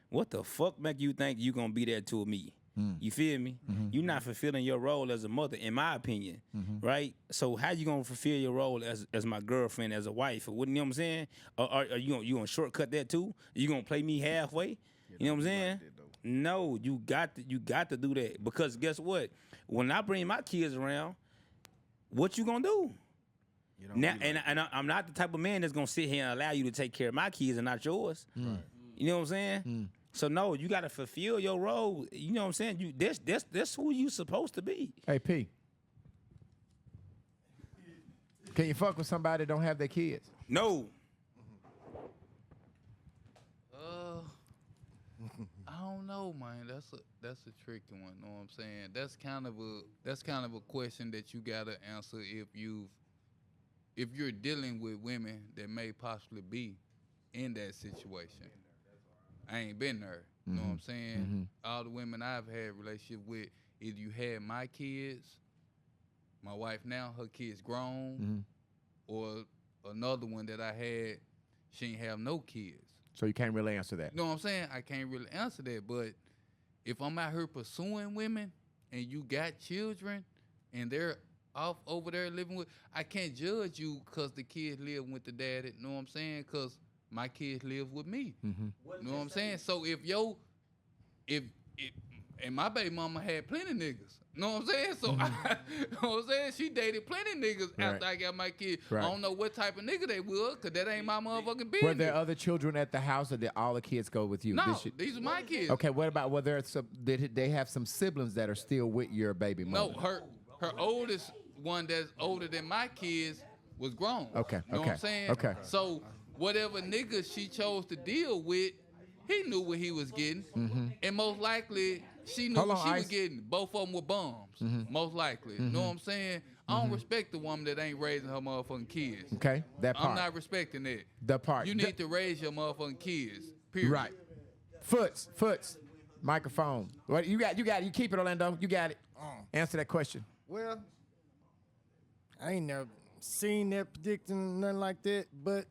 what the fuck make you think you gonna be there to me? You feel me? You're not fulfilling your role as a mother, in my opinion, right? So how you gonna fulfill your role as my girlfriend, as a wife? Or what, you know what I'm saying? Or are you gonna shortcut that too? You gonna play me halfway? You know what I'm saying? No, you got to do that, because guess what? When I bring my kids around, what you gonna do? Now, I'm not the type of man that's gonna sit here and allow you to take care of my kids and not yours. You know what I'm saying? So no, you gotta fulfill your role. You know what I'm saying? That's who you supposed to be. Hey P, can you fuck with somebody that don't have their kids? No. I don't know, man. That's a tricky one. Know what I'm saying? That's kind of a question that you gotta answer if you're dealing with women that may possibly be in that situation. I ain't been there. You know what I'm saying? All the women I've had relationship with, either you had my kids, my wife now, her kids grown, or another one that I had, she ain't have no kids. So you can't really answer that. You know what I'm saying? I can't really answer that. But if I'm out here pursuing women and you got children and they're off over there living with, I can't judge you because the kids live with the daddy. You know what I'm saying? Because my kids live with me. You know what I'm saying? So if and my baby mama had plenty niggas. You know what I'm saying? So, you know what I'm saying? She dated plenty niggas after I got my kid. Right. I don't know what type of nigga they was, because that ain't my motherfucking business. Were there other children at the house, or did all the kids go with you? No, these are my kids. Okay, what about whether did they have some siblings that are still with your baby mother? No, her oldest one that's older than my kids was grown. Okay, You know what I'm saying? okay. So whatever nigga she chose to deal with, he knew what he was getting. And most likely, she knew what she was getting. Both of them were bums, most likely. You know what I'm saying? I don't respect the woman that ain't raising her motherfucking kids. Okay, that part. I'm not respecting that. The part. You need to raise your motherfucking kids, period. Right. Foots, microphone. What you got? You keep it, Orlando. You got it. Answer that question. Well, I ain't never seen that predicting nothing like that, but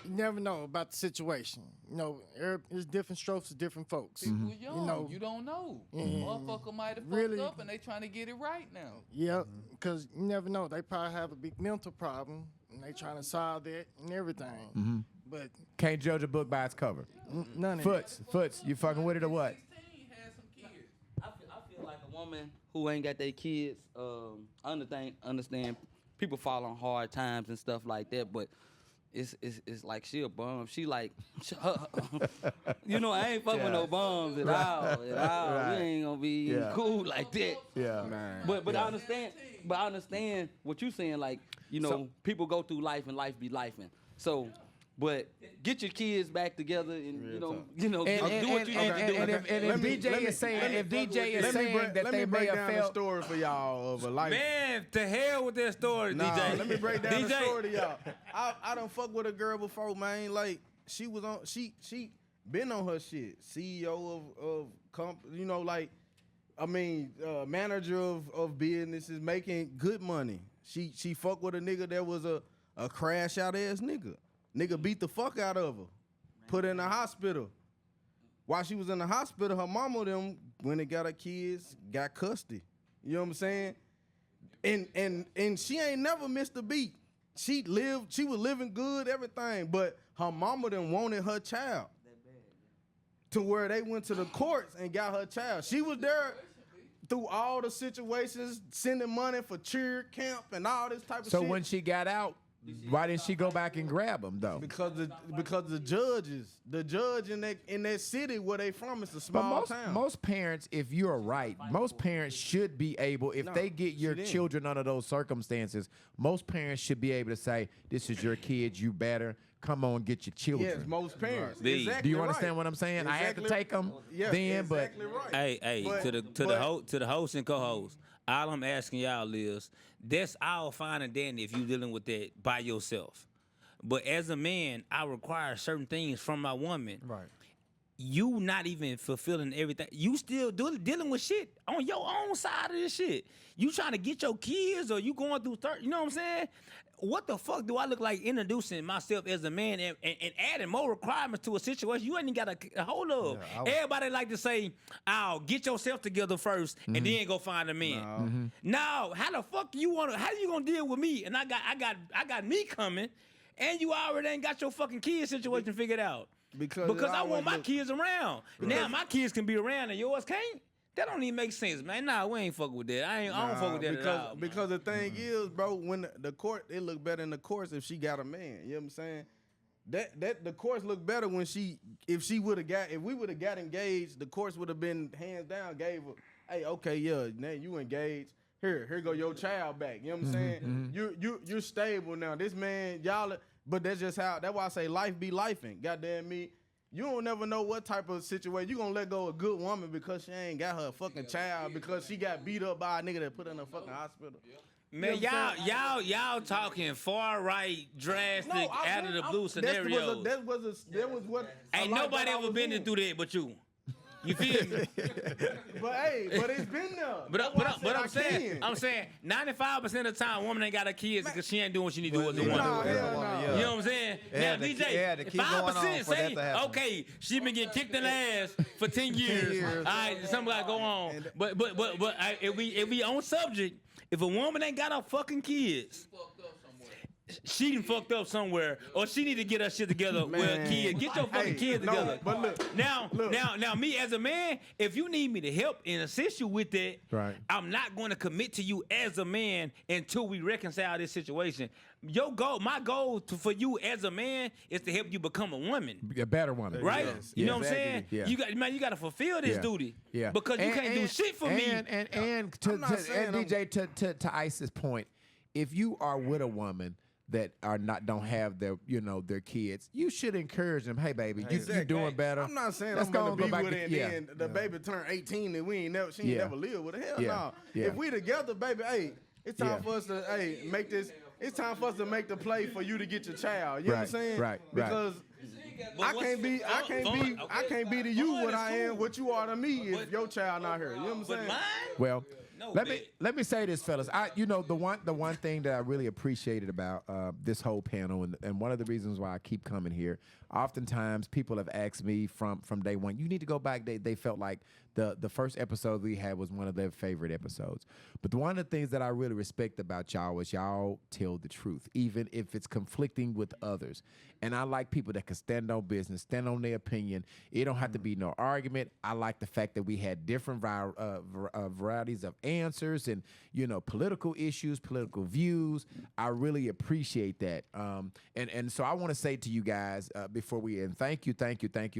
you never know about the situation. You know, it's different strokes for different folks. People young, You know, you don't know. Yeah. Motherfucker might have Really? fucked up and they trying to get it right now. yeah, because you never know. They probably have a big mental problem, and they trying to solve that and everything. But Can't judge a book by its cover. none of that. Foots, you fucking with it or what? I feel like a woman who ain't got their kids, understand people fall on hard times and stuff like that, but it's like she a bum. She like, you know, I ain't fucking with no bums at all. We ain't gonna be cool like that. Yeah. But I understand. But I understand what you saying. Like, you know, people go through life and life be lifing. So. But get your kids back together and do what you need to do. And if DJ is saying that they may have failed, story for y'all of a life. Man, to hell with that story, DJ. Let me break down the story to y'all. I done fuck with a girl before, man. Like she was on, she been on her shit. CEO of company, you know, like manager of businesses, making good money. She fuck with a nigga that was a crash out ass nigga. Nigga beat the fuck out of her, put her in the hospital. While she was in the hospital, her mama them, when they got her kids, got custody. You know what I'm saying? And she ain't never missed a beat. She was living good, everything, but her mama them wanted her child. To where they went to the courts and got her child. She was there through all the situations, sending money for cheer camp and all this type of shit. so when she got out, why didn't she go back and grab him though? Because the judge in that city where they from, it's a small town. Most parents, if you're right, most parents should be able, if they get your children under those circumstances, most parents should be able to say, "This is your kid. You better come on, get your children." Yes, most parents. B. Exactly Do you understand what I'm saying? Exactly. I had to take them exactly right. Hey, to the host and co-host, all I'm asking y'all is, that's all fine and dandy if you dealing with that by yourself. But as a man, I require certain things from my woman. Right. you not even fulfilling everything. You still dealing with shit on your own side of this shit. You trying to get your kids, or you going through you know what I'm saying? What the fuck do I look like introducing myself as a man and adding more requirements to a situation you ain't even got a hold of? Yeah, Everybody like to say, "Oh, get yourself together first, and then go find a man." No, how the fuck you how you gonna deal with me? And I got me coming, and you already ain't got your fucking kid situation figured out. Because I want my kids around. Now my kids can be around and yours can't. That don't even make sense, man. Nah, we ain't fucking with that. I don't fuck with that at all. Because the thing is, bro, when the court, it look better in the courts if she got a man. You know what I'm saying? That the courts look better when if we would have got engaged, the courts would have been hands down, gave her, hey, okay, yeah, now you engaged. Here go your child back. You know what I'm saying? You're stable now. This man, but that's why I say life be lifing. Goddamn me. You don't never know what type of situation. You gonna let go of a good woman because she ain't got her fucking child, because she got beat up by a nigga that put her in a fucking hospital. Man, y'all talking far right, drastic, out of the blue scenarios. That was what. Ain't nobody ever been through that but you. You feel me? but it's been there. But I'm saying 95% of the time, a woman ain't got her kids because she ain't doing what she need to do as a woman. You know what I'm saying? Yeah, now, DJ, 5% say, okay, she been getting kicked in the ass for 10 years. All right, something got to go on. But if we on subject, if a woman ain't got her fucking kids, she done fucked up somewhere, or she need to get her shit together with her kids. Get your fucking kids together. But look, now, me as a man, if you need me to help and assist you with that, right, I'm not going to commit to you as a man until we reconcile this situation. My goal for you as a man is to help you become a woman, a better woman, right? Yes. You know what I'm saying? Yeah. You got to fulfill this duty, because you can't do shit for me. And DJ, to Ice's point, if you are with a woman that don't have their kids, you should encourage them. Hey, baby, you're doing better. I'm not saying Let's I'm gonna be back with it, and then the baby turn 18 and she ain't never lived with her. Hell no. If we together, baby, hey, it's time for us to make this. It's time for us to make the play for you to get your child. You know what I'm saying? Right. Because I can't be to you what I am, what you are to me if your child not here. You know what I'm saying? Well, let me say this, fellas. The one thing that I really appreciated about this whole panel, and one of the reasons why I keep coming here, oftentimes people have asked me from day one, you need to go back. They felt like the first episode we had was one of their favorite episodes. But one of the things that I really respect about y'all is y'all tell the truth, even if it's conflicting with others. And I like people that can stand on business, stand on their opinion. It don't have to be no argument. I like the fact that we had different varieties of answers and, political issues, political views. I really appreciate that. And so I want to say to you guys before we end, thank you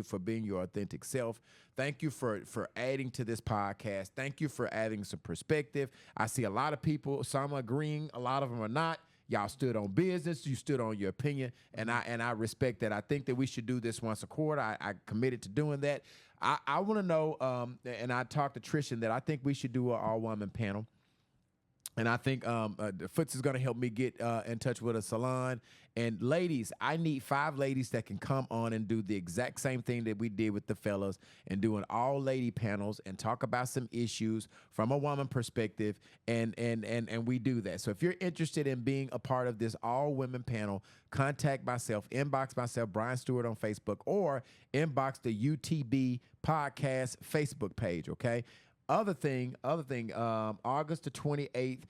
for being your authentic self. Thank you for adding to this podcast. Thank you for adding some perspective. I see a lot of people, some agreeing, a lot of them are not. Y'all stood on business. You stood on your opinion, and I respect that. I think that we should do this once a quarter. I committed to doing that. I want to know, and I talked to Trishan that I think we should do an all-woman panel. And I think Foots is going to help me get in touch with a salon. And ladies, I need 5 ladies that can come on and do the exact same thing that we did with the fellas and do an all-lady panels and talk about some issues from a woman perspective. And we do that. So if you're interested in being a part of this all-women panel, contact myself, inbox myself, Brian Stewart on Facebook, or inbox the UTB Podcast Facebook page, okay? Other thing, August the 28th,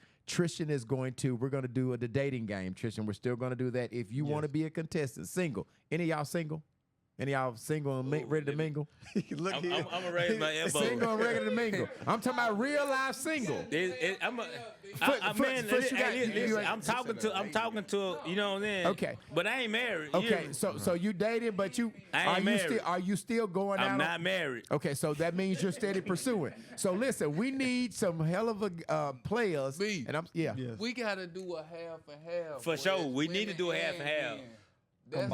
we're going to do the dating game, Trishan. We're still going to do that. If you want to be a contestant, single. Any of y'all single? Any of y'all single and ready to mingle? I'm going to raise my elbow. Single and ready to mingle. I'm talking about real life single. I'm talking to, you know what I'm saying? Okay. But I ain't married. Okay, so you dated, but are you still going out? I'm not married. Okay, so that means you're steady pursuing. So listen, we need some hell of a players. B. And we got to do a half and half. For sure. We need to do a half and half.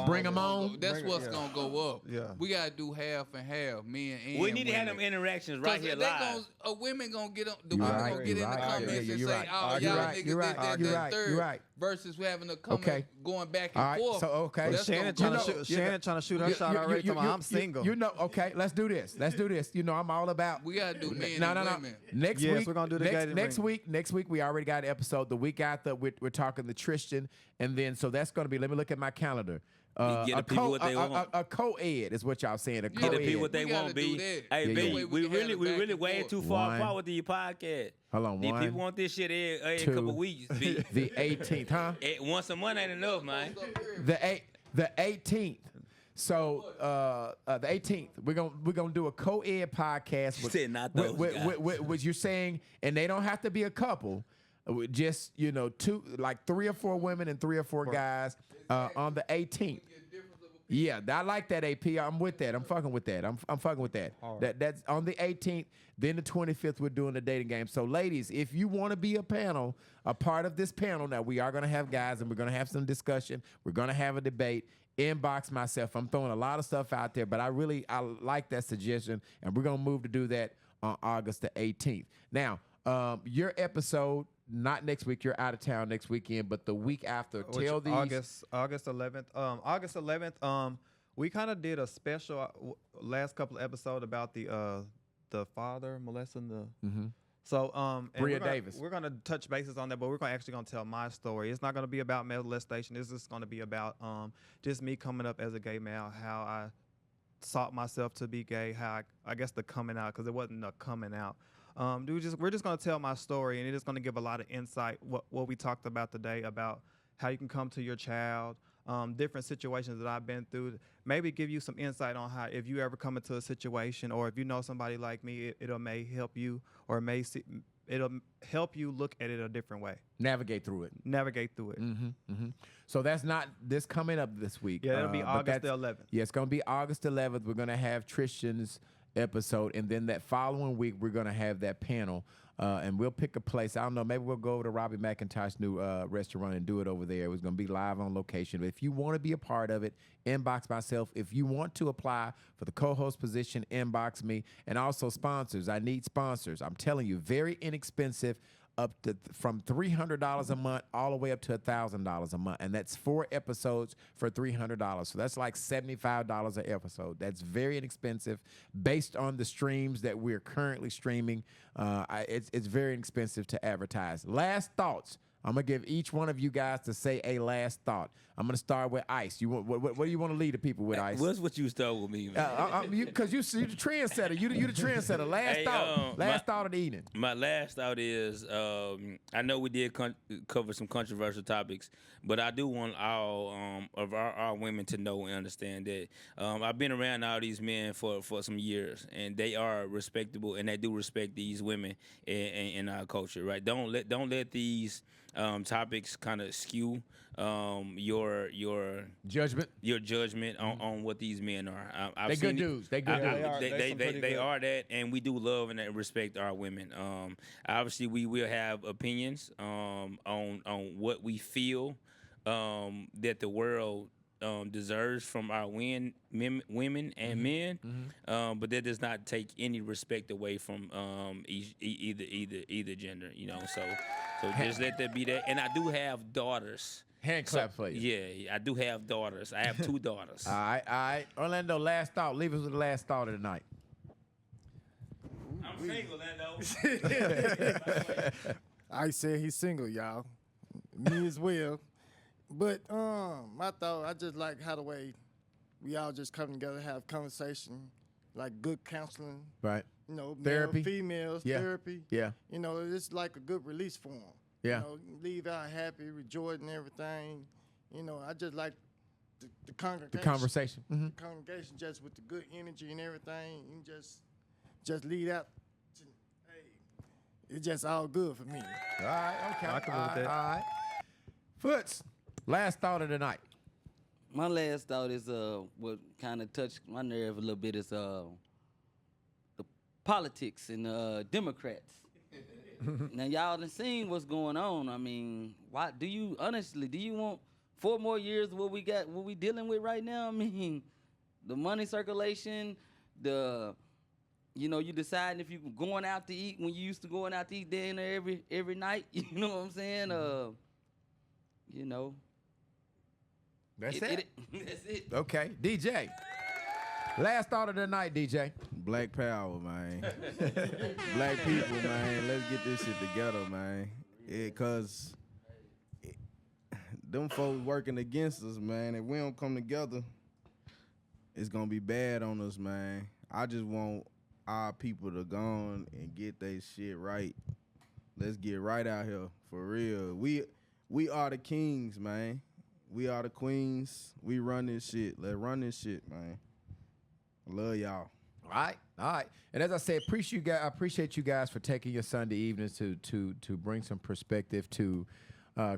Bring 'em on. That's what's gonna go up. Yeah. We gotta do half and half, men and We need to have women. them interactions right here live. Women gonna get on. The You're women right, gonna get you're in the right. comments Yeah, and you're say, right. "Oh, You're y'all right, niggas you're did right, that, you're that, right, third," you're right. versus having a comment Okay. going back All and right, forth. so okay. That's gonna Shannon go trying, up. to shoot, Shannon trying to shoot her shot already. Talking about, I'm single. You know, okay, let's do this. Let's do this. You know, I'm all about. We gotta do men No, and no, no. women. Next Yes, week, we're gonna do the gated next ring. week. Next week, we already got an episode. The week after, we're talking the Tristan, and then so that's gonna be. Let me look at my calendar. Get the people what they want. A co-ed is what y'all saying. A Get the co-ed. people what they We gotta want, do B. that. Hey, Yeah, B, yeah. we really way too far One. apart with the podcast. Hold on, These one, people want this shit every two, couple weeks, B. The 18th, huh? Once a month ain't enough, man. The 18th. So the 18th, we're gonna do a co-ed podcast. You said not those guys. What you're saying, and they don't have to be a couple. Just three or four women and 3 or 4 guys on the 18th. Yeah, I like that, AP. I'm with that. I'm fucking with that. I'm fucking with that. That's on the 18th. Then the 25th, we're doing the dating game. So, ladies, if you want to be a part of this panel, now we are going to have guys and we're going to have some discussion. We're going to have a debate. Inbox myself. I'm throwing a lot of stuff out there, but I like that suggestion, and we're going to move to do that on August the 18th. Now, your episode, not next week. You're out of town next weekend, but the week after. Tell these August 11th. August 11th. We kind of did a special last couple of episodes about the father molesting the. Mm-hmm. So and Bria Davis. We're gonna touch bases on that, but we're actually gonna tell my story. It's not gonna be about molestation. It's just gonna be about just me coming up as a gay male, how I sought myself to be gay, how I guess the coming out, because it wasn't a coming out. We're just gonna tell my story, and it is gonna give a lot of insight. What we talked about today about how you can come to your child, different situations that I've been through. Maybe give you some insight on how, if you ever come into a situation, or if you know somebody like me, it'll may help you, or it'll help you look at it a different way. Navigate through it. Mm-hmm, mm-hmm. So that's not this coming up this week. Yeah, it'll be August the 11th. Yeah, it's going to be August 11th. We're going to have Tristan's episode, and then that following week, we're going to have that panel, and we'll pick a place. I don't know, maybe we'll go over to Robby Mckintosh new restaurant and do it over there. It was going to be live on location. But if you want to be a part of it, inbox myself. If you want to apply for the co-host position, inbox me. And also sponsors. I need sponsors. I'm telling you, very inexpensive, up to from $300 a month all the way up to $1,000 a month, and that's 4 episodes for $300. So that's like $75 an episode. That's very inexpensive based on the streams that we're currently streaming. It's very inexpensive to advertise. Last thoughts. I'm gonna give each one of you guys to say a last thought. I'm gonna start with Ice. You want what do you want to lead the people with, Ice? What's what you start with me, man? Because you're the trendsetter. You the trendsetter. Last thought. Thought of the evening. My last thought is I know we did cover some controversial topics, but I do want all of our women to know and understand that I've been around all these men for some years, and they are respectable, and they do respect these women in our culture, right? Don't let these topics kind of skew your judgment on what these men are. They good dudes. They good dudes. They are that, and we do love and respect our women. Obviously, we will have opinions on what we feel that the world deserves from our women and men, but that does not take any respect away from either gender, you know. So just let that be that. And I do have daughters. Hand clap, please. Yeah, I do have daughters. I have 2 daughters. All right. Orlando, last thought. Leave us with the last thought of the night. I'm single, Orlando. I said he's single, y'all. Me as well. But my thought, I just like how the way we all just come together, have conversation, like good counseling. Right. You know, therapy. Male, females, Yeah. therapy. Yeah. You know, it's like a good release for them. Yeah. You know, leave out happy, rejoicing, everything. You know, I just like the congregation. The conversation. Mm-hmm. The congregation just with the good energy and everything. You just lead out to, hey, it's just all good for me. All right, okay. I can live with that. All right. Foots, last thought of the night. My last thought is what kind of touched my nerve a little bit is the politics and Democrats. Now y'all done seen what's going on. I mean, why do you want 4 more years of what we dealing with right now. I mean, the money circulation, you deciding if you going out to eat when you used to going out to eat dinner every night. You know what I'm saying? That's it. That's it. Okay, DJ. Last thought of the night, DJ. Black power, man. Black people, man. Let's get this shit together, man. Cause them folks working against us, man. If we don't come together, it's gonna be bad on us, man. I just want our people to go on and get their shit right. Let's get right out here for real. We are the kings, man. We are the queens. We run this shit. Let's run this shit, man. Love y'all. All right. And as I said, I appreciate you guys for taking your Sunday evenings to bring some perspective to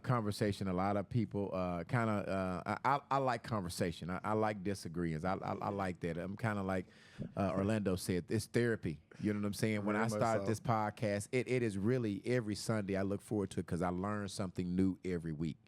conversation. A lot of people I like conversation. I like disagreements. I like that. I'm kind of like Orlando said, it's therapy. You know what I'm saying? When I started this podcast, it is really every Sunday I look forward to it because I learn something new every week.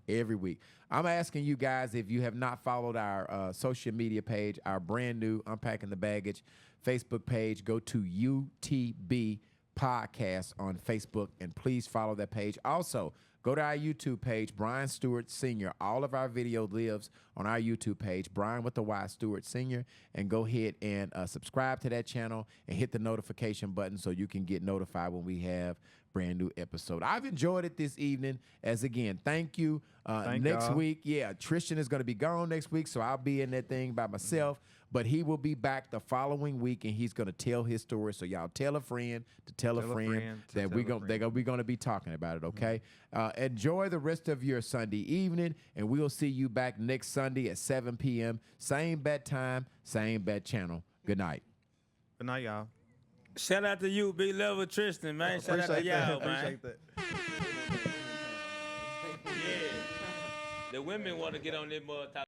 Every week. I'm asking you guys, if you have not followed our social media page, our brand new Unpacking the Baggage Facebook page, go to UTB Podcast on Facebook and please follow that page. Also, go to our YouTube page, Brian Stewart Sr. All of our video lives on our YouTube page, Brian with the Y Stewart Sr. And go ahead and subscribe to that channel and hit the notification button so you can get notified when we have brand new episode. I've enjoyed it this evening. As again, thank you. Next week, Tristan is going to be gone next week, so I'll be in that thing by myself. But he will be back the following week, and he's going to tell his story. So y'all tell a friend to tell a friend that we're going to be talking about it. Okay. Enjoy the rest of your Sunday evening, and we'll see you back next Sunday at 7 p.m. Same bad time, same bad channel. Good night. Good night, y'all. Shout out to you, big level Tristan, man. Shout out to y'all, man. Appreciate that. Yeah. The women want to get on this